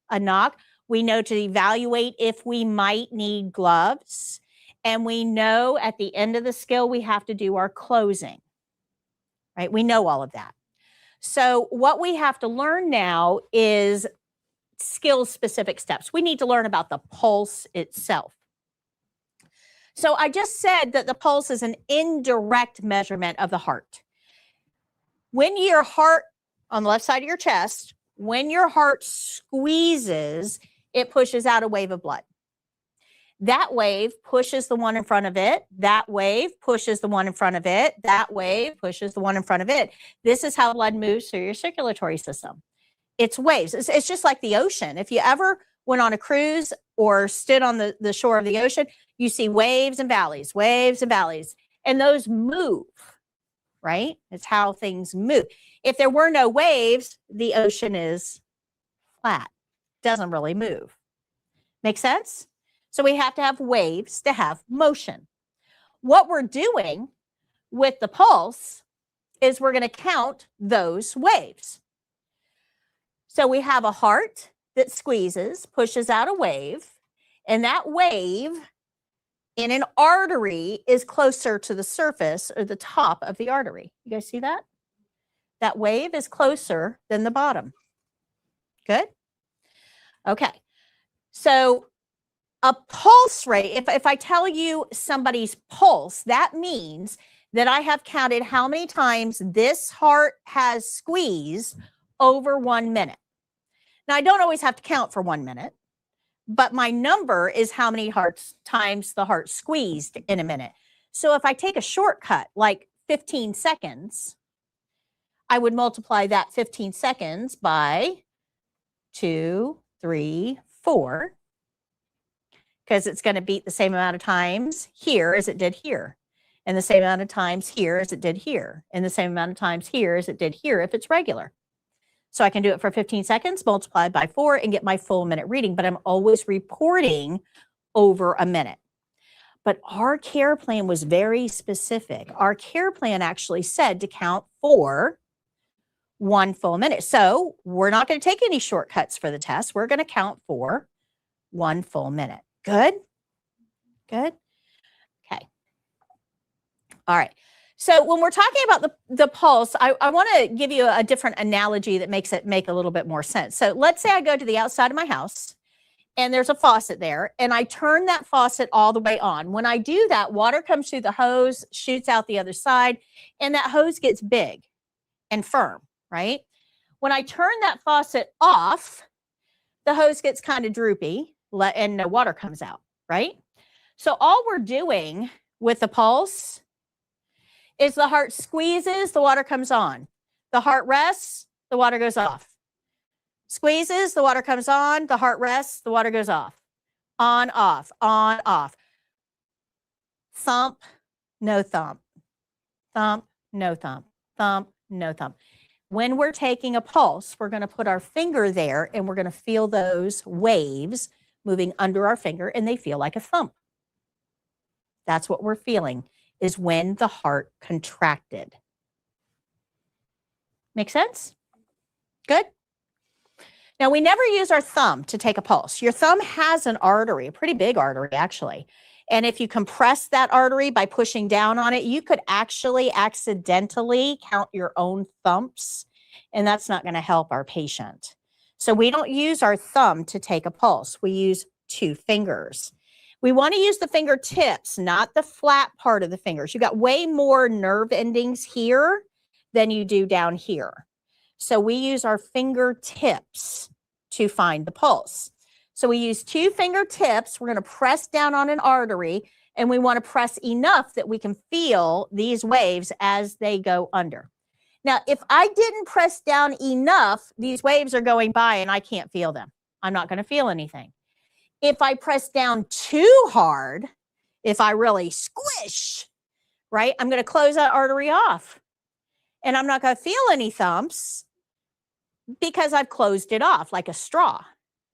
a knock. We know to evaluate if we might need gloves. And we know at the end of the skill, we have to do our closing, right? We know all of that. So what we have to learn now is skill-specific steps. We need to learn about the pulse itself. So I just said that the pulse is an indirect measurement of the heart. When your heart, on the left side of your chest, when your heart squeezes, it pushes out a wave of blood. That wave pushes the one in front of it. That wave pushes the one in front of it. That wave pushes the one in front of it. This is how blood moves through your circulatory system. It's waves. It's just like the ocean. If you ever went on a cruise or stood on the shore of the ocean, you see waves and valleys, and those move, right? It's how things move. If there were no waves, the ocean is flat, doesn't really move. Make sense? So we have to have waves to have motion. What we're doing with the pulse is we're going to count those waves. So we have a heart that squeezes, pushes out a wave, and that wave in an artery is closer to the surface or the top of the artery. You guys see that? That wave is closer than the bottom. Good? Okay. So a pulse rate, if I tell you somebody's pulse, that means that I have counted how many times this heart has squeezed over 1 minute. Now, I don't always have to count for 1 minute, but my number is how many times the heart squeezed in a minute. So if I take a shortcut, like 15 seconds, I would multiply that 15 seconds by 2, 3, 4, because it's going to beat the same amount of times here as it did here, and the same amount of times here as it did here, and the same amount of times here as it did here if it's regular. So I can do it for 15 seconds, multiplied by 4, and get my full minute reading, but I'm always reporting over a minute. But our care plan was very specific. Our care plan actually said to count for 1 full minute. So we're not going to take any shortcuts for the test. We're going to count for 1 full minute. Good? Good? Okay. All right. So when we're talking about the pulse, I want to give you a different analogy that makes it make a little bit more sense. So let's say I go to the outside of my house and there's a faucet there and I turn that faucet all the way on. When I do that, water comes through the hose, shoots out the other side, and that hose gets big and firm, right? When I turn that faucet off, the hose gets kind of droopy and no water comes out, right? So all we're doing with the pulse is the heart squeezes, the water comes on. The heart rests, the water goes off. Squeezes, the water comes on. The heart rests, the water goes off. On, off, on, off. Thump, no thump. Thump, no thump. Thump, no thump. When we're taking a pulse, we're going to put our finger there and we're going to feel those waves moving under our finger, and they feel like a thump. That's what we're feeling, is when the heart contracted. Make sense? Good? Now, we never use our thumb to take a pulse. Your thumb has an artery, a pretty big artery, actually. And if you compress that artery by pushing down on it, you could actually accidentally count your own thumps, and that's not going to help our patient. So we don't use our thumb to take a pulse. We use 2 fingers. We want to use the fingertips, not the flat part of the fingers. You got way more nerve endings here than you do down here. So we use our fingertips to find the pulse. So we use 2 fingertips. We're going to press down on an artery, and we want to press enough that we can feel these waves as they go under. Now, if I didn't press down enough, these waves are going by and I can't feel them. I'm not going to feel anything. If I press down too hard, if I really squish, right, I'm going to close that artery off. And I'm not going to feel any thumps because I've closed it off like a straw.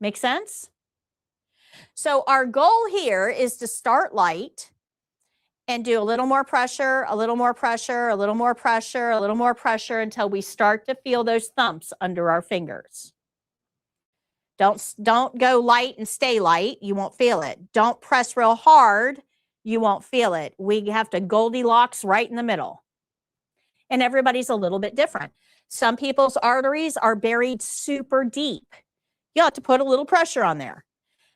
Make sense? So our goal here is to start light and do a little more pressure, a little more pressure, a little more pressure, a little more pressure until we start to feel those thumps under our fingers. Don't go light and stay light. You won't feel it. Don't press real hard. You won't feel it. We have to Goldilocks right in the middle. And everybody's a little bit different. Some people's arteries are buried super deep. You have to put a little pressure on there.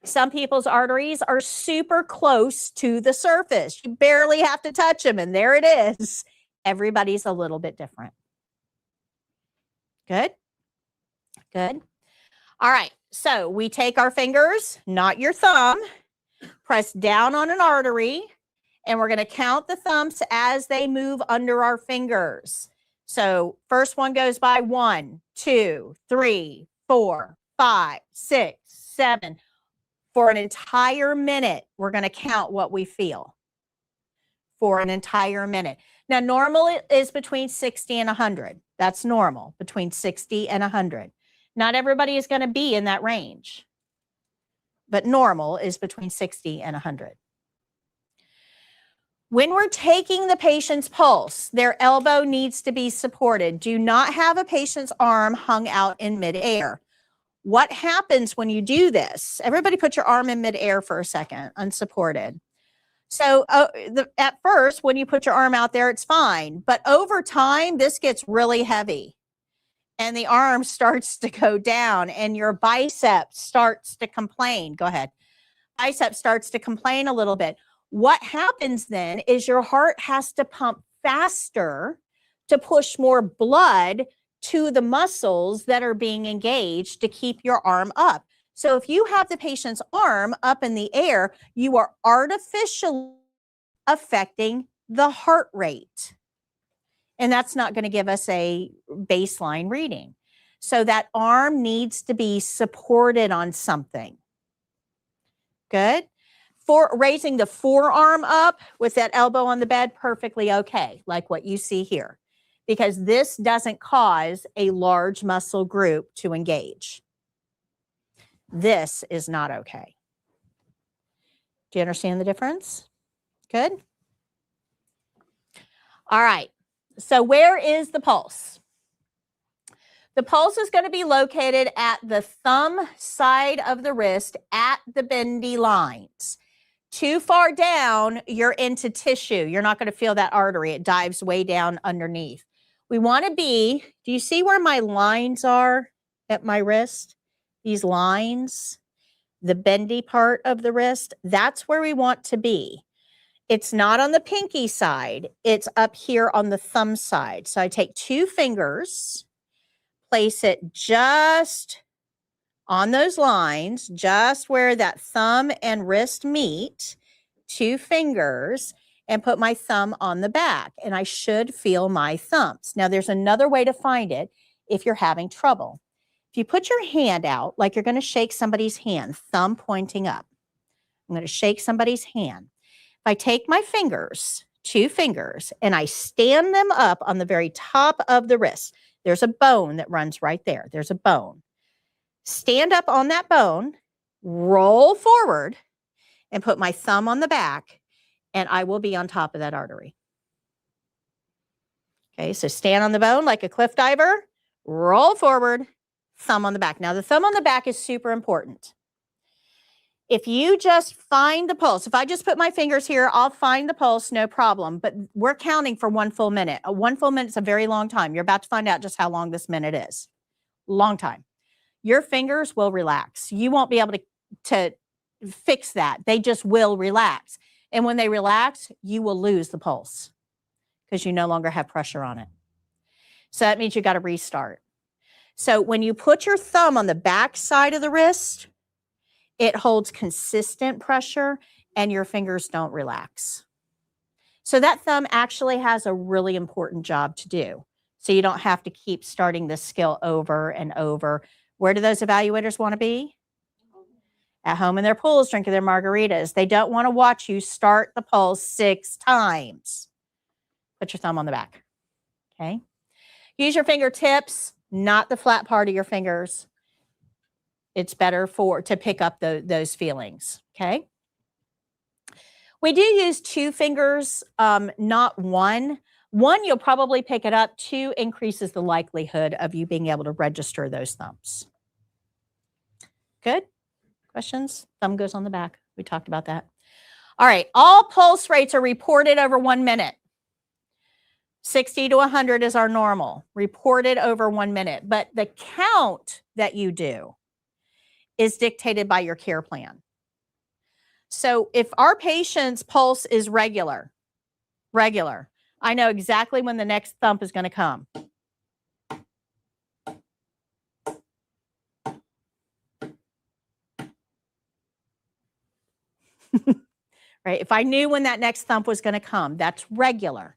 Some people's arteries are super close to the surface. You barely have to touch them, and there it is. Everybody's a little bit different. Good? Good. All right, so we take our fingers, not your thumb, press down on an artery, and we're going to count the thumps as they move under our fingers. So first one goes by 1, 2, 3, 4, 5, 6, 7. For an entire minute, we're going to count what we feel for an entire minute. Now, normal is between 60 and 100. That's normal, between 60 and 100. Not everybody is going to be in that range, but normal is between 60 and 100. When we're taking the patient's pulse, their elbow needs to be supported. Do not have a patient's arm hung out in midair. What happens when you do this? Everybody put your arm in midair for a second, unsupported. So at first, when you put your arm out there, it's fine. But over time, this gets really heavy. And the arm starts to go down and your bicep starts to complain. Go ahead. Bicep starts to complain a little bit. What happens then is your heart has to pump faster to push more blood to the muscles that are being engaged to keep your arm up. So if you have the patient's arm up in the air, you are artificially affecting the heart rate. And that's not going to give us a baseline reading. So that arm needs to be supported on something. Good. For raising the forearm up with that elbow on the bed, perfectly okay, like what you see here, because this doesn't cause a large muscle group to engage. This is not okay. Do you understand the difference? Good. All right. So where is the pulse? The pulse is going to be located at the thumb side of the wrist at the bendy lines. Too far down, you're into tissue. You're not going to feel that artery. It dives way down underneath. We want to be, do you see where my lines are at my wrist? These lines, the bendy part of the wrist, that's where we want to be. It's not on the pinky side. It's up here on the thumb side. So I take 2 fingers, place it just on those lines, just where that thumb and wrist meet, 2 fingers, and put my thumb on the back. And I should feel my thumps. Now, there's another way to find it if you're having trouble. If you put your hand out, like you're going to shake somebody's hand, thumb pointing up, I'm going to shake somebody's hand. If I take my fingers, 2 fingers, and I stand them up on the very top of the wrist, there's a bone that runs right there. There's a bone. Stand up on that bone, roll forward, and put my thumb on the back, and I will be on top of that artery. Okay, so stand on the bone like a cliff diver, roll forward, thumb on the back. Now, the thumb on the back is super important. If you just find the pulse, if I just put my fingers here, I'll find the pulse, no problem. But we're counting for 1 full minute. 1 full minute is a very long time. You're about to find out just how long this minute is. Long time. Your fingers will relax. You won't be able to fix that. They just will relax. And when they relax, you will lose the pulse because you no longer have pressure on it. So that means you got to restart. So when you put your thumb on the back side of the wrist, it holds consistent pressure and your fingers don't relax. So that thumb actually has a really important job to do. So you don't have to keep starting this skill over and over. Where do those evaluators want to be? At home in their pools, drinking their margaritas. They don't want to watch you start the pulse 6 times. Put your thumb on the back, okay? Use your fingertips, not the flat part of your fingers. It's better to pick up those feelings, okay? We do use 2 fingers, not 1. 1, you'll probably pick it up. 2 increases the likelihood of you being able to register those thumbs. Good? Questions? Thumb goes on the back. We talked about that. All right, all pulse rates are reported over 1 minute. 60 to 100 is our normal, reported over 1 minute. But the count that you do is dictated by your care plan. So if our patient's pulse is regular, I know exactly when the next thump is going to come. Right? If I knew when that next thump was going to come, that's regular.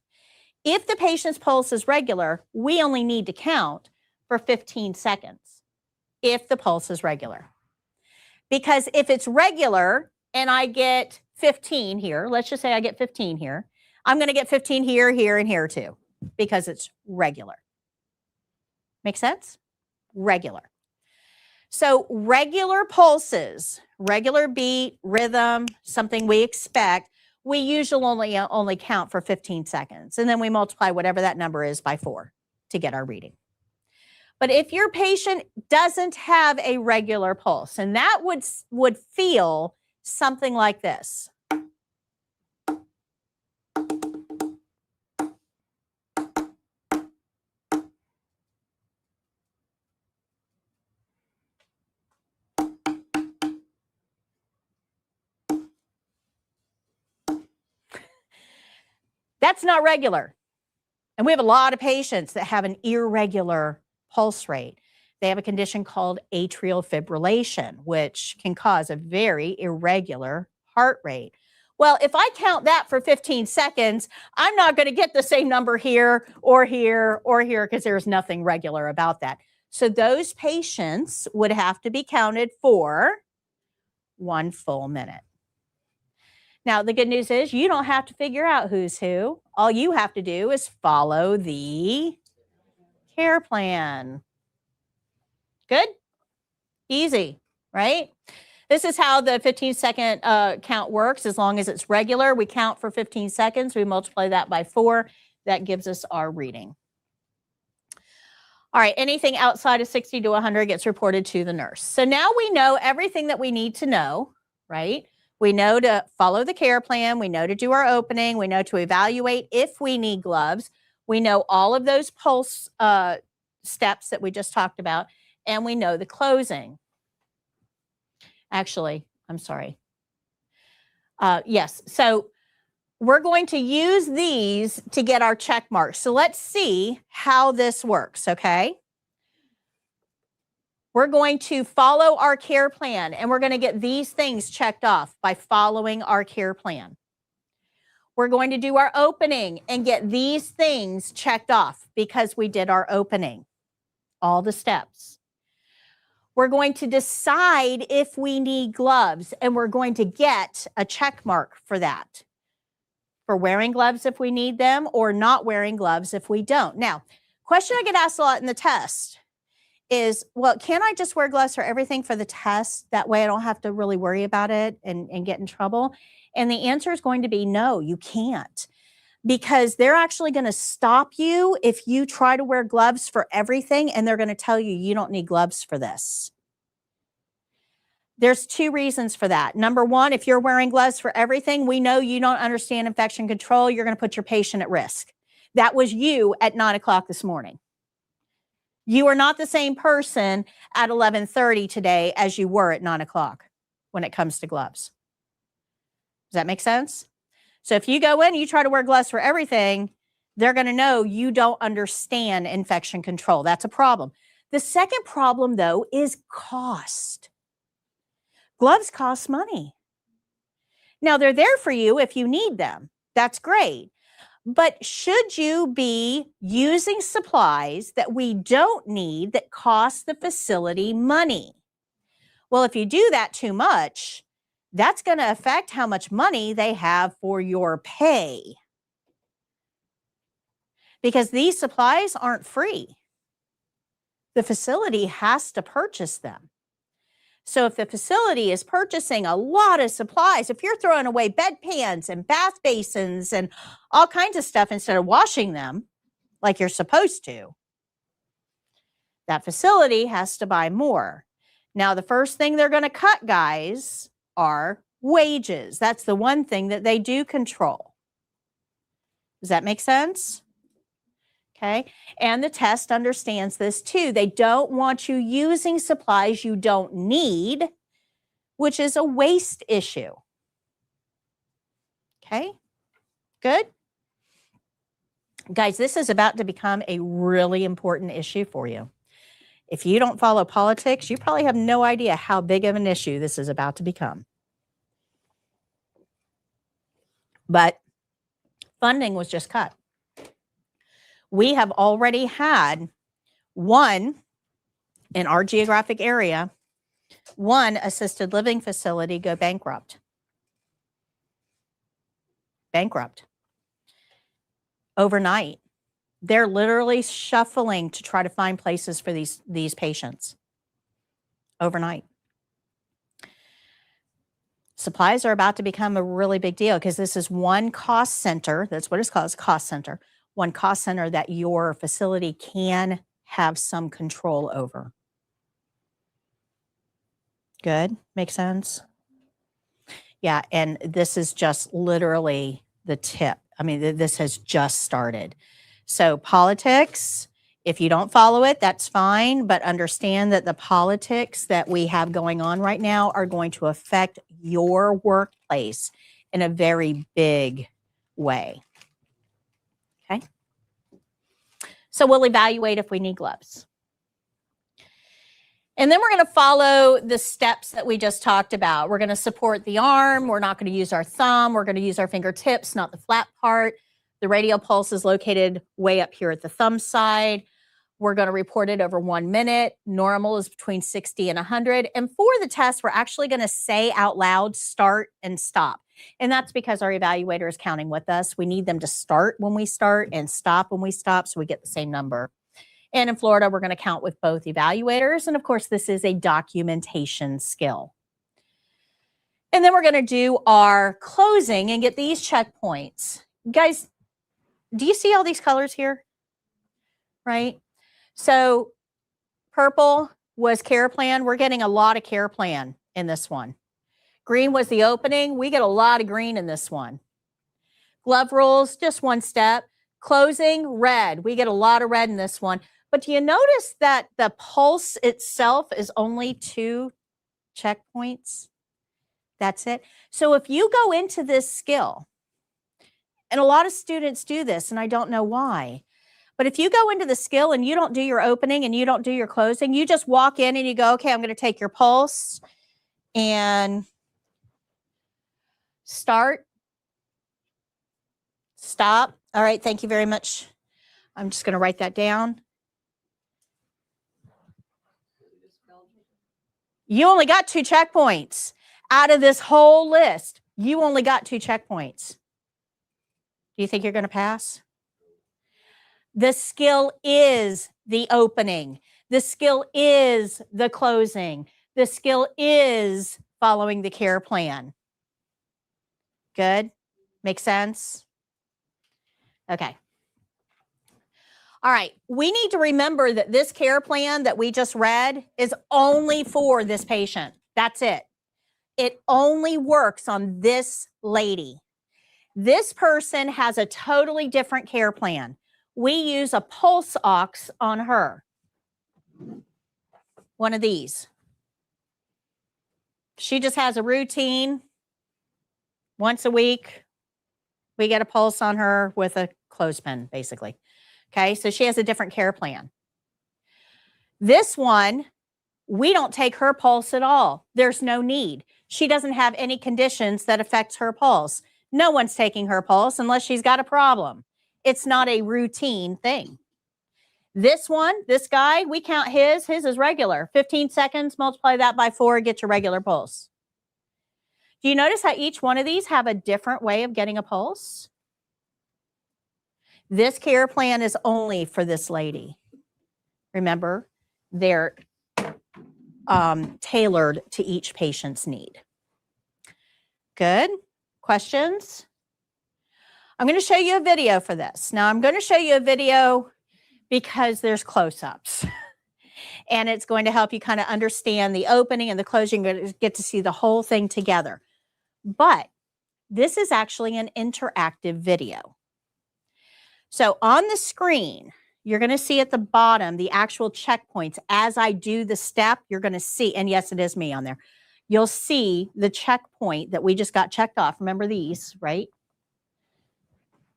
If the patient's pulse is regular, we only need to count for 15 seconds if the pulse is regular. Because if it's regular and I get 15 here, let's just say I get 15 here, I'm going to get 15 here, here, and here too, because it's regular. Make sense? Regular. So regular pulses, regular beat, rhythm, something we expect, we usually only count for 15 seconds. And then we multiply whatever that number is by 4 to get our reading. But if your patient doesn't have a regular pulse, and that would feel something like this. That's not regular. And we have a lot of patients that have an irregular pulse rate. They have a condition called atrial fibrillation, which can cause a very irregular heart rate. Well, if I count that for 15 seconds, I'm not going to get the same number here or here or here because there's nothing regular about that. So those patients would have to be counted for 1 full minute. Now, the good news is you don't have to figure out who's who. All you have to do is follow the care plan. Good? Easy, right? This is how the 15-second count works. As long as it's regular, we count for 15 seconds. We multiply that by 4. That gives us our reading. All right, anything outside of 60 to 100 gets reported to the nurse. So now we know everything that we need to know, right? We know to follow the care plan. We know to do our opening. We know to evaluate if we need gloves. We know all of those pulse steps that we just talked about. And we know the closing. Actually, I'm sorry. Yes, so we're going to use these to get our check marks. So let's see how this works, okay? We're going to follow our care plan, and we're going to get these things checked off by following our care plan. We're going to do our opening and get these things checked off because we did our opening, all the steps. We're going to decide if we need gloves, and we're going to get a check mark for that. For wearing gloves if we need them, or not wearing gloves if we don't. Now, question I get asked a lot in the test is, well, can I just wear gloves for everything for the test? That way I don't have to really worry about it and get in trouble. And the answer is going to be no, you can't. Because they're actually going to stop you if you try to wear gloves for everything, and they're going to tell you you don't need gloves for this. There's two reasons for that. Number one, if you're wearing gloves for everything, we know you don't understand infection control. You're going to put your patient at risk. That was you at 9 o'clock this morning. You are not the same person at 11:30 today as you were at 9 o'clock when it comes to gloves. Does that make sense? So if you go in and you try to wear gloves for everything, they're going to know you don't understand infection control. That's a problem. The second problem, though, is cost. Gloves cost money. Now, they're there for you if you need them. That's great. But should you be using supplies that we don't need that cost the facility money? Well, if you do that too much, that's going to affect how much money they have for your pay. Because these supplies aren't free. The facility has to purchase them. So if the facility is purchasing a lot of supplies, if you're throwing away bedpans and bath basins and all kinds of stuff instead of washing them like you're supposed to, that facility has to buy more. Now, the first thing they're going to cut, guys, are wages. That's the one thing that they do control. Does that make sense? Okay. And the test understands this too. They don't want you using supplies you don't need, which is a waste issue. Okay. Good. Guys, this is about to become a really important issue for you. If you don't follow politics, you probably have no idea how big of an issue this is about to become. But funding was just cut. We have already had one in our geographic area, one assisted living facility go bankrupt. Bankrupt. Overnight. They're literally shuffling to try to find places for these patients. Overnight. Supplies are about to become a really big deal because this is one cost center. That's what it's called, it's a cost center. One cost center that your facility can have some control over. Good? Make sense? Yeah, and this is just literally the tip. I mean, this has just started. So politics, if you don't follow it, that's fine, but understand that the politics that we have going on right now are going to affect your workplace in a very big way. Okay? So we'll evaluate if we need gloves. And then we're going to follow the steps that we just talked about. We're going to support the arm. We're not going to use our thumb. We're going to use our fingertips, not the flat part. The radial pulse is located way up here at the thumb side. We're going to report it over 1 minute. Normal is between 60 and 100. And for the test, we're actually going to say out loud, start and stop. And that's because our evaluator is counting with us. We need them to start when we start and stop when we stop so we get the same number. And in Florida, we're going to count with both evaluators. And of course, this is a documentation skill. And then we're going to do our closing and get these checkpoints. Guys, do you see all these colors here? Right? So purple was care plan. We're getting a lot of care plan in this one. Green was the opening. We get a lot of green in this one. Glove rules, just one step. Closing, red. We get a lot of red in this one. But do you notice that the pulse itself is only 2 checkpoints? That's it. So if you go into this skill, and a lot of students do this, and I don't know why, but if you go into the skill and you don't do your opening and you don't do your closing, you just walk in and you go, okay, I'm going to take your pulse and start, stop. All right, thank you very much. I'm just going to write that down. You only got 2 checkpoints. Out of this whole list, you only got 2 checkpoints. Do you think you're going to pass? The skill is the opening. The skill is the closing. The skill is following the care plan. Good? Make sense? Okay. All right. We need to remember that this care plan that we just read is only for this patient. That's it. It only works on this lady. This person has a totally different care plan. We use a pulse ox on her. One of these. She just has a routine. Once a week, we get a pulse on her with a clothespin, basically. Okay, so she has a different care plan. This one, we don't take her pulse at all. There's no need. She doesn't have any conditions that affects her pulse. No one's taking her pulse unless she's got a problem. It's not a routine thing. This one, this guy, we count his. His is regular. 15 seconds, multiply that by 4, get your regular pulse. Do you notice how each one of these have a different way of getting a pulse? This care plan is only for this lady. Remember, they're tailored to each patient's need. Good. Questions? I'm going to show you a video for this. Now, I'm going to show you a video because there's close-ups. And it's going to help you kind of understand the opening and the closing. You're going to get to see the whole thing together. But this is actually an interactive video. So on the screen, you're going to see at the bottom the actual checkpoints. As I do the step, you're going to see, and yes, it is me on there. You'll see the checkpoint that we just got checked off. Remember these, right?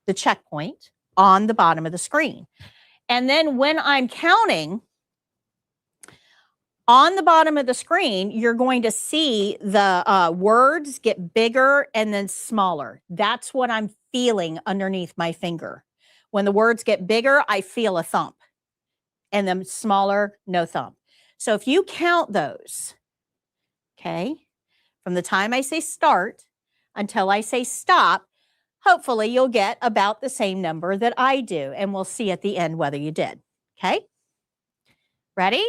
The checkpoint on the bottom of the screen. And then when I'm counting, on the bottom of the screen, you're going to see the words get bigger and then smaller. That's what I'm feeling underneath my finger. When the words get bigger, I feel a thump. And then smaller, no thump. So if you count those, okay, from the time I say start until I say stop, hopefully you'll get about the same number that I do. And we'll see at the end whether you did. Okay? Ready?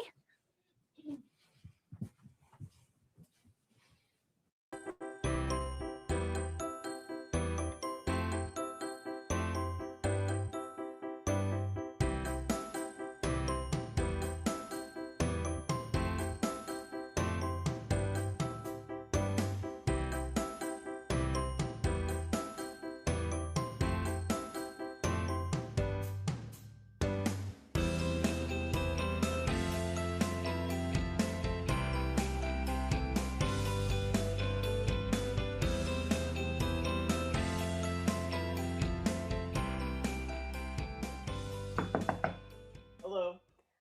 Hello.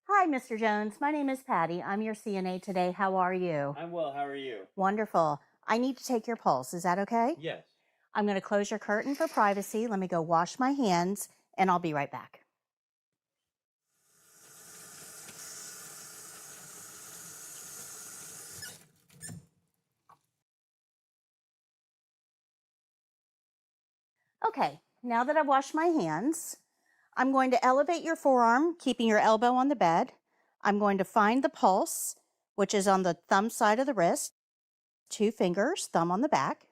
Hi, Mr. Jones. My name is Patty. I'm your CNA today. How are you? I'm well. How are you? Wonderful. I need to take your pulse. Is that okay? Yes. I'm going to close your curtain for privacy. Let me go wash my hands, and I'll be right back. Okay, now that I've washed my hands, I'm going to elevate your forearm, keeping your elbow on the bed. I'm going to find the pulse, which is on the thumb side of the wrist. 2 fingers, thumb on the back.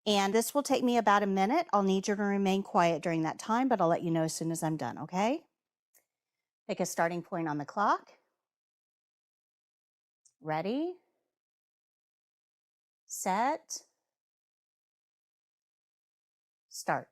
And this will take me about a minute. I'll need you to remain quiet during that time, but I'll let you know as soon as I'm done, okay? Pick a starting point on the clock. Ready, set, start.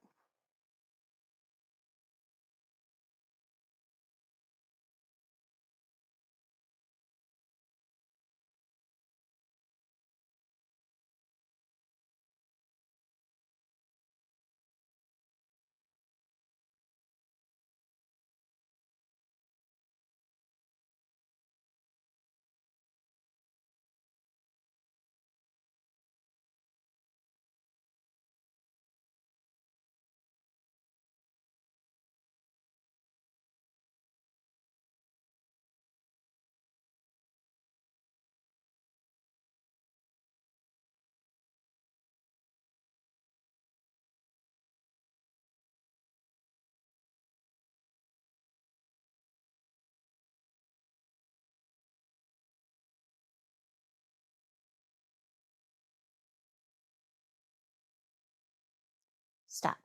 Stop.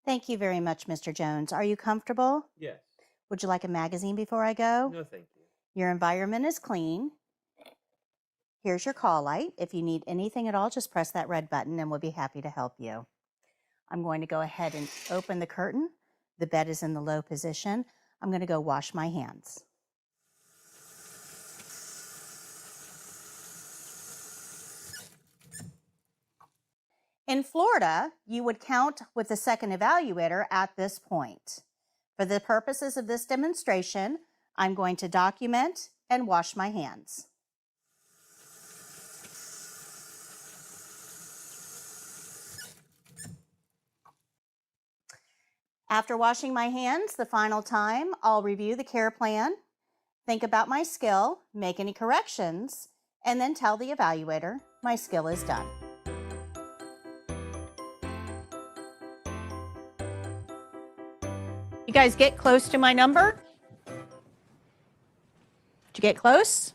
Thank you very much, Mr. Jones. Are you comfortable? Yes. Would you like a magazine before I go? No, thank you. Your environment is clean. Here's your call light. If you need anything at all, just press that red button and we'll be happy to help you. I'm going to go ahead and open the curtain. The bed is in the low position. I'm going to go wash my hands. In Florida, you would count with the second evaluator at this point. For the purposes of this demonstration, I'm going to document and wash my hands. After washing my hands the final time, I'll review the care plan, think about my skill, make any corrections, and then tell the evaluator my skill is done. You guys get close to my number? Did you get close?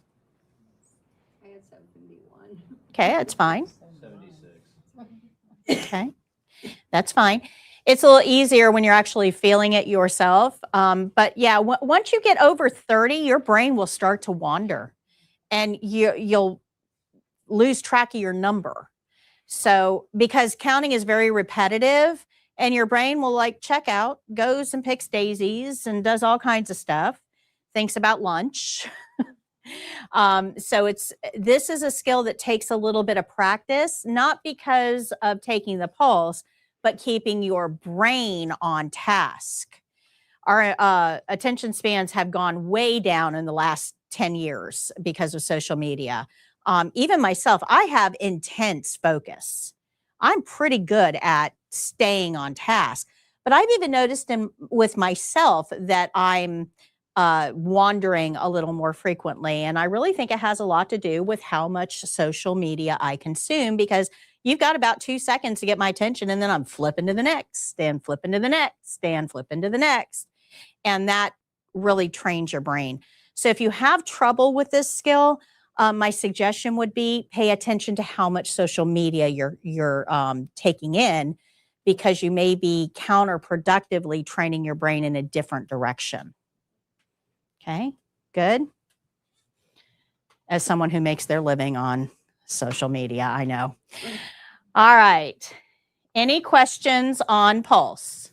I had 71. Okay, that's fine. 76. Okay, that's fine. It's a little easier when you're actually feeling it yourself. But yeah, once you get over 30, your brain will start to wander and you'll lose track of your number. So because counting is very repetitive and your brain will like check out, goes and picks daisies and does all kinds of stuff, thinks about lunch. So this is a skill that takes a little bit of practice, not because of taking the pulse, but keeping your brain on task. Our attention spans have gone way down in the last 10 years because of social media. Even myself, I have intense focus. I'm pretty good at staying on task, but I've even noticed with myself that I'm wandering a little more frequently. And I really think it has a lot to do with how much social media I consume, because you've got about 2 seconds to get my attention and then I'm flipping to the next and flipping to the next and flipping to the next. And that really trains your brain. So if you have trouble with this skill, my suggestion would be pay attention to how much social media you're taking in, because you may be counterproductively training your brain in a different direction. Okay, good. As someone who makes their living on social media, I know. All right. Any questions on pulse?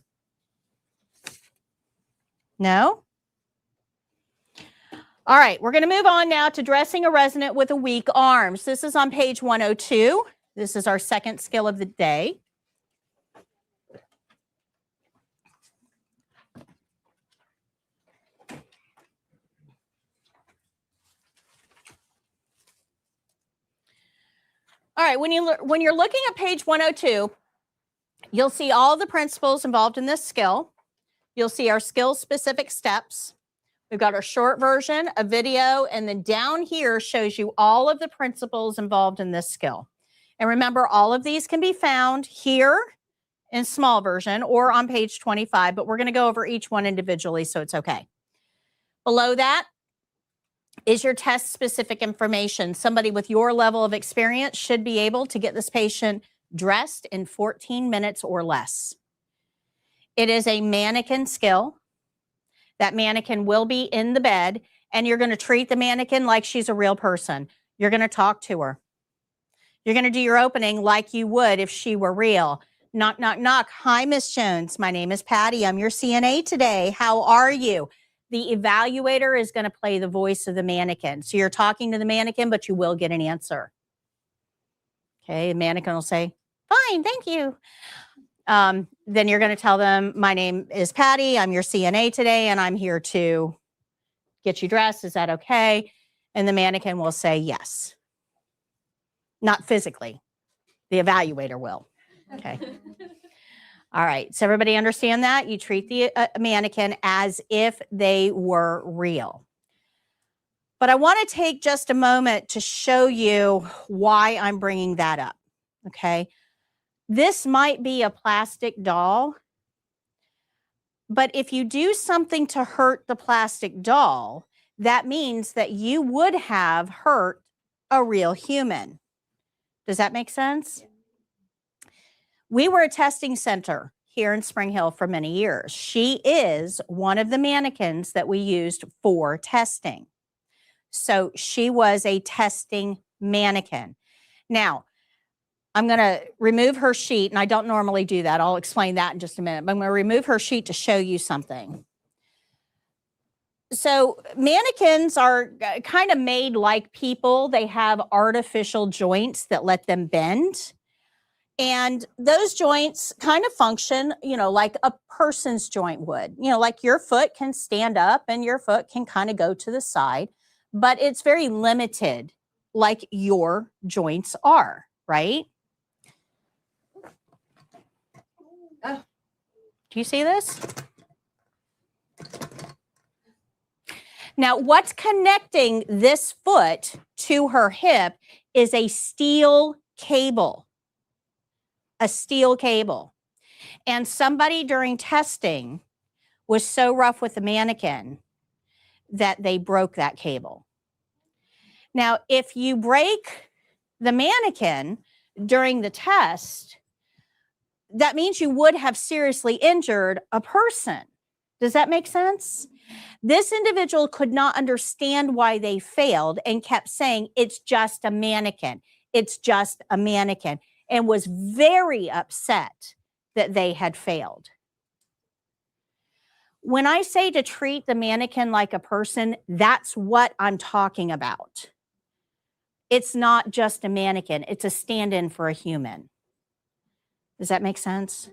No? All right, we're going to move on now to dressing a resident with a weak arms. This is on page 102. This is our second skill of the day. All right, when you're looking at page 102, you'll see all the principles involved in this skill. You'll see our skill-specific steps. We've got our short version, a video, and then down here shows you all of the principles involved in this skill. And remember, all of these can be found here in small version or on page 25, but we're going to go over each one individually, so it's okay. Below that is your test-specific information. Somebody with your level of experience should be able to get this patient dressed in 14 minutes or less. It is a mannequin skill. That mannequin will be in the bed, and you're going to treat the mannequin like she's a real person. You're going to talk to her. You're going to do your opening like you would if she were real. Knock, knock, knock. Hi, Miss Jones. My name is Patty. I'm your CNA today. How are you? The evaluator is going to play the voice of the mannequin. So you're talking to the mannequin, but you will get an answer. Okay, the mannequin will say, fine, thank you. Then you're going to tell them, my name is Patty. I'm your CNA today, and I'm here to get you dressed. Is that okay? And the mannequin will say yes. Not physically. The evaluator will. Okay. All right. So everybody understand that? You treat the mannequin as if they were real. But I want to take just a moment to show you why I'm bringing that up. Okay. This might be a plastic doll, but if you do something to hurt the plastic doll, that means that you would have hurt a real human. Does that make sense? We were a testing center here in Spring Hill for many years. She is one of the mannequins that we used for testing. So she was a testing mannequin. Now, I'm going to remove her sheet, and I don't normally do that. I'll explain that in just a minute. But I'm going to remove her sheet to show you something. So mannequins are kind of made like people. They have artificial joints that let them bend. And those joints kind of function, like a person's joint would. Like your foot can stand up and your foot can kind of go to the side, but it's very limited, like your joints are, right? Do you see this? Now, what's connecting this foot to her hip is a steel cable. A steel cable. And somebody during testing was so rough with the mannequin that they broke that cable. Now, if you break the mannequin during the test, that means you would have seriously injured a person. Does that make sense? This individual could not understand why they failed and kept saying, it's just a mannequin. It's just a mannequin. And was very upset that they had failed. When I say to treat the mannequin like a person, that's what I'm talking about. It's not just a mannequin. It's a stand-in for a human. Does that make sense?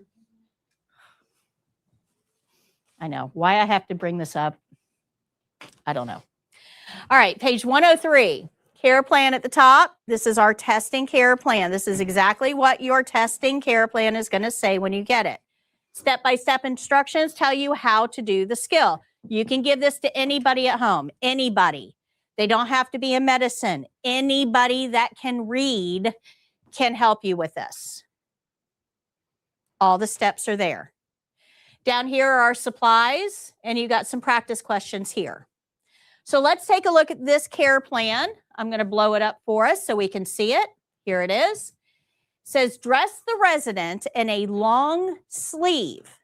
I know. Why I have to bring this up, I don't know. All right, page 103. Care plan at the top. This is our testing care plan. This is exactly what your testing care plan is going to say when you get it. Step-by-step instructions tell you how to do the skill. You can give this to anybody at home, anybody. They don't have to be in medicine. Anybody that can read can help you with this. All the steps are there. Down here are our supplies, and you got some practice questions here. So let's take a look at this care plan. I'm going to blow it up for us so we can see it. Here it is. It says, dress the resident in a long sleeve.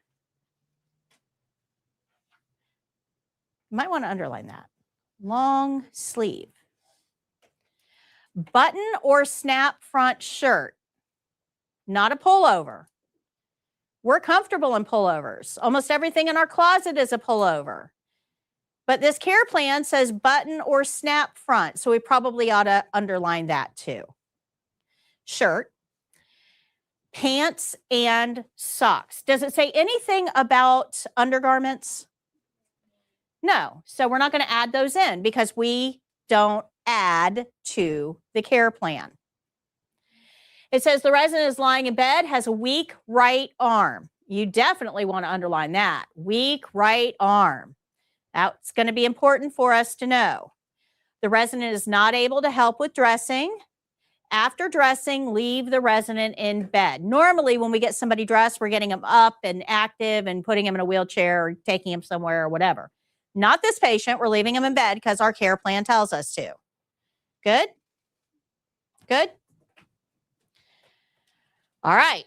You might want to underline that. Long sleeve. Button or snap front shirt. Not a pullover. We're comfortable in pullovers. Almost everything in our closet is a pullover. But this care plan says button or snap front, so we probably ought to underline that too. Shirt, pants, and socks. Does it say anything about undergarments? No, so we're not going to add those in because we don't add to the care plan. It says the resident is lying in bed, has a weak right arm. You definitely want to underline that. Weak right arm. That's going to be important for us to know. The resident is not able to help with dressing. After dressing, leave the resident in bed. Normally, when we get somebody dressed, we're getting them up and active and putting them in a wheelchair or taking them somewhere or whatever. Not this patient. We're leaving them in bed because our care plan tells us to. Good? Good? All right.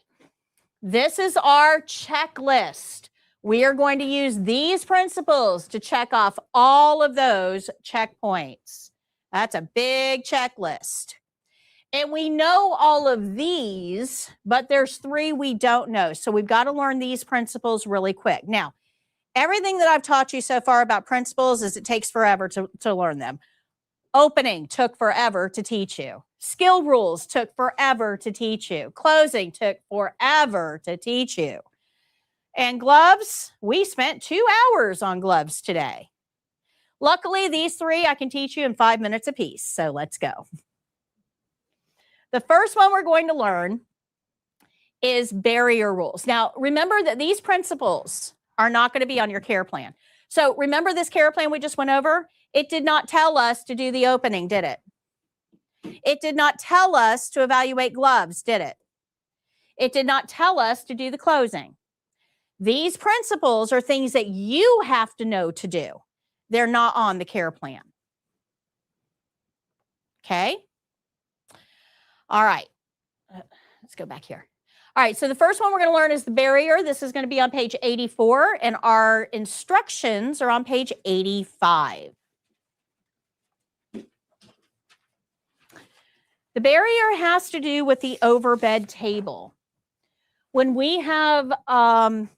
This is our checklist. We are going to use these principles to check off all of those checkpoints. That's a big checklist. And we know all of these, but there's 3 we don't know. So we've got to learn these principles really quick. Now, everything that I've taught you so far about principles is it takes forever to learn them. Opening took forever to teach you. Skill rules took forever to teach you. Closing took forever to teach you. And gloves, we spent 2 hours on gloves today. Luckily, these 3 I can teach you in 5 minutes apiece. So let's go. The first one we're going to learn is barrier rules. Now, remember that these principles are not going to be on your care plan. So remember this care plan we just went over? It did not tell us to do the opening, did it? It did not tell us to evaluate gloves, did it? It did not tell us to do the closing. These principles are things that you have to know to do. They're not on the care plan. Okay? All right. Let's go back here. All right, so the first one we're going to learn is the barrier. This is going to be on page 84, and our instructions are on page 85. The barrier has to do with the overbed table. When we have a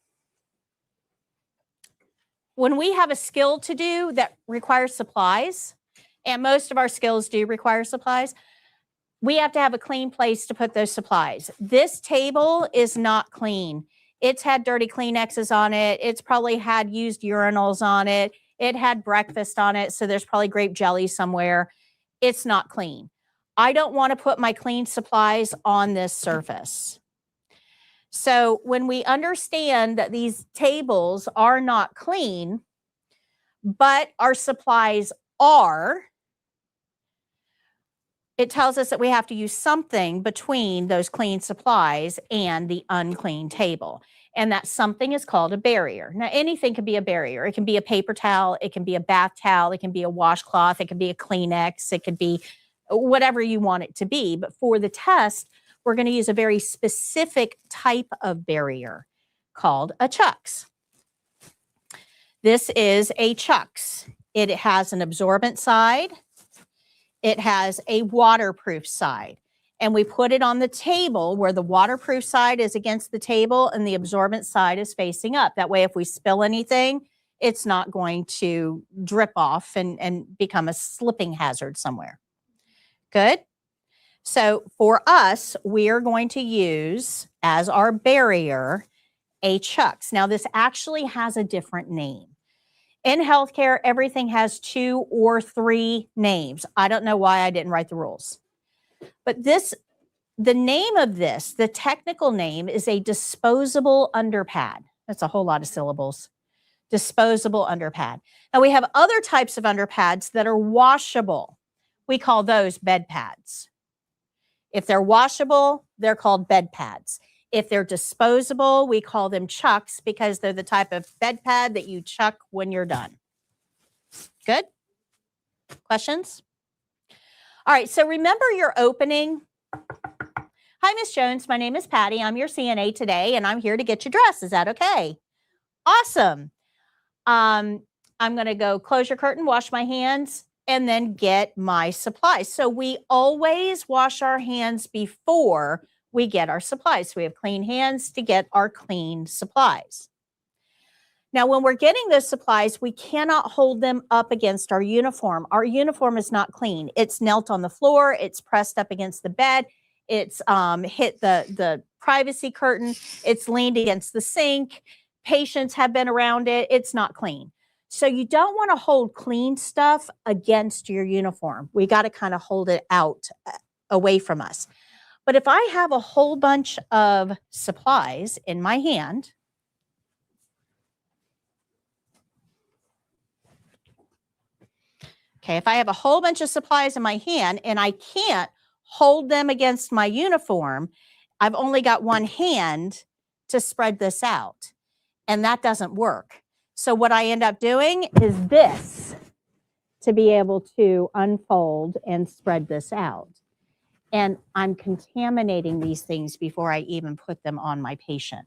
skill to do that requires supplies, and most of our skills do require supplies, we have to have a clean place to put those supplies. This table is not clean. It's had dirty Kleenexes on it. It's probably had used urinals on it. It had breakfast on it, so there's probably grape jelly somewhere. It's not clean. I don't want to put my clean supplies on this surface. So when we understand that these tables are not clean, but our supplies are, it tells us that we have to use something between those clean supplies and the unclean table. And that something is called a barrier. Now, anything can be a barrier. It can be a paper towel. It can be a bath towel. It can be a washcloth. It can be a Kleenex. It could be whatever you want it to be. But for the test, we're going to use a very specific type of barrier called a Chucks. This is a Chucks. It has an absorbent side. It has a waterproof side. And we put it on the table where the waterproof side is against the table and the absorbent side is facing up. That way, if we spill anything, it's not going to drip off and become a slipping hazard somewhere. Good. So for us, we are going to use as our barrier a Chucks. Now, this actually has a different name. In healthcare, everything has 2 or 3 names. I don't know why I didn't write the rules. But the name of this, the technical name is a disposable underpad. That's a whole lot of syllables. Disposable underpad. Now, we have other types of underpads that are washable. We call those bed pads. If they're washable, they're called bed pads. If they're disposable, we call them Chucks because they're the type of bed pad that you chuck when you're done. Good? Questions? All right, so remember your opening. Hi, Miss Jones. My name is Patty. I'm your CNA today, and I'm here to get you dressed. Is that okay? Awesome. I'm going to go close your curtain, wash my hands, and then get my supplies. So we always wash our hands before we get our supplies. So we have clean hands to get our clean supplies. Now, when we're getting those supplies, we cannot hold them up against our uniform. Our uniform is not clean. It's knelt on the floor. It's pressed up against the bed. It's hit the privacy curtain. It's leaned against the sink. Patients have been around it. It's not clean. So you don't want to hold clean stuff against your uniform. We got to kind of hold it out away from us. But if I have a whole bunch of supplies in my hand, okay, if I have a whole bunch of supplies in my hand and I can't hold them against my uniform, I've only got one hand to spread this out, and that doesn't work. So what I end up doing is this to be able to unfold and spread this out. And I'm contaminating these things before I even put them on my patient.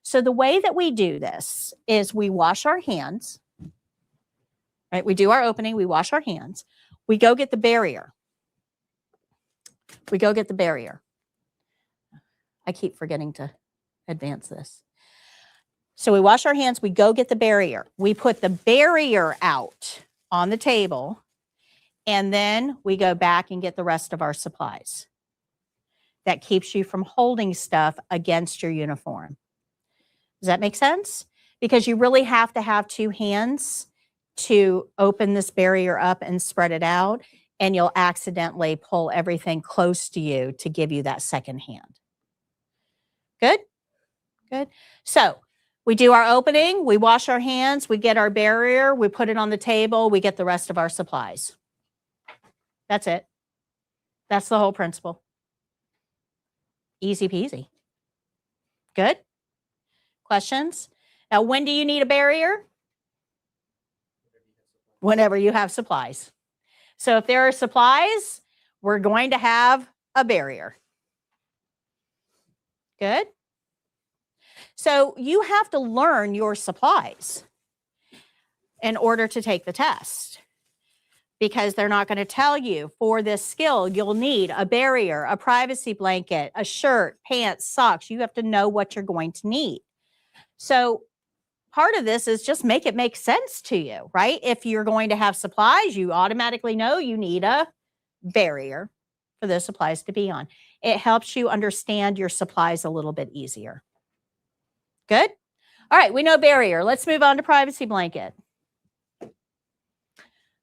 So the way that we do this is we wash our hands, right? We do our opening, we wash our hands. We go get the barrier. We go get the barrier. I keep forgetting to advance this. So we wash our hands, we go get the barrier. We put the barrier out on the table, and then we go back and get the rest of our supplies. That keeps you from holding stuff against your uniform. Does that make sense? Because you really have to have 2 hands to open this barrier up and spread it out, and you'll accidentally pull everything close to you to give you that second hand. Good? Good. So we do our opening, we wash our hands, we get our barrier, we put it on the table, we get the rest of our supplies. That's it. That's the whole principle. Easy peasy. Good? Questions? Now, when do you need a barrier? Whenever you have supplies. So if there are supplies, we're going to have a barrier. Good? So you have to learn your supplies in order to take the test, because they're not going to tell you for this skill, you'll need a barrier, a privacy blanket, a shirt, pants, socks. You have to know what you're going to need. So part of this is just make it make sense to you, right? If you're going to have supplies, you automatically know you need a barrier for those supplies to be on. It helps you understand your supplies a little bit easier. Good? All right, we know barrier. Let's move on to privacy blanket.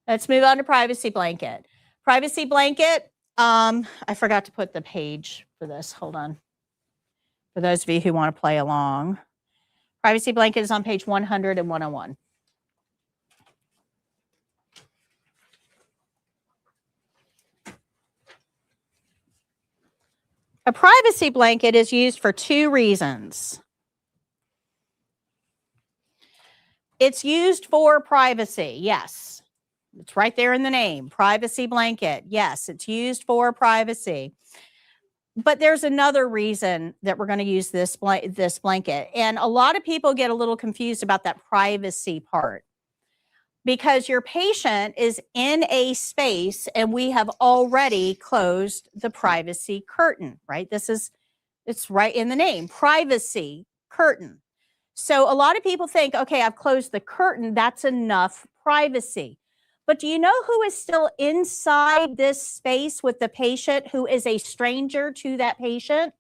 Let's move on to privacy blanket. Privacy blanket, I forgot to put the page for this. Hold on. For those of you who want to play along. Privacy blanket is on page 100 and 101. A privacy blanket is used for two reasons. It's used for privacy, yes. It's right there in the name, privacy blanket. Yes, it's used for privacy. But there's another reason that we're going to use this blanket. And a lot of people get a little confused about that privacy part, because your patient is in a space and we have already closed the privacy curtain, right? It's right in the name, privacy curtain. So a lot of people think, okay, I've closed the curtain, that's enough privacy. But do you know who is still inside this space with the patient who is a stranger to that patient?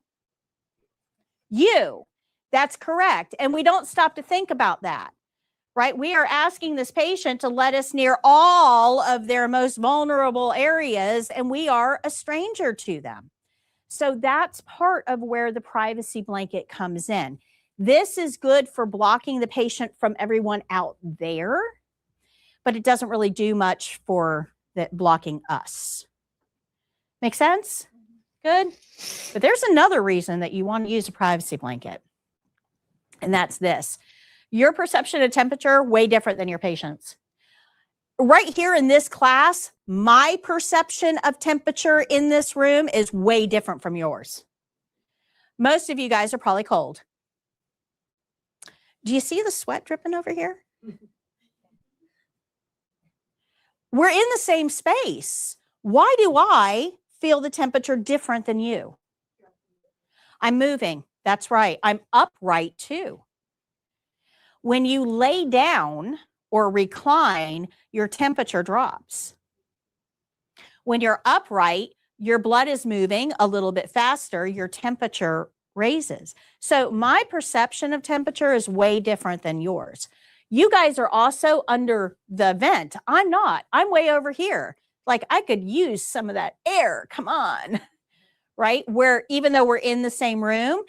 You. That's correct. And we don't stop to think about that, right? We are asking this patient to let us near all of their most vulnerable areas, and we are a stranger to them. So that's part of where the privacy blanket comes in. This is good for blocking the patient from everyone out there, but it doesn't really do much for blocking us. Make sense? Good. But there's another reason that you want to use a privacy blanket, and that's this. Your perception of temperature, way different than your patient's. Right here in this class, my perception of temperature in this room is way different from yours. Most of you guys are probably cold. Do you see the sweat dripping over here? We're in the same space. Why do I feel the temperature different than you? I'm moving. That's right. I'm upright too. When you lay down or recline, your temperature drops. When you're upright, your blood is moving a little bit faster, your temperature raises. So my perception of temperature is way different than yours. You guys are also under the vent. I'm not. I'm way over here. Like I could use some of that air. Come on. Right? Where even though we're in the same room,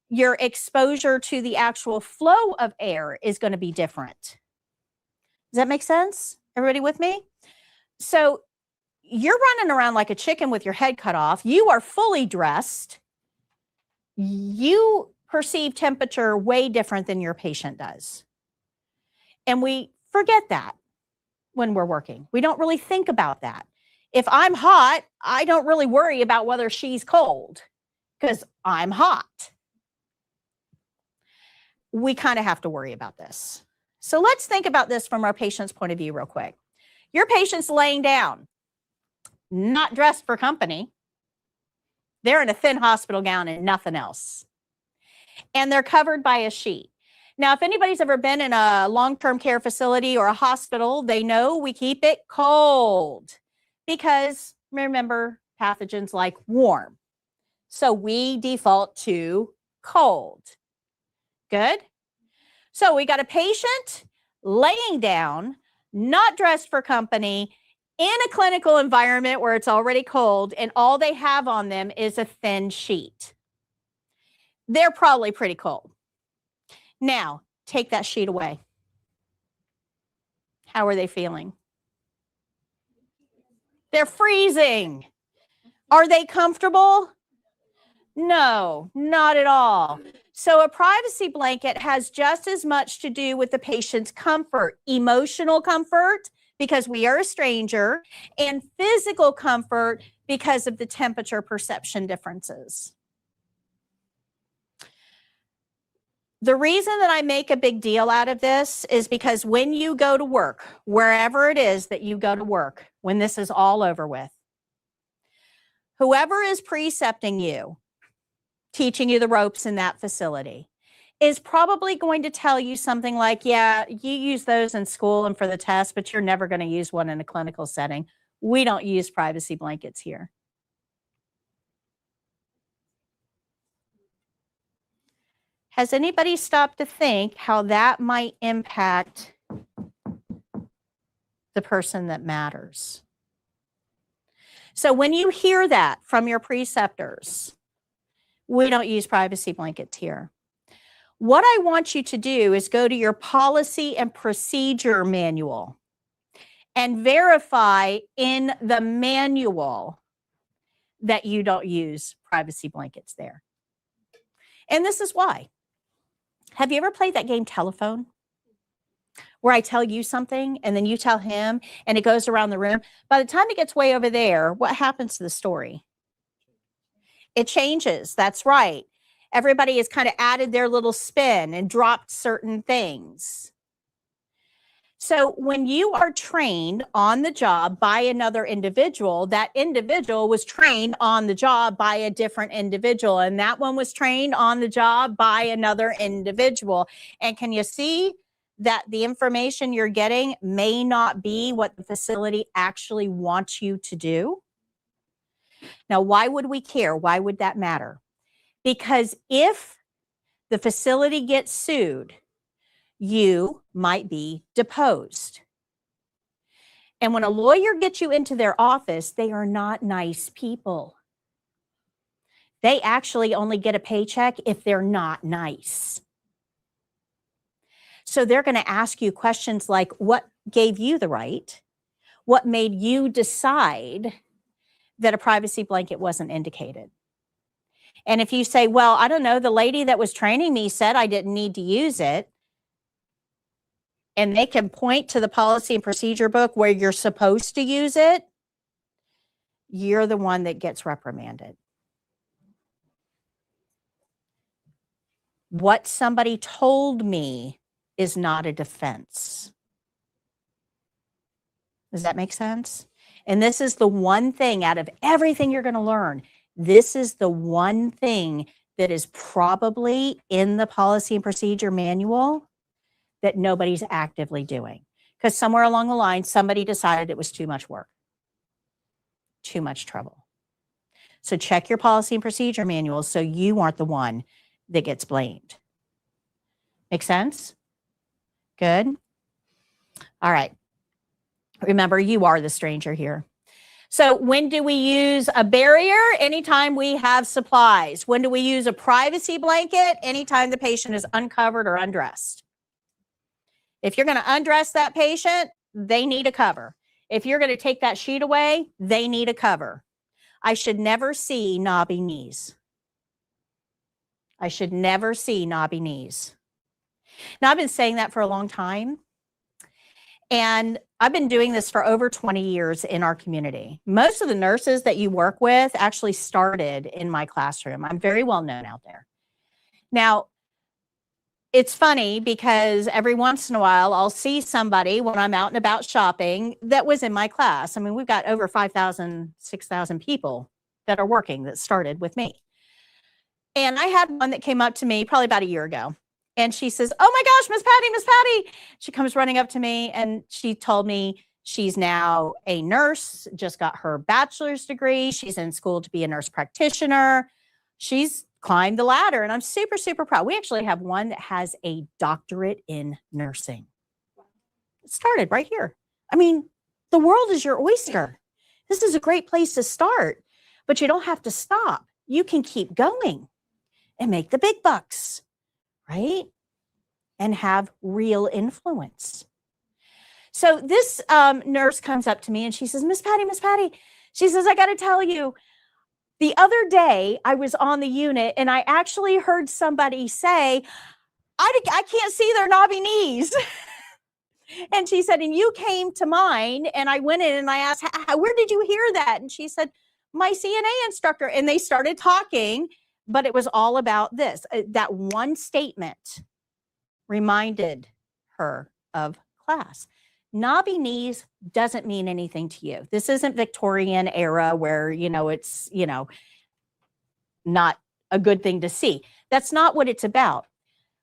your exposure to the actual flow of air is going to be different. Does that make sense? Everybody with me? So you're running around like a chicken with your head cut off. You are fully dressed. You perceive temperature way different than your patient does. And we forget that when we're working. We don't really think about that. If I'm hot, I don't really worry about whether she's cold because I'm hot. We kind of have to worry about this. So let's think about this from our patient's point of view real quick. Your patient's laying down, not dressed for company. They're in a thin hospital gown and nothing else. And they're covered by a sheet. Now, if anybody's ever been in a long-term care facility or a hospital, they know we keep it cold because, remember, pathogens like warm. So we default to cold. Good? So we got a patient laying down, not dressed for company, in a clinical environment where it's already cold, and all they have on them is a thin sheet. They're probably pretty cold. Now, take that sheet away. How are they feeling? They're freezing. Are they comfortable? No, not at all. So a privacy blanket has just as much to do with the patient's comfort, emotional comfort, because we are a stranger, and physical comfort because of the temperature perception differences. The reason that I make a big deal out of this is because when you go to work, wherever it is that you go to work, when this is all over with, whoever is precepting you, teaching you the ropes in that facility, is probably going to tell you something like, yeah, you use those in school and for the test, but you're never going to use one in a clinical setting. We don't use privacy blankets here. Has anybody stopped to think how that might impact the person that matters? So when you hear that from your preceptors, we don't use privacy blankets here. What I want you to do is go to your policy and procedure manual and verify in the manual that you don't use privacy blankets there. And this is why. Have you ever played that game Telephone? Where I tell you something and then you tell him and it goes around the room. By the time it gets way over there, what happens to the story? It changes. That's right. Everybody has kind of added their little spin and dropped certain things. So when you are trained on the job by another individual, that individual was trained on the job by a different individual, and that one was trained on the job by another individual. And can you see that the information you're getting may not be what the facility actually wants you to do? Now, why would we care? Why would that matter? Because if the facility gets sued, you might be deposed. And when a lawyer gets you into their office, they are not nice people. They actually only get a paycheck if they're not nice. So they're going to ask you questions like, what gave you the right? What made you decide that a privacy blanket wasn't indicated? And if you say, well, I don't know, the lady that was training me said I didn't need to use it, and they can point to the policy and procedure book where you're supposed to use it, you're the one that gets reprimanded. What somebody told me is not a defense. Does that make sense? And this is the one thing out of everything you're going to learn. This is the one thing that is probably in the policy and procedure manual that nobody's actively doing. Because somewhere along the line, somebody decided it was too much work, too much trouble. So check your policy and procedure manual so you aren't the one that gets blamed. Make sense? Good. All right. Remember, you are the stranger here. So when do we use a barrier? Anytime we have supplies. When do we use a privacy blanket? Anytime the patient is uncovered or undressed. If you're going to undress that patient, they need a cover. If you're going to take that sheet away, they need a cover. I should never see knobby knees. I should never see knobby knees. Now, I've been saying that for a long time. And I've been doing this for over 20 years in our community. Most of the nurses that you work with actually started in my classroom. I'm very well known out there. Now, it's funny because every once in a while, I'll see somebody when I'm out and about shopping that was in my class. I mean, we've got over 5,000, 6,000 people that are working that started with me. And I had one that came up to me probably about a year ago. And she says, oh my gosh, Miss Patty. She comes running up to me and she told me she's now a nurse, just got her bachelor's degree. She's in school to be a nurse practitioner. She's climbed the ladder and I'm super, super proud. We actually have one that has a doctorate in nursing. It started right here. I mean, the world is your oyster. This is a great place to start, but you don't have to stop. You can keep going and make the big bucks. Right? And have real influence. So this nurse comes up to me and she says, Miss Patty, she says, I got to tell you, the other day I was on the unit and I actually heard somebody say, I can't see their knobby knees. And she said, and you came to mine and I went in and I asked, where did you hear that? And she said, my CNA instructor. And they started talking. But it was all about this, that one statement reminded her of class. Knobby knees doesn't mean anything to you. This isn't Victorian era where, it's, not a good thing to see. That's not what it's about.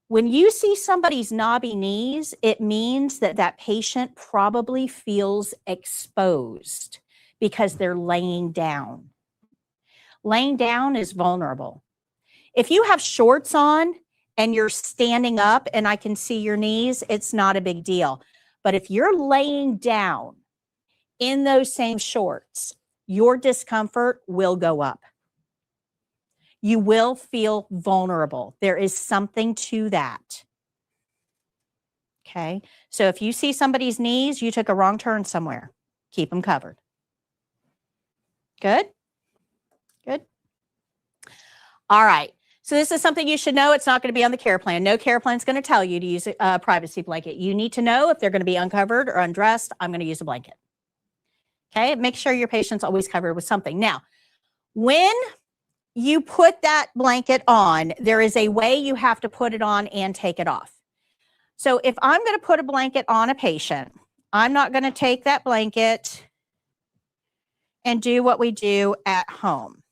When you see somebody's knobby knees, it means that that patient probably feels exposed because they're laying down. Laying down is vulnerable. If you have shorts on and you're standing up and I can see your knees, it's not a big deal. But if you're laying down in those same shorts, your discomfort will go up. You will feel vulnerable. There is something to that. Okay. So if you see somebody's knees, you took a wrong turn somewhere. Keep them covered. Good? Good. All right. So this is something you should know. It's not going to be on the care plan. No care plan is going to tell you to use a privacy blanket. You need to know if they're going to be uncovered or undressed. I'm going to use a blanket. Okay. Make sure your patient's always covered with something. Now, when you put that blanket on, there is a way you have to put it on and take it off. So if I'm going to put a blanket on a patient, I'm not going to take that blanket and do what we do at home.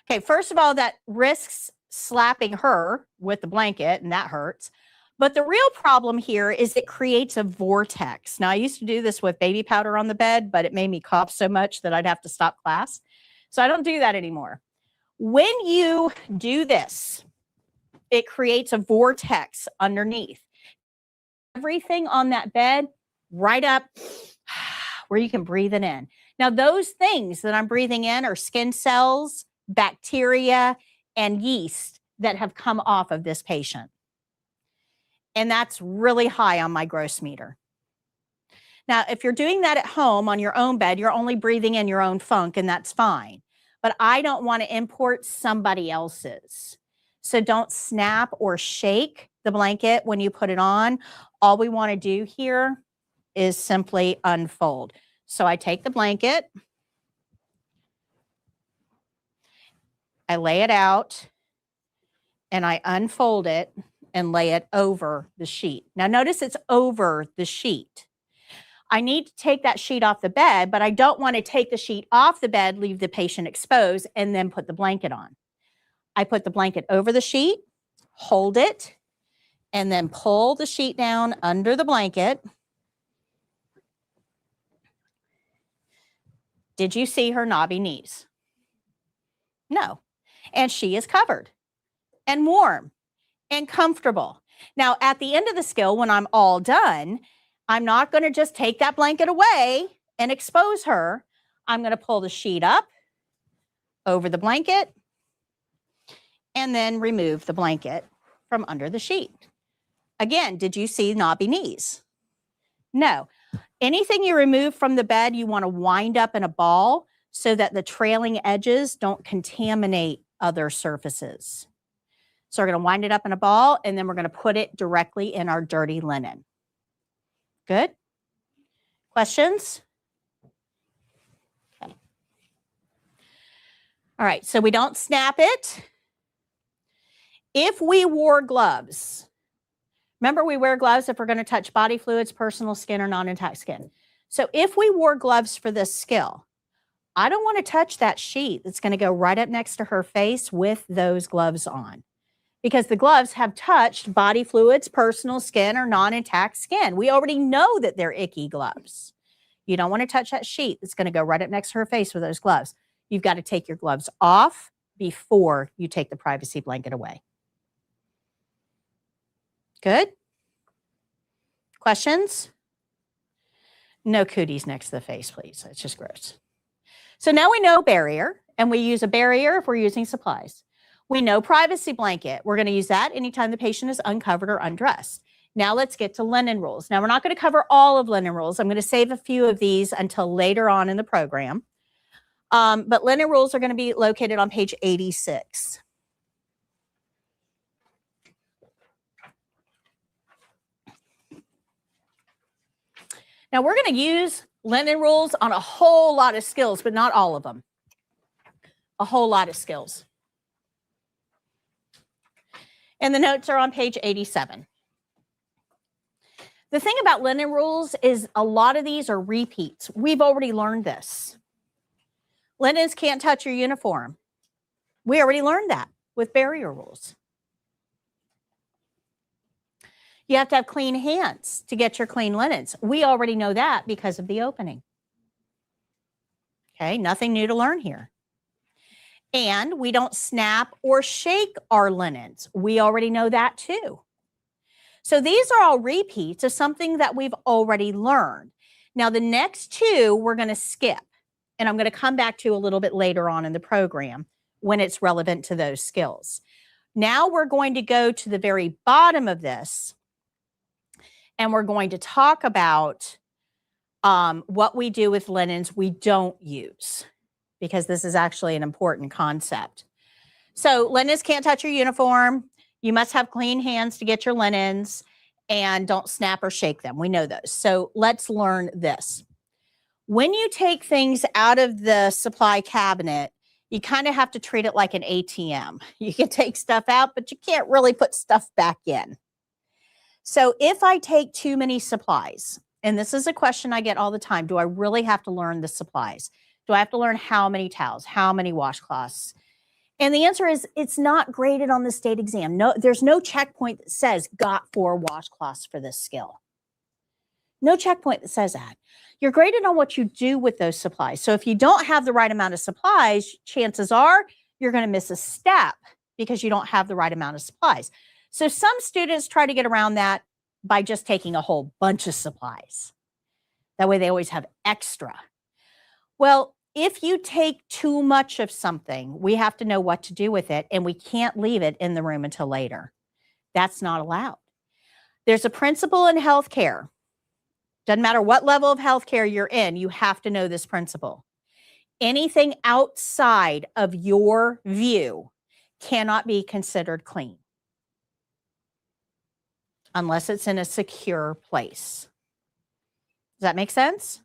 Okay, first of all, that risks slapping her with the blanket, and that hurts. But the real problem here is it creates a vortex. Now, I used to do this with baby powder on the bed, but it made me cough so much that I'd have to stop class. So I don't do that anymore. When you do this, it creates a vortex underneath. Everything on that bed, right up where you can breathe it in. Now, those things that I'm breathing in are skin cells, bacteria, and yeast that have come off of this patient. And that's really high on my gross meter. Now, if you're doing that at home on your own bed, you're only breathing in your own funk, and that's fine. But I don't want to import somebody else's. So don't snap or shake the blanket when you put it on. All we want to do here is simply unfold. So I take the blanket, I lay it out, and I unfold it and lay it over the sheet. Now notice it's over the sheet. I need to take that sheet off the bed, but I don't want to take the sheet off the bed, leave the patient exposed, and then put the blanket on. I put the blanket over the sheet, hold it, and then pull the sheet down under the blanket. Did you see her knobby knees? No. And she is covered and warm and comfortable. Now, at the end of the skill, when I'm all done, I'm not going to just take that blanket away and expose her. I'm going to pull the sheet up over the blanket and then remove the blanket from under the sheet. Again, did you see knobby knees? No. Anything you remove from the bed, you want to wind up in a ball so that the trailing edges don't contaminate other surfaces. So we're going to wind it up in a ball, and then we're going to put it directly in our dirty linen. Good? Questions? Okay. All right, so we don't snap it. If we wore gloves, remember we wear gloves if we're going to touch body fluids, personal skin, or non-intact skin. So if we wore gloves for this skill, I don't want to touch that sheet that's going to go right up next to her face with those gloves on, because the gloves have touched body fluids, personal skin, or non-intact skin. We already know that they're icky gloves. You don't want to touch that sheet that's going to go right up next to her face with those gloves. You've got to take your gloves off before you take the privacy blanket away. Good? Questions? No cooties next to the face, please. It's just gross. So now we know barrier, and we use a barrier if we're using supplies. We know privacy blanket. We're going to use that anytime the patient is uncovered or undressed. Now let's get to linen rules. Now we're not going to cover all of linen rules. I'm going to save a few of these until later on in the program. But linen rules are going to be located on page 86. Now we're going to use linen rules on a whole lot of skills, but not all of them. A whole lot of skills. And the notes are on page 87. The thing about linen rules is a lot of these are repeats. We've already learned this. Linens can't touch your uniform. We already learned that with barrier rules. You have to have clean hands to get your clean linens. We already know that because of the opening. Okay, nothing new to learn here. And we don't snap or shake our linens. We already know that too. So these are all repeats of something that we've already learned. Now the next two we're going to skip, and I'm going to come back to a little bit later on in the program when it's relevant to those skills. Now we're going to go to the very bottom of this, and we're going to talk about what we do with linens we don't use, because this is actually an important concept. So linens can't touch your uniform. You must have clean hands to get your linens, and don't snap or shake them. We know those. So let's learn this. When you take things out of the supply cabinet, you kind of have to treat it like an ATM. You can take stuff out, but you can't really put stuff back in. So if I take too many supplies, and this is a question I get all the time, do I really have to learn the supplies? Do I have to learn how many towels, how many washcloths? And the answer is it's not graded on the state exam. No, there's no checkpoint that says got 4 washcloths for this skill. No checkpoint that says that. You're graded on what you do with those supplies. So if you don't have the right amount of supplies, chances are you're going to miss a step because you don't have the right amount of supplies. So some students try to get around that by just taking a whole bunch of supplies. That way they always have extra. Well, if you take too much of something, we have to know what to do with it, and we can't leave it in the room until later. That's not allowed. There's a principle in healthcare. Doesn't matter what level of healthcare you're in, you have to know this principle. Anything outside of your view cannot be considered clean unless it's in a secure place. Does that make sense?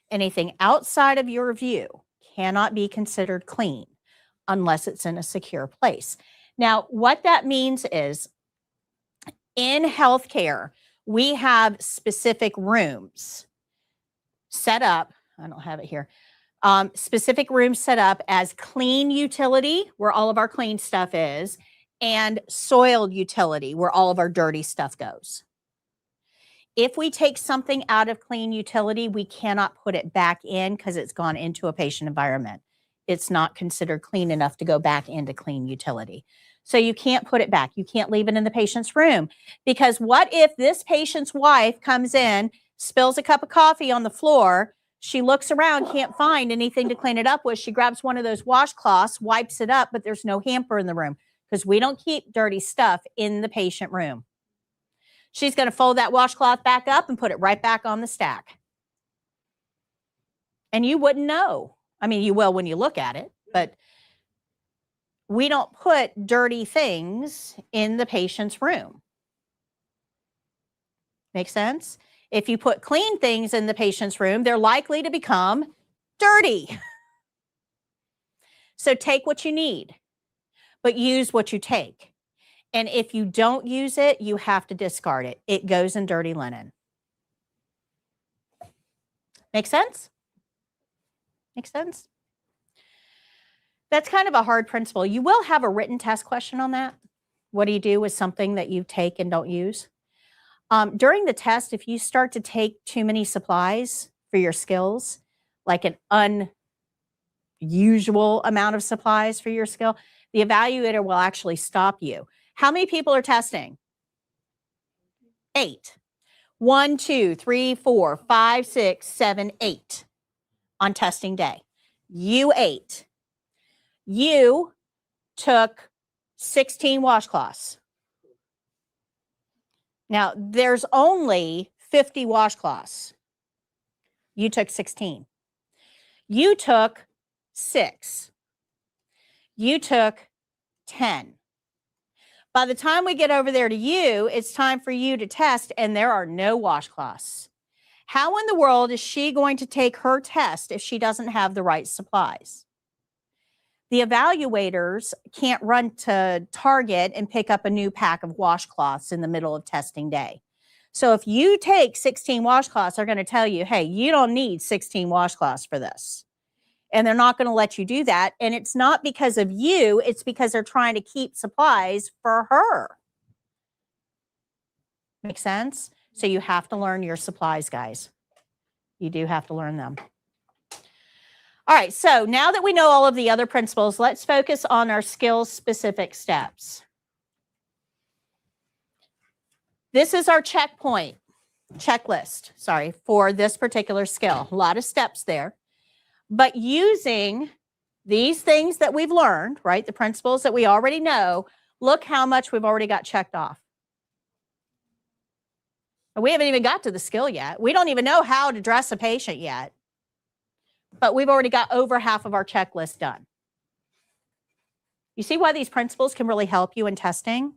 Anything outside of your view cannot be considered clean unless it's in a secure place. Now, what that means is in healthcare, we have specific rooms set up. I don't have it here. Specific rooms set up as clean utility, where all of our clean stuff is, and soiled utility, where all of our dirty stuff goes. If we take something out of clean utility, we cannot put it back in because it's gone into a patient environment. It's not considered clean enough to go back into clean utility. So you can't put it back. You can't leave it in the patient's room, because what if this patient's wife comes in, spills a cup of coffee on the floor, she looks around, can't find anything to clean it up with. She grabs one of those washcloths, wipes it up, but there's no hamper in the room because we don't keep dirty stuff in the patient room. She's going to fold that washcloth back up and put it right back on the stack. And you wouldn't know. I mean, you will when you look at it, but we don't put dirty things in the patient's room. Make sense? If you put clean things in the patient's room, they're likely to become dirty. So take what you need, but use what you take. And if you don't use it, you have to discard it. It goes in dirty linen. Make sense? Make sense? That's kind of a hard principle. You will have a written test question on that. What do you do with something that you take and don't use? During the test, if you start to take too many supplies for your skills, like an unusual amount of supplies for your skill, the evaluator will actually stop you. How many people are testing? 8. 1, 2, 3, 4, 5, 6, 7, 8 on testing day. You 8. You took 16 washcloths. Now, there's only 50 washcloths. You took 16. You took 6. You took 10. By the time we get over there to you, it's time for you to test, and there are no washcloths. How in the world is she going to take her test if she doesn't have the right supplies? The evaluators can't run to Target and pick up a new pack of washcloths in the middle of testing day. So if you take 16 washcloths, they're going to tell you, hey, you don't need 16 washcloths for this. And they're not going to let you do that. And it's not because of you, it's because they're trying to keep supplies for her. Make sense? So you have to learn your supplies, guys. You do have to learn them. All right, so now that we know all of the other principles, let's focus on our skills-specific steps. This is our checklist, for this particular skill. A lot of steps there. But using these things that we've learned, right, the principles that we already know, look how much we've already got checked off. We haven't even got to the skill yet. We don't even know how to dress a patient yet. But we've already got over half of our checklist done. You see why these principles can really help you in testing?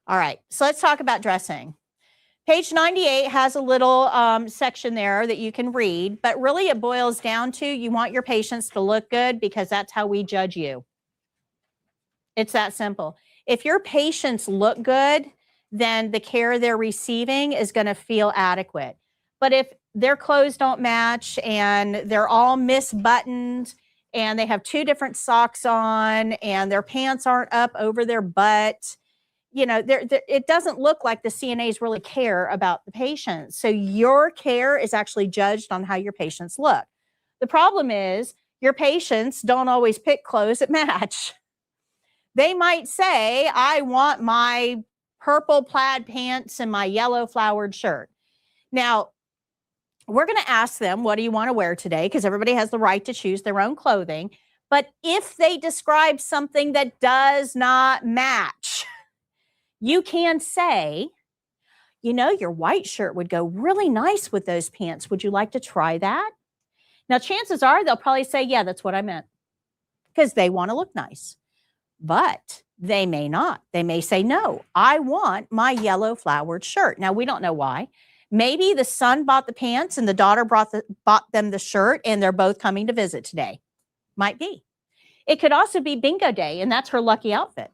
All right, so let's talk about dressing. Page 98 has a little section there that you can read, but really it boils down to you want your patients to look good because that's how we judge you. It's that simple. If your patients look good, then the care they're receiving is going to feel adequate. But if their clothes don't match and they're all misbuttoned and they have 2 different socks on and their pants aren't up over their butt, you know, it doesn't look like the CNAs really care about the patients. So your care is actually judged on how your patients look. The problem is your patients don't always pick clothes that match. They might say, I want my purple plaid pants and my yellow flowered shirt. Now, we're going to ask them, what do you want to wear today? Because everybody has the right to choose their own clothing. But if they describe something that does not match, you can say, you know, your white shirt would go really nice with those pants. Would you like to try that? Now, chances are they'll probably say, yeah, that's what I meant, because they want to look nice. But they may not. They may say, no, I want my yellow flowered shirt. Now, we don't know why. Maybe the son bought the pants and the daughter bought them the shirt and they're both coming to visit today. Might be. It could also be bingo day and that's her lucky outfit.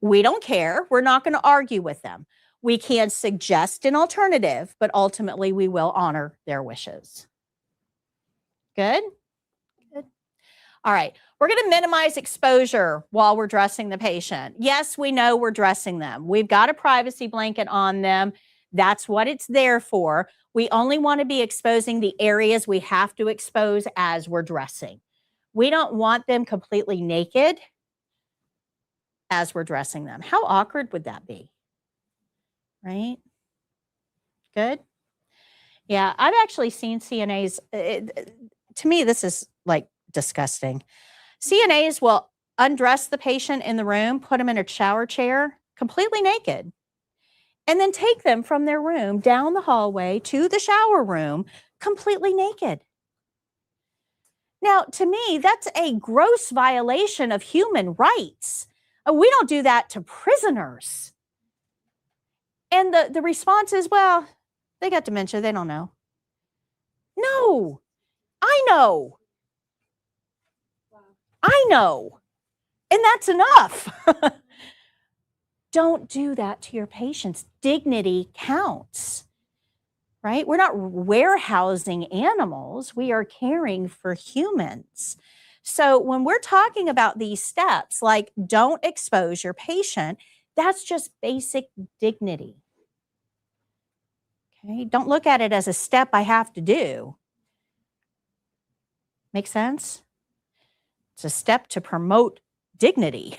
We don't care. We're not going to argue with them. We can suggest an alternative, but ultimately we will honor their wishes. Good? Good. All right. We're going to minimize exposure while we're dressing the patient. Yes, we know we're dressing them. We've got a privacy blanket on them. That's what it's there for. We only want to be exposing the areas we have to expose as we're dressing. We don't want them completely naked as we're dressing them. How awkward would that be? Right? Good? Yeah, I've actually seen CNAs. To me, this is like disgusting. CNAs will undress the patient in the room, put them in a shower chair, completely naked, and then take them from their room down the hallway to the shower room, completely naked. Now, to me, that's a gross violation of human rights. We don't do that to prisoners. And the response is, well, they got dementia. They don't know. No, I know. I know. And that's enough. Don't do that to your patients. Dignity counts, right? We're not warehousing animals. We are caring for humans. So when we're talking about these steps, like don't expose your patient, that's just basic dignity. Okay? Don't look at it as a step I have to do. Make sense? It's a step to promote dignity.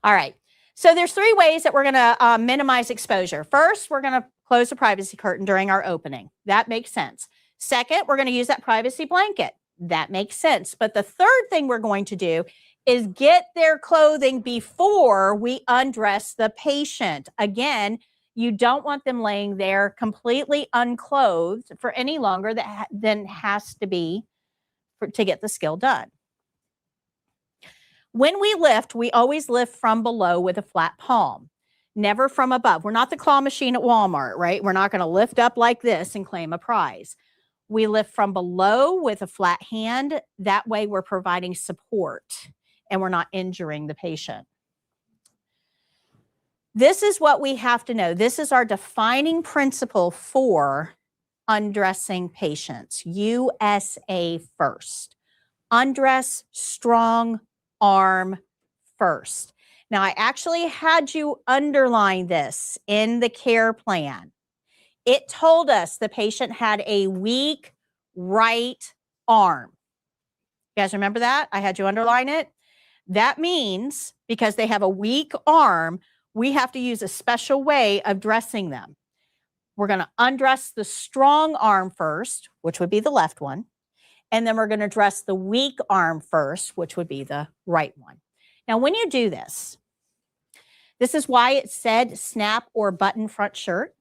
All right. So there's 3 ways that we're going to minimize exposure. First, we're going to close the privacy curtain during our opening. That makes sense. Second, we're going to use that privacy blanket. That makes sense. But the third thing we're going to do is get their clothing before we undress the patient. Again, you don't want them laying there completely unclothed for any longer than has to be to get the skill done. When we lift, we always lift from below with a flat palm, never from above. We're not the claw machine at Walmart, right? We're not going to lift up like this and claim a prize. We lift from below with a flat hand. That way we're providing support and we're not injuring the patient. This is what we have to know. This is our defining principle for undressing patients. USA first. Undress strong arm first. Now, I actually had you underline this in the care plan. It told us the patient had a weak right arm. You guys remember that? I had you underline it. That means because they have a weak arm, we have to use a special way of dressing them. We're going to undress the strong arm first, which would be the left one. And then we're going to dress the weak arm first, which would be the right one. Now, when you do this, this is why it said snap or button front shirt.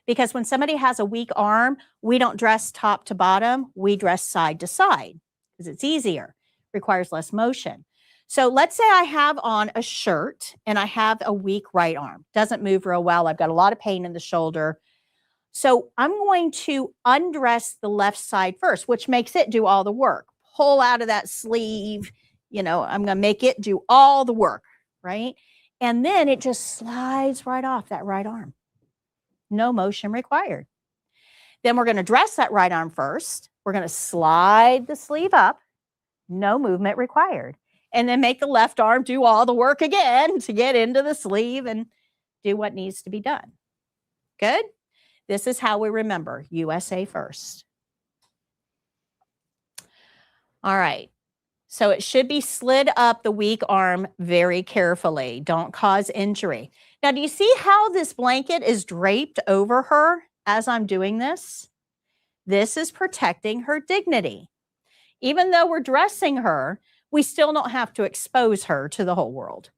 Because when somebody has a weak arm, we don't dress top to bottom. We dress side to side because it's easier, requires less motion. So let's say I have on a shirt and I have a weak right arm. Doesn't move real well. I've got a lot of pain in the shoulder. So I'm going to undress the left side first, which makes it do all the work. Pull out of that sleeve, I'm going to make it do all the work, right? And then it just slides right off that right arm. No motion required. Then we're going to dress that right arm first. We're going to slide the sleeve up. No movement required. And then make the left arm do all the work again to get into the sleeve and do what needs to be done. Good? This is how we remember USA first. All right. So it should be slid up the weak arm very carefully. Don't cause injury. Now, do you see how this blanket is draped over her as I'm doing this? This is protecting her dignity. Even though we're dressing her, we still don't have to expose her to the whole world.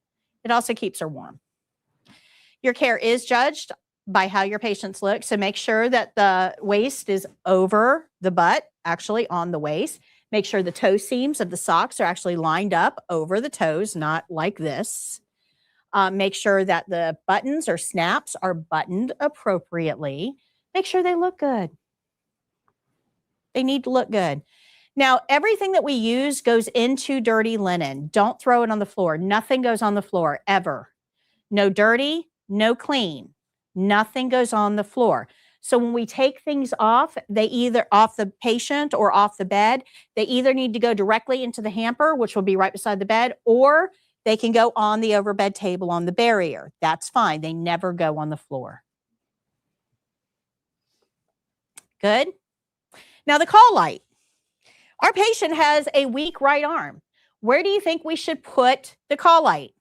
It also keeps her warm. Your care is judged by how your patients look. So make sure that the waist is over the butt, actually on the waist. Make sure the toe seams of the socks are actually lined up over the toes, not like this. Make sure that the buttons or snaps are buttoned appropriately. Make sure they look good. They need to look good. Now, everything that we use goes into dirty linen. Don't throw it on the floor. Nothing goes on the floor, ever. No dirty, no clean. Nothing goes on the floor. So when we take things off, they either off the patient or off the bed, they either need to go directly into the hamper, which will be right beside the bed, or they can go on the overbed table on the barrier. That's fine. They never go on the floor. Good. Now the call light. Our patient has a weak right arm. Where do you think we should put the call light?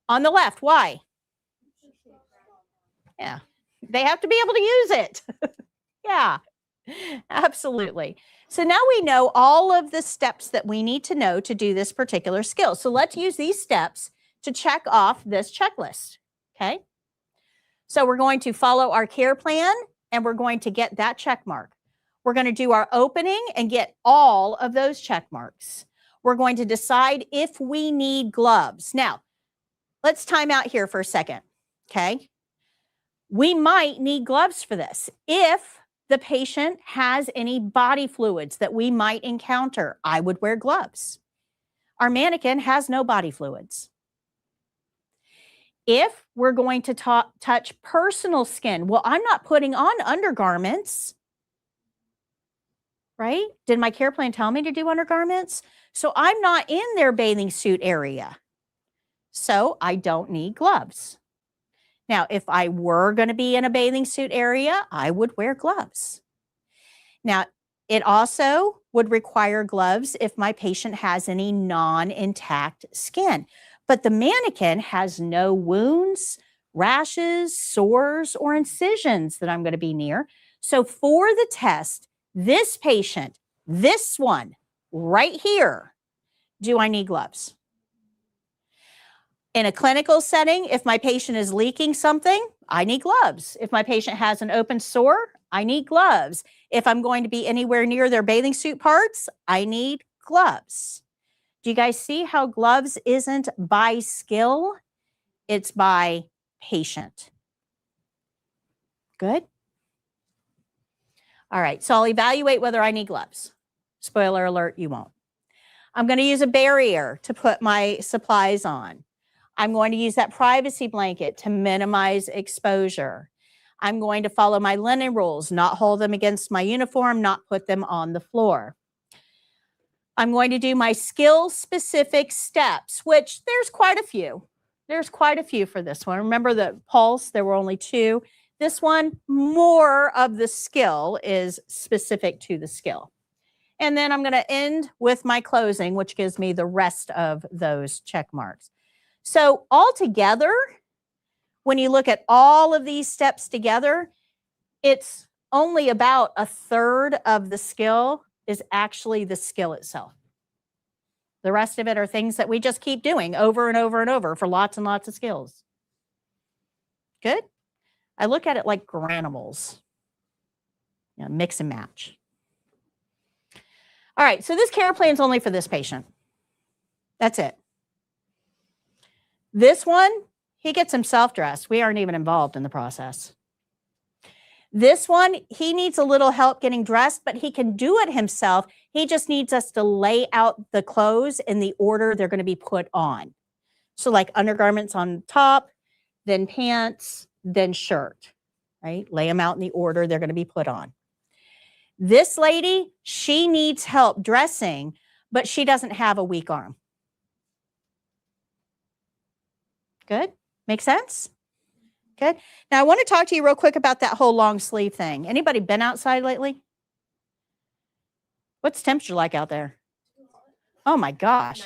On the left. Why? Yeah. They have to be able to use it. Yeah, absolutely. So now we know all of the steps that we need to know to do this particular skill. So let's use these steps to check off this checklist, okay? So we're going to follow our care plan and we're going to get that check mark. We're going to do our opening and get all of those check marks. We're going to decide if we need gloves. Now, let's time out here for a second, okay? We might need gloves for this. If the patient has any body fluids that we might encounter, I would wear gloves. Our mannequin has no body fluids. If we're going to touch personal skin, well, I'm not putting on undergarments, right? Did my care plan tell me to do undergarments? So I'm not in their bathing suit area. So I don't need gloves. Now, if I were going to be in a bathing suit area, I would wear gloves. Now, it also would require gloves if my patient has any non-intact skin. But the mannequin has no wounds, rashes, sores, or incisions that I'm going to be near. So for the test, this patient, this one right here, do I need gloves? In a clinical setting, if my patient is leaking something, I need gloves. If my patient has an open sore, I need gloves. If I'm going to be anywhere near their bathing suit parts, I need gloves. Do you guys see how gloves isn't by skill? It's by patient. Good? All right, so I'll evaluate whether I need gloves. Spoiler alert, you won't. I'm going to use a barrier to put my supplies on. I'm going to use that privacy blanket to minimize exposure. I'm going to follow my linen rules, not hold them against my uniform, not put them on the floor. I'm going to do my skill-specific steps, which there's quite a few. There's quite a few for this one. Remember the pulse, there were only 2. This one, more of the skill is specific to the skill. And then I'm going to end with my closing, which gives me the rest of those check marks. So altogether, when you look at all of these steps together, it's only about 1/3 of the skill is actually the skill itself. The rest of it are things that we just keep doing over and over and over for lots and lots of skills. Good? I look at it like granimals. You know, mix and match. All right, so this care plan is only for this patient. That's it. This one, he gets himself dressed. We aren't even involved in the process. This one, he needs a little help getting dressed, but he can do it himself. He just needs us to lay out the clothes in the order they're going to be put on. So like undergarments on top, then pants, then shirt, right? Lay them out in the order they're going to be put on. This lady, she needs help dressing, but she doesn't have a weak arm. Good? Make sense? Good. Now I want to talk to you real quick about that whole long sleeve thing. Anybody been outside lately? What's temperature like out there? Oh my gosh.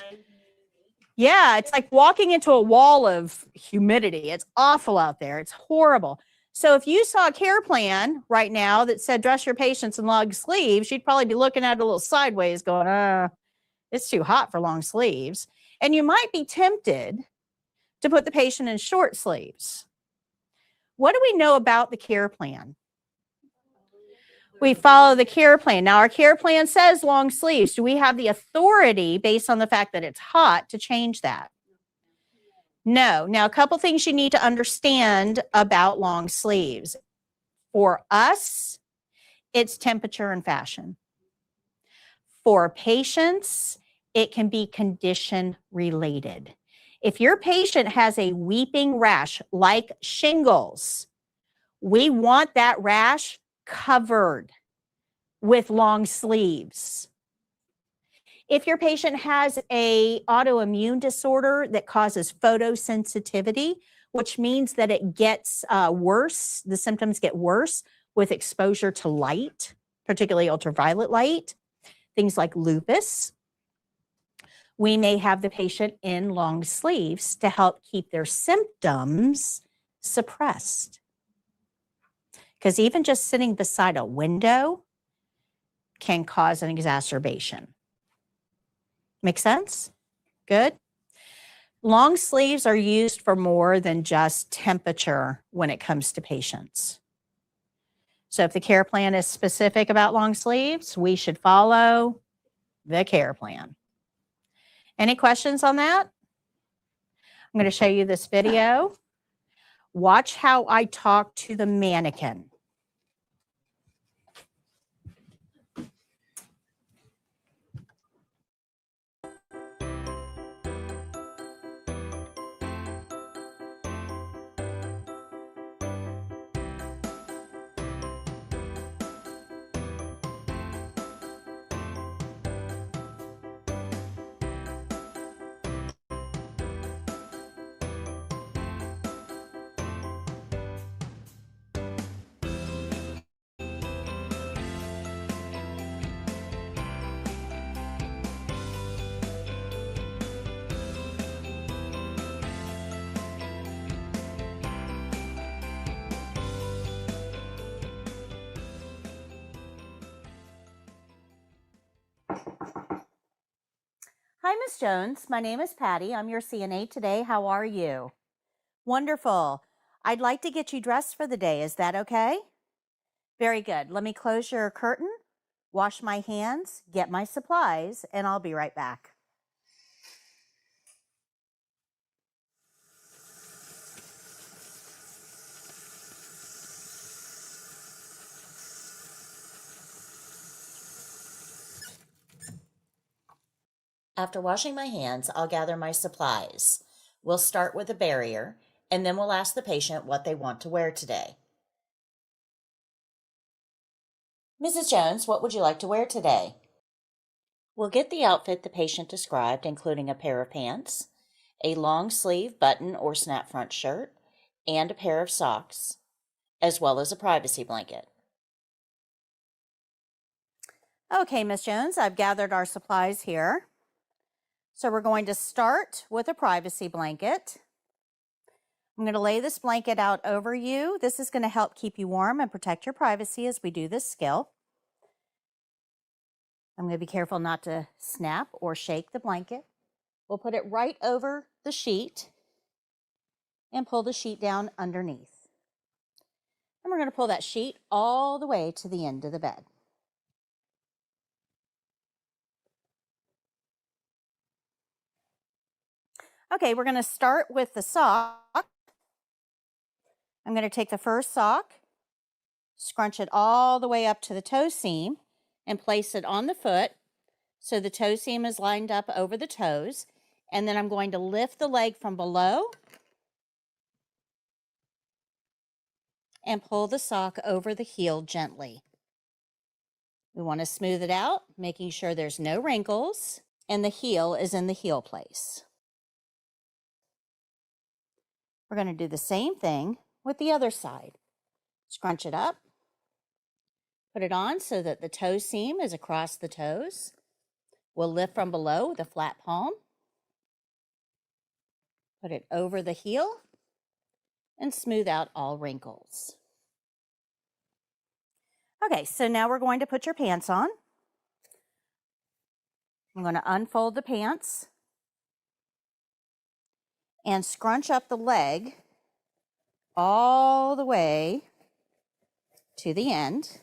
Yeah, it's like walking into a wall of humidity. It's awful out there. It's horrible. So if you saw a care plan right now that said dress your patients in long sleeves, you'd probably be looking at it a little sideways going, it's too hot for long sleeves. And you might be tempted to put the patient in short sleeves. What do we know about the care plan? We follow the care plan. Now, our care plan says long sleeves. Do we have the authority based on the fact that it's hot to change that? No. Now, a couple things you need to understand about long sleeves. For us, it's temperature and fashion. For patients, it can be condition related. If your patient has a weeping rash like shingles, we want that rash covered with long sleeves. If your patient has an autoimmune disorder that causes photosensitivity, which means that it gets worse, the symptoms get worse with exposure to light, particularly ultraviolet light, things like lupus, we may have the patient in long sleeves to help keep their symptoms suppressed. Because even just sitting beside a window can cause an exacerbation. Make sense? Good. Long sleeves are used for more than just temperature when it comes to patients. So if the care plan is specific about long sleeves, we should follow the care plan. Any questions on that? I'm going to show you this video. Watch how I talk to the mannequin. Hi, Miss Jones. My name is Patty. I'm your CNA today. How are you? Wonderful. I'd like to get you dressed for the day. Is that okay? Very good. Let me close your curtain, wash my hands, get my supplies, and I'll be right back. After washing my hands, I'll gather my supplies. We'll start with a barrier, and then we'll ask the patient what they want to wear today. Mrs. Jones, what would you like to wear today? We'll get the outfit the patient described, including a pair of pants, a long sleeve button or snap front shirt, and a pair of socks, as well as a privacy blanket. Okay, Miss Jones, I've gathered our supplies here. So we're going to start with a privacy blanket. I'm going to lay this blanket out over you. This is going to help keep you warm and protect your privacy as we do this skill. I'm going to be careful not to snap or shake the blanket. We'll put it right over the sheet and pull the sheet down underneath. And we're going to pull that sheet all the way to the end of the bed. Okay, we're going to start with the sock. I'm going to take the first sock, scrunch it all the way up to the toe seam, and place it on the foot so the toe seam is lined up over the toes. And then I'm going to lift the leg from below and pull the sock over the heel gently. We want to smooth it out, making sure there's no wrinkles and the heel is in the heel place. We're going to do the same thing with the other side. Scrunch it up, put it on so that the toe seam is across the toes. We'll lift from below with a flat palm, put it over the heel, and smooth out all wrinkles. Okay, so now we're going to put your pants on. I'm going to unfold the pants and scrunch up the leg all the way to the end.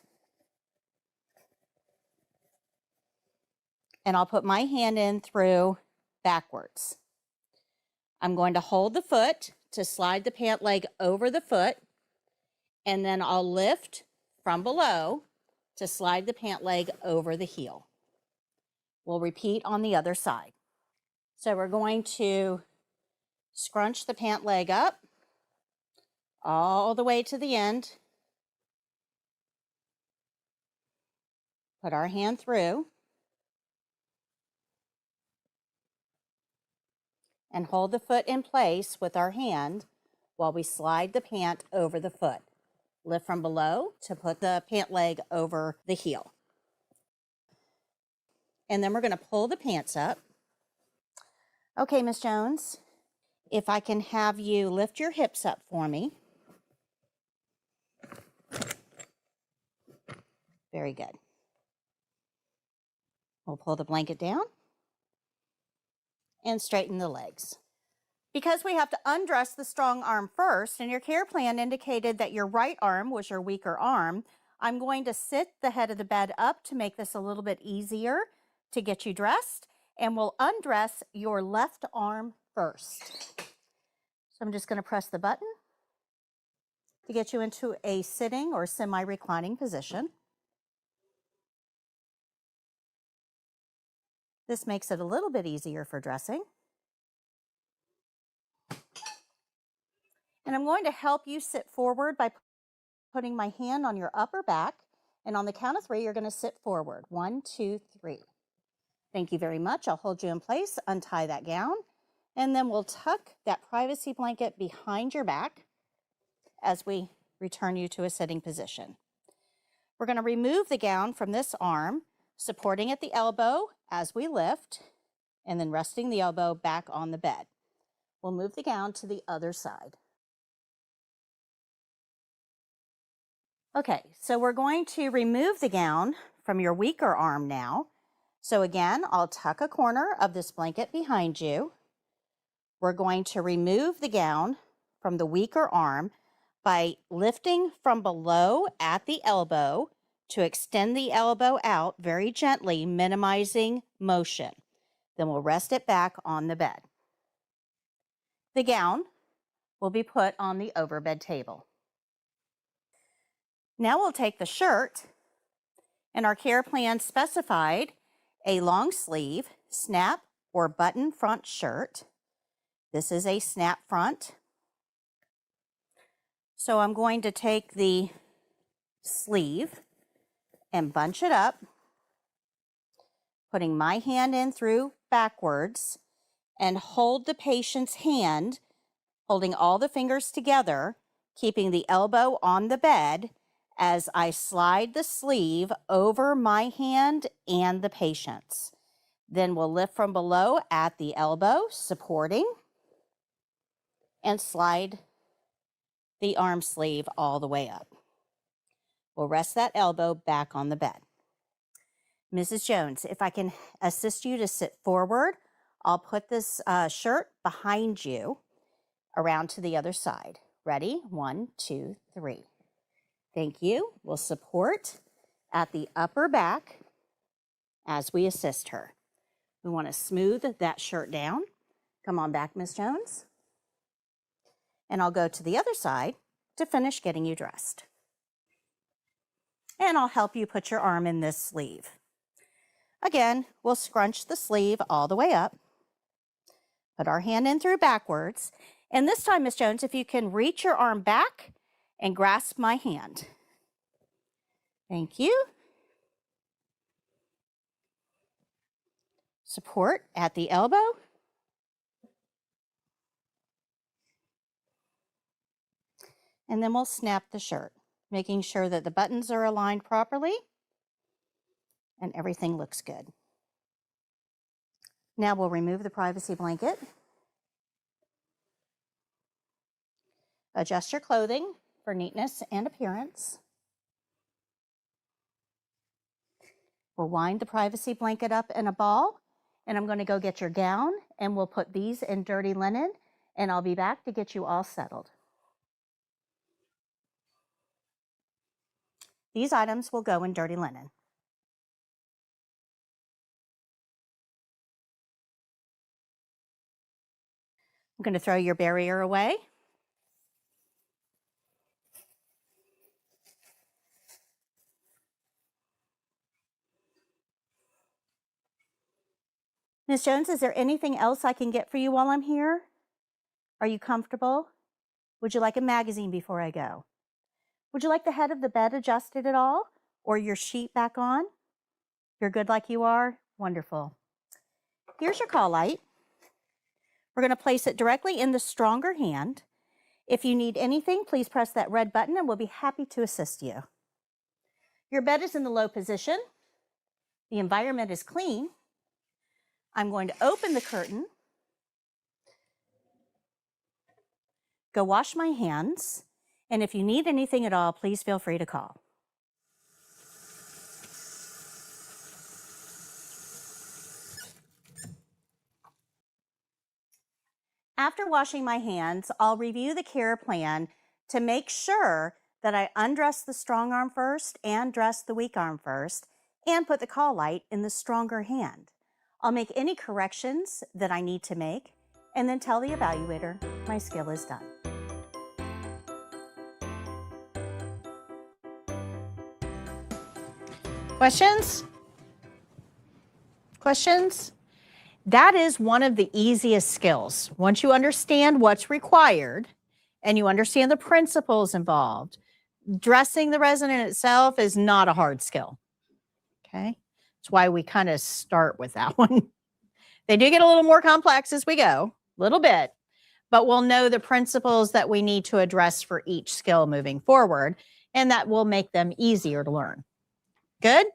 And I'll put my hand in through backwards. I'm going to hold the foot to slide the pant leg over the foot, and then I'll lift from below to slide the pant leg over the heel. We'll repeat on the other side. So we're going to scrunch the pant leg up all the way to the end. Put our hand through and hold the foot in place with our hand while we slide the pant over the foot. Lift from below to put the pant leg over the heel. And then we're going to pull the pants up. Okay, Miss Jones, if I can have you lift your hips up for me. Very good. We'll pull the blanket down and straighten the legs. Because we have to undress the strong arm first, and your care plan indicated that your right arm was your weaker arm, I'm going to sit the head of the bed up to make this a little bit easier to get you dressed, and we'll undress your left arm first. So I'm just going to press the button to get you into a sitting or semi-reclining position. This makes it a little bit easier for dressing. And I'm going to help you sit forward by putting my hand on your upper back. And on the count of 3, you're going to sit forward. 1, 2, 3. Thank you very much. I'll hold you in place, untie that gown, and then we'll tuck that privacy blanket behind your back as we return you to a sitting position. We're going to remove the gown from this arm, supporting at the elbow as we lift, and then resting the elbow back on the bed. We'll move the gown to the other side. Okay, so we're going to remove the gown from your weaker arm now. So again, I'll tuck a corner of this blanket behind you. We're going to remove the gown from the weaker arm by lifting from below at the elbow to extend the elbow out very gently, minimizing motion. Then we'll rest it back on the bed. The gown will be put on the overbed table. Now we'll take the shirt, and our care plan specified a long sleeve, snap or button front shirt. This is a snap front. So I'm going to take the sleeve and bunch it up, putting my hand in through backwards and hold the patient's hand, holding all the fingers together, keeping the elbow on the bed as I slide the sleeve over my hand and the patient's. Then we'll lift from below at the elbow, supporting, and slide the arm sleeve all the way up. We'll rest that elbow back on the bed. Mrs. Jones, if I can assist you to sit forward, I'll put this shirt behind you around to the other side. Ready? 1, 2, 3. Thank you. We'll support at the upper back as we assist her. We want to smooth that shirt down. Come on back, Miss Jones. And I'll go to the other side to finish getting you dressed. And I'll help you put your arm in this sleeve. Again, we'll scrunch the sleeve all the way up. Put our hand in through backwards. And this time, Miss Jones, if you can reach your arm back and grasp my hand. Thank you. Support at the elbow. And then we'll snap the shirt, making sure that the buttons are aligned properly and everything looks good. Now we'll remove the privacy blanket. Adjust your clothing for neatness and appearance. We'll wind the privacy blanket up in a ball, and I'm going to go get your gown, and we'll put these in dirty linen, and I'll be back to get you all settled. These items will go in dirty linen. I'm going to throw your barrier away. Ms. Jones, is there anything else I can get for you while I'm here? Are you comfortable? Would you like a magazine before I go? Would you like the head of the bed adjusted at all? Or your sheet back on? You're good like you are? Wonderful. Here's your call light. We're going to place it directly in the stronger hand. If you need anything, please press that red button and we'll be happy to assist you. Your bed is in the low position. The environment is clean. I'm going to open the curtain, go wash my hands, and if you need anything at all, please feel free to call. After washing my hands, I'll review the care plan to make sure that I undress the strong arm first and dress the weak arm first and put the call light in the stronger hand. I'll make any corrections that I need to make and then tell the evaluator my skill is done. Questions? Questions? That is one of the easiest skills. Once you understand what's required and you understand the principles involved, dressing the resident itself is not a hard skill. Okay? That's why we kind of start with that one. They do get a little more complex as we go, a little bit, but we'll know the principles that we need to address for each skill moving forward, and that will make them easier to learn. Good?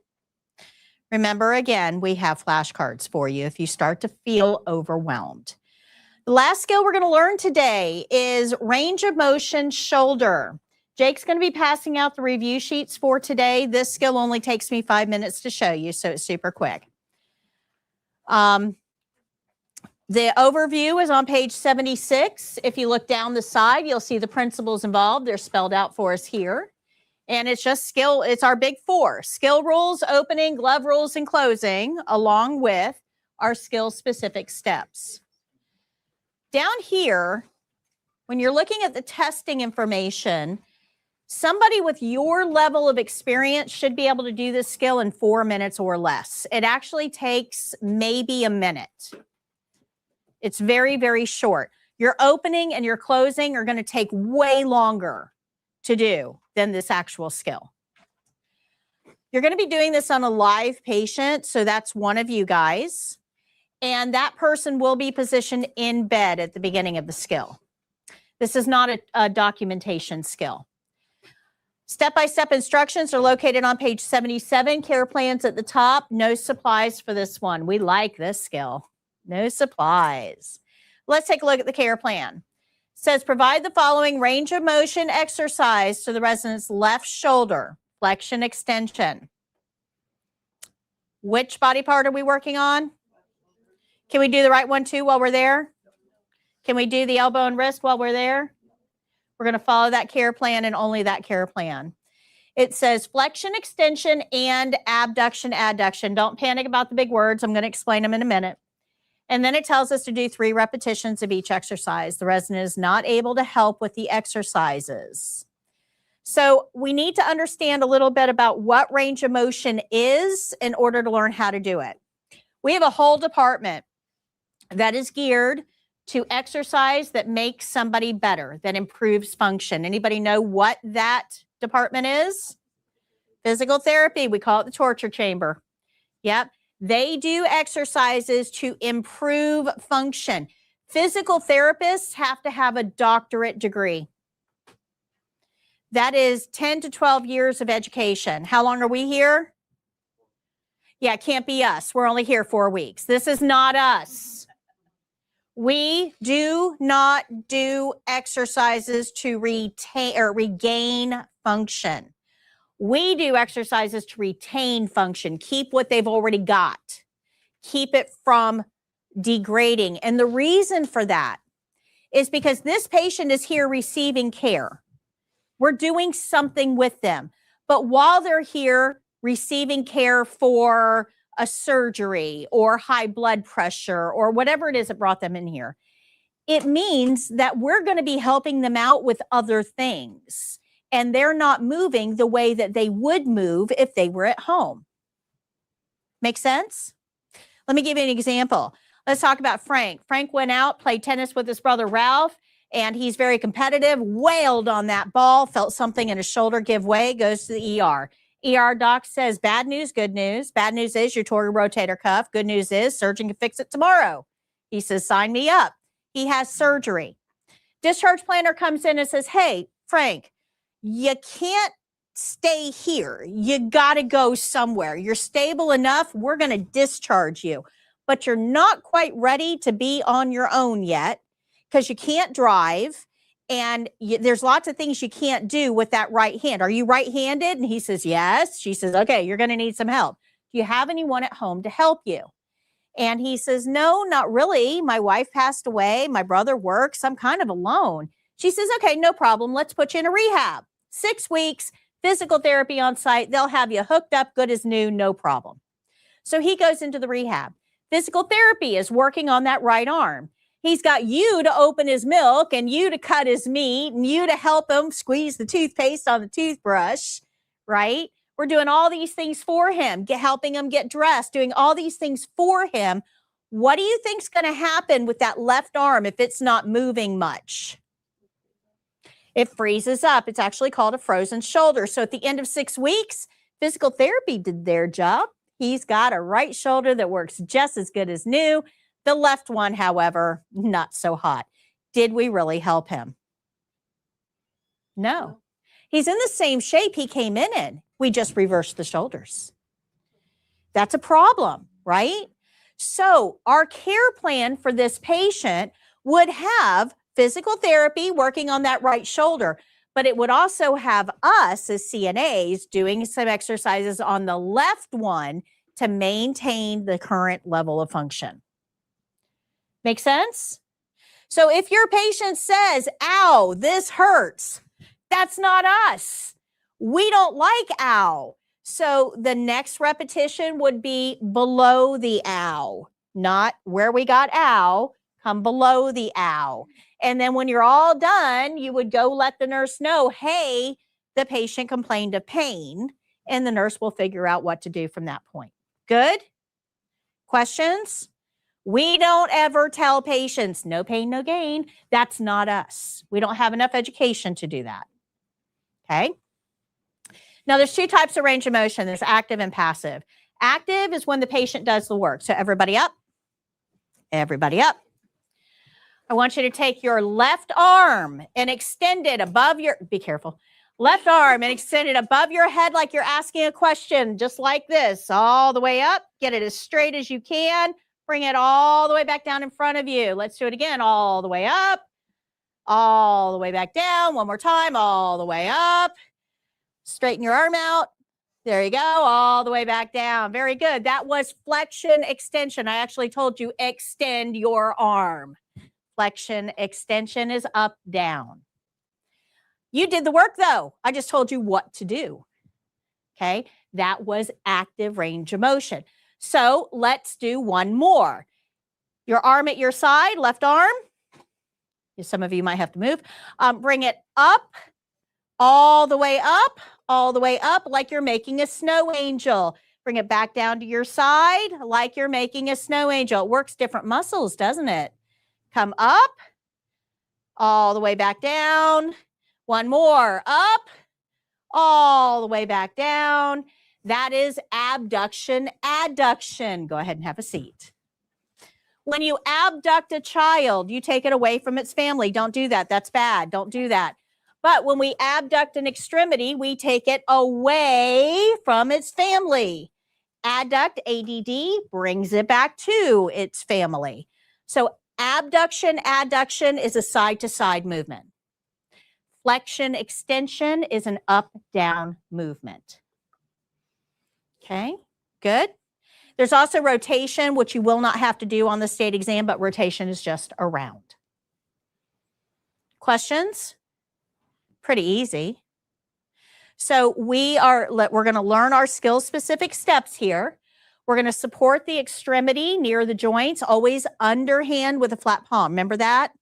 Remember, again, we have flashcards for you if you start to feel overwhelmed. The last skill we're going to learn today is range of motion shoulder. Jake's going to be passing out the review sheets for today. This skill only takes me 5 minutes to show you, so it's super quick. The overview is on page 76. If you look down the side, you'll see the principles involved. They're spelled out for us here. And it's just skill, it's our big four. Skill rules, opening, glove rules, and closing, along with our skill-specific steps. Down here, when you're looking at the testing information, somebody with your level of experience should be able to do this skill in 4 minutes or less. It actually takes maybe a minute. It's very, very short. Your opening and your closing are going to take way longer to do than this actual skill. You're going to be doing this on a live patient, so that's one of you guys. And that person will be positioned in bed at the beginning of the skill. This is not a documentation skill. Step-by-step instructions are located on page 77. Care plans at the top. No supplies for this one. We like this skill. No supplies. Let's take a look at the care plan. It says, provide the following range of motion exercise to the resident's left shoulder, flexion extension. Which body part are we working on? Can we do the right one too while we're there? Can we do the elbow and wrist while we're there? We're going to follow that care plan and only that care plan. It says flexion extension and abduction adduction. Don't panic about the big words. I'm going to explain them in a minute. And then it tells us to do 3 repetitions of each exercise. The resident is not able to help with the exercises. So we need to understand a little bit about what range of motion is in order to learn how to do it. We have a whole department that is geared to exercise that makes somebody better, that improves function. Anybody know what that department is? Physical therapy. We call it the torture chamber. Yep. They do exercises to improve function. Physical therapists have to have a doctorate degree. That is 10 to 12 years of education. How long are we here? Yeah, it can't be us. We're only here 4 weeks. This is not us. We do not do exercises to retain or regain function. We do exercises to retain function, keep what they've already got, keep it from degrading. And the reason for that is because this patient is here receiving care. We're doing something with them. But while they're here receiving care for a surgery or high blood pressure or whatever it is that brought them in here, it means that we're going to be helping them out with other things. And they're not moving the way that they would move if they were at home. Make sense? Let me give you an example. Let's talk about Frank. Frank went out, played tennis with his brother Ralph, and he's very competitive, wailed on that ball, felt something in his shoulder give way, goes to the ER. ER doc says, bad news, good news. Bad news is you tore your rotator cuff. Good news is surgeon can fix it tomorrow. He says, sign me up. He has surgery. Discharge planner comes in and says, hey, Frank, you can't stay here. You got to go somewhere. You're stable enough. We're going to discharge you. But you're not quite ready to be on your own yet because you can't drive. And there's lots of things you can't do with that right hand. Are you right-handed? And he says, yes. She says, okay, you're going to need some help. Do you have anyone at home to help you? And he says, no, not really. My wife passed away. My brother works. I'm kind of alone. She says, okay, no problem. Let's put you in a rehab. 6 weeks, physical therapy on site. They'll have you hooked up, good as new, no problem. So he goes into the rehab. Physical therapy is working on that right arm. He's got you to open his milk and you to cut his meat and you to help him squeeze the toothpaste on the toothbrush, right? We're doing all these things for him, helping him get dressed, doing all these things for him. What do you think's going to happen with that left arm if it's not moving much? It freezes up. It's actually called a frozen shoulder. So at the end of 6 weeks, physical therapy did their job. He's got a right shoulder that works just as good as new. The left one, however, not so hot. Did we really help him? No. He's in the same shape he came in. We just reversed the shoulders. That's a problem, right? So our care plan for this patient would have physical therapy working on that right shoulder, but it would also have us as CNAs doing some exercises on the left one to maintain the current level of function. Make sense? So if your patient says, ow, this hurts, that's not us. We don't like ow. So the next repetition would be below the ow, not where we got ow, come below the ow. And then when you're all done, you would go let the nurse know, hey, the patient complained of pain, and the nurse will figure out what to do from that point. Good? Questions? We don't ever tell patients, no pain, no gain. That's not us. We don't have enough education to do that. Okay? Now, there's two types of range of motion. There's active and passive. Active is when the patient does the work. So everybody up. Everybody up. I want you to take your left arm and extend it above your, be careful, left arm and extend it above your head like you're asking a question, just like this, all the way up. Get it as straight as you can. Bring it all the way back down in front of you. Let's do it again, all the way up, all the way back down. One more time, all the way up. Straighten your arm out. There you go, all the way back down. Very good. That was flexion extension. I actually told you extend your arm. Flexion extension is up, down. You did the work though. I just told you what to do. Okay, that was active range of motion. So let's do one more. Your arm at your side, left arm. Some of you might have to move. Bring it up, all the way up, all the way up like you're making a snow angel. Bring it back down to your side like you're making a snow angel. It works different muscles, doesn't it? Come up, all the way back down. One more, up, all the way back down. That is abduction, adduction. Go ahead and have a seat. When you abduct a child, you take it away from its family. Don't do that. That's bad. Don't do that. But when we abduct an extremity, we take it away from its family. Adduct, ADD, brings it back to its family. So abduction, adduction is a side-to-side movement. Flexion, extension is an up-down movement. Okay, good. There's also rotation, which you will not have to do on the state exam, but rotation is just around. Questions? Pretty easy. So we're going to learn our skill-specific steps here. We're going to support the extremity near the joints, always underhand with a flat palm. Remember that?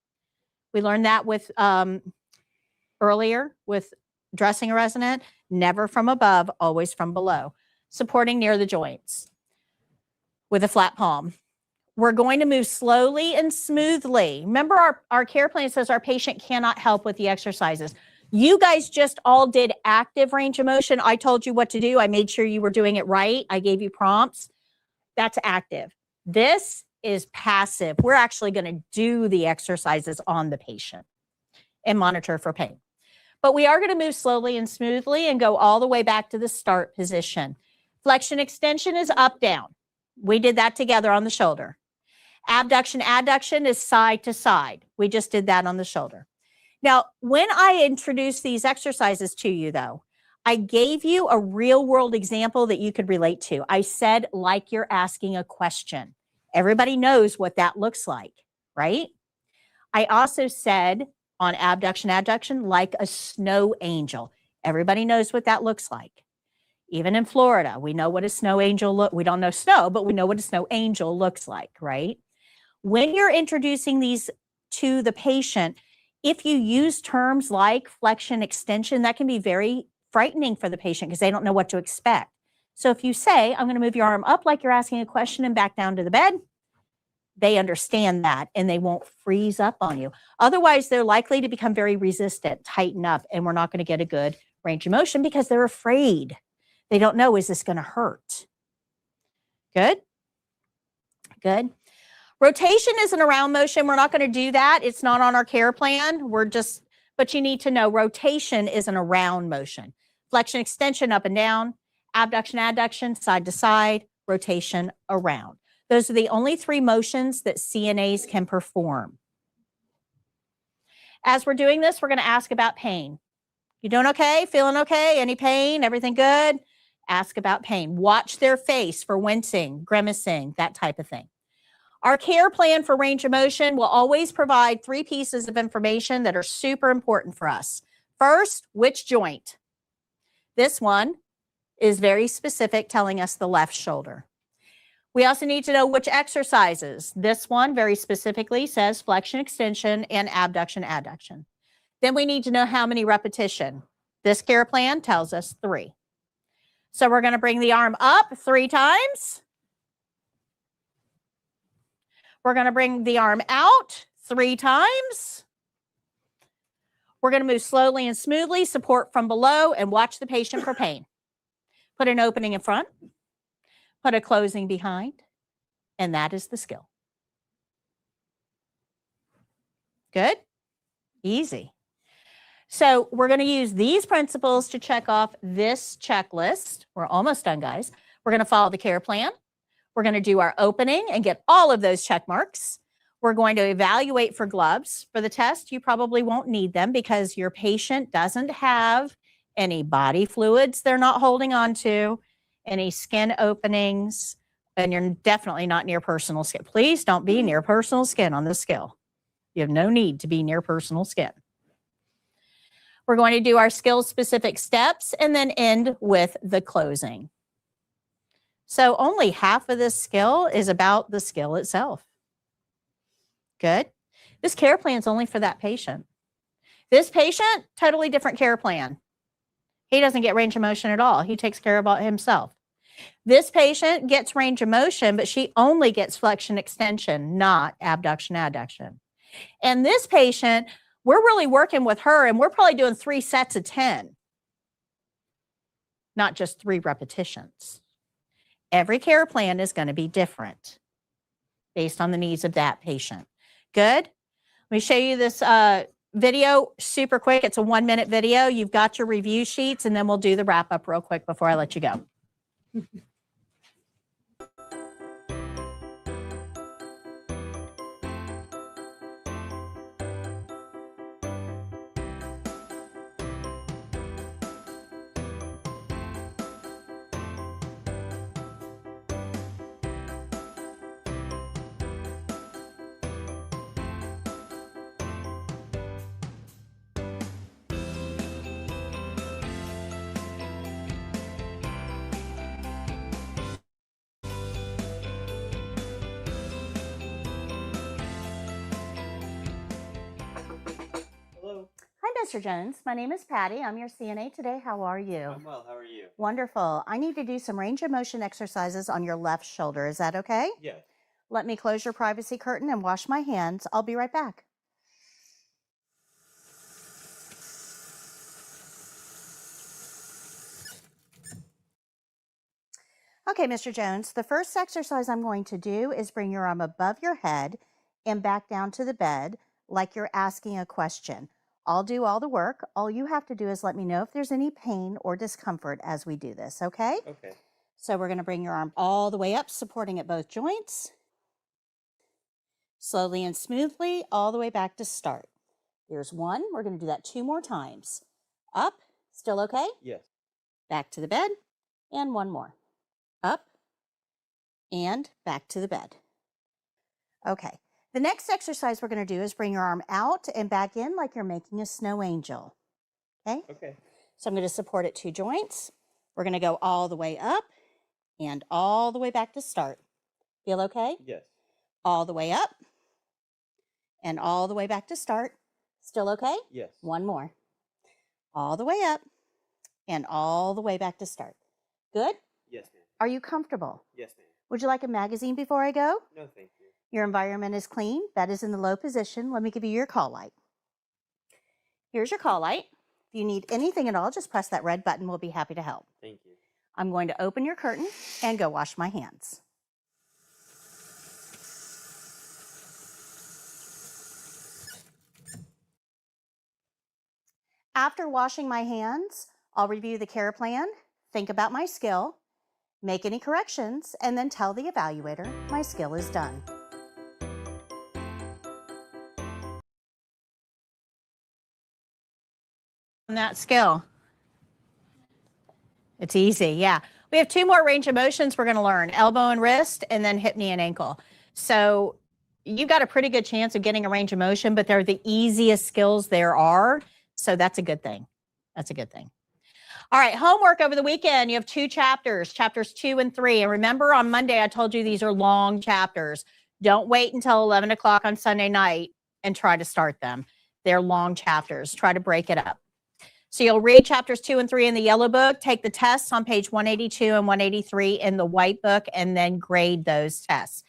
We learned that with earlier with dressing a resident. Never from above, always from below. Supporting near the joints with a flat palm. We're going to move slowly and smoothly. Remember, our care plan says our patient cannot help with the exercises. You guys just all did active range of motion. I told you what to do. I made sure you were doing it right. I gave you prompts. That's active. This is passive. We're actually going to do the exercises on the patient and monitor for pain. But we are going to move slowly and smoothly and go all the way back to the start position. Flexion extension is up, down. We did that together on the shoulder. Abduction, adduction is side to side. We just did that on the shoulder. Now, when I introduced these exercises to you, though, I gave you a real-world example that you could relate to. I said, like you're asking a question. Everybody knows what that looks like, right? I also said on abduction, adduction, like a snow angel. Everybody knows what that looks like. Even in Florida, we know what a snow angel look. We don't know snow, but we know what a snow angel looks like, right? When you're introducing these to the patient, if you use terms like flexion, extension, that can be very frightening for the patient because they don't know what to expect. So if you say, I'm going to move your arm up like you're asking a question and back down to the bed, they understand that and they won't freeze up on you. Otherwise, they're likely to become very resistant, tighten up, and we're not going to get a good range of motion because they're afraid. They don't know, is this going to hurt? Good? Good. Rotation is an around motion. We're not going to do that. It's not on our care plan. But you need to know rotation is an around motion. Flexion, extension, up and down. Abduction, adduction, side to side. Rotation, around. Those are the only three motions that CNAs can perform. As we're doing this, we're going to ask about pain. You doing okay? Feeling okay? Any pain? Everything good? Ask about pain. Watch their face for wincing, grimacing, that type of thing. Our care plan for range of motion will always provide 3 pieces of information that are super important for us. First, which joint? This one is very specific, telling us the left shoulder. We also need to know which exercises. This one very specifically says flexion, extension, and abduction, adduction. Then we need to know how many repetition. This care plan tells us 3. So we're going to bring the arm up 3 times. We're going to bring the arm out 3 times. We're going to move slowly and smoothly, support from below, and watch the patient for pain. Put an opening in front, put a closing behind, and that is the skill. Good? Easy. So we're going to use these principles to check off this checklist. We're almost done, guys. We're going to follow the care plan. We're going to do our opening and get all of those check marks. We're going to evaluate for gloves. For the test, you probably won't need them because your patient doesn't have any body fluids they're not holding on to, any skin openings, and you're definitely not near personal skin. Please don't be near personal skin on this skill. You have no need to be near personal skin. We're going to do our skill-specific steps and then end with the closing. So only half of this skill is about the skill itself. Good. This care plan is only for that patient. This patient, totally different care plan. He doesn't get range of motion at all. He takes care of himself. This patient gets range of motion, but she only gets flexion extension, not abduction adduction. And this patient, we're really working with her, and we're probably doing 3 sets of 10, not just 3 repetitions. Every care plan is going to be different based on the needs of that patient. Good. Let me show you this video super quick. It's a 1-minute video. You've got your review sheets, and then we'll do the wrap up real quick before I let you go. Hello. Hi, Mr. Jones. My name is Patty. I'm your CNA today. How are you? I'm well. How are you? Wonderful. I need to do some range of motion exercises on your left shoulder. Is that okay? Yes. Let me close your privacy curtain and wash my hands. I'll be right back. Okay, Mr. Jones, the first exercise I'm going to do is bring your arm above your head and back down to the bed like you're asking a question. I'll do all the work. All you have to do is let me know if there's any pain or discomfort as we do this, okay? Okay. So we're going to bring your arm all the way up, supporting at both joints. Slowly and smoothly, all the way back to start. Here's 1. We're going to do that 2 more times. Up, still okay? Yes. Back to the bed, and 1 more. Up, and back to the bed. Okay. The next exercise we're going to do is bring your arm out and back in like you're making a snow angel. Okay? Okay. So I'm going to support at 2 joints. We're going to go all the way up and all the way back to start. Feel okay? Yes. All the way up and all the way back to start. Still okay? Yes. 1 more. All the way up and all the way back to start. Good? Yes, ma'am. Are you comfortable? Yes, ma'am. Would you like a magazine before I go? No, thank you. Your environment is clean. Bed is in the low position. Let me give you your call light. Here's your call light. If you need anything at all, just press that red button. We'll be happy to help. Thank you. I'm going to open your curtain and go wash my hands. After washing my hands, I'll review the care plan, think about my skill, make any corrections, and then tell the evaluator my skill is done. On that skill. It's easy, yeah. We have 2 more range of motions we're going to learn, elbow and wrist, and then hip, knee, and ankle. So you've got a pretty good chance of getting a range of motion, but they're the easiest skills there are. So that's a good thing. That's a good thing. All right, homework over the weekend. You have 2 chapters, chapters 2 and 3. And remember on Monday, I told you these are long chapters. Don't wait until 11 o'clock on Sunday night and try to start them. They're long chapters. Try to break it up. So you'll read chapters 2 and 3 in the yellow book, take the tests on page 182 and 183 in the white book, and then grade those tests.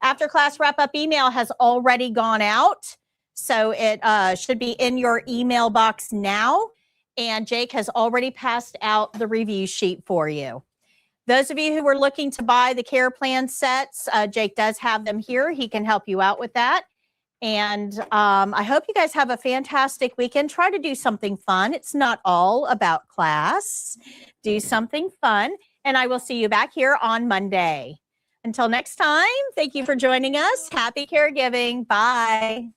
After class wrap up email has already gone out. So it should be in your email box now. And Jake has already passed out the review sheet for you. Those of you who were looking to buy the care plan sets, Jake does have them here. He can help you out with that. And I hope you guys have a fantastic weekend. Try to do something fun. It's not all about class. Do something fun. And I will see you back here on Monday. Until next time, thank you for joining us. Happy caregiving. Bye.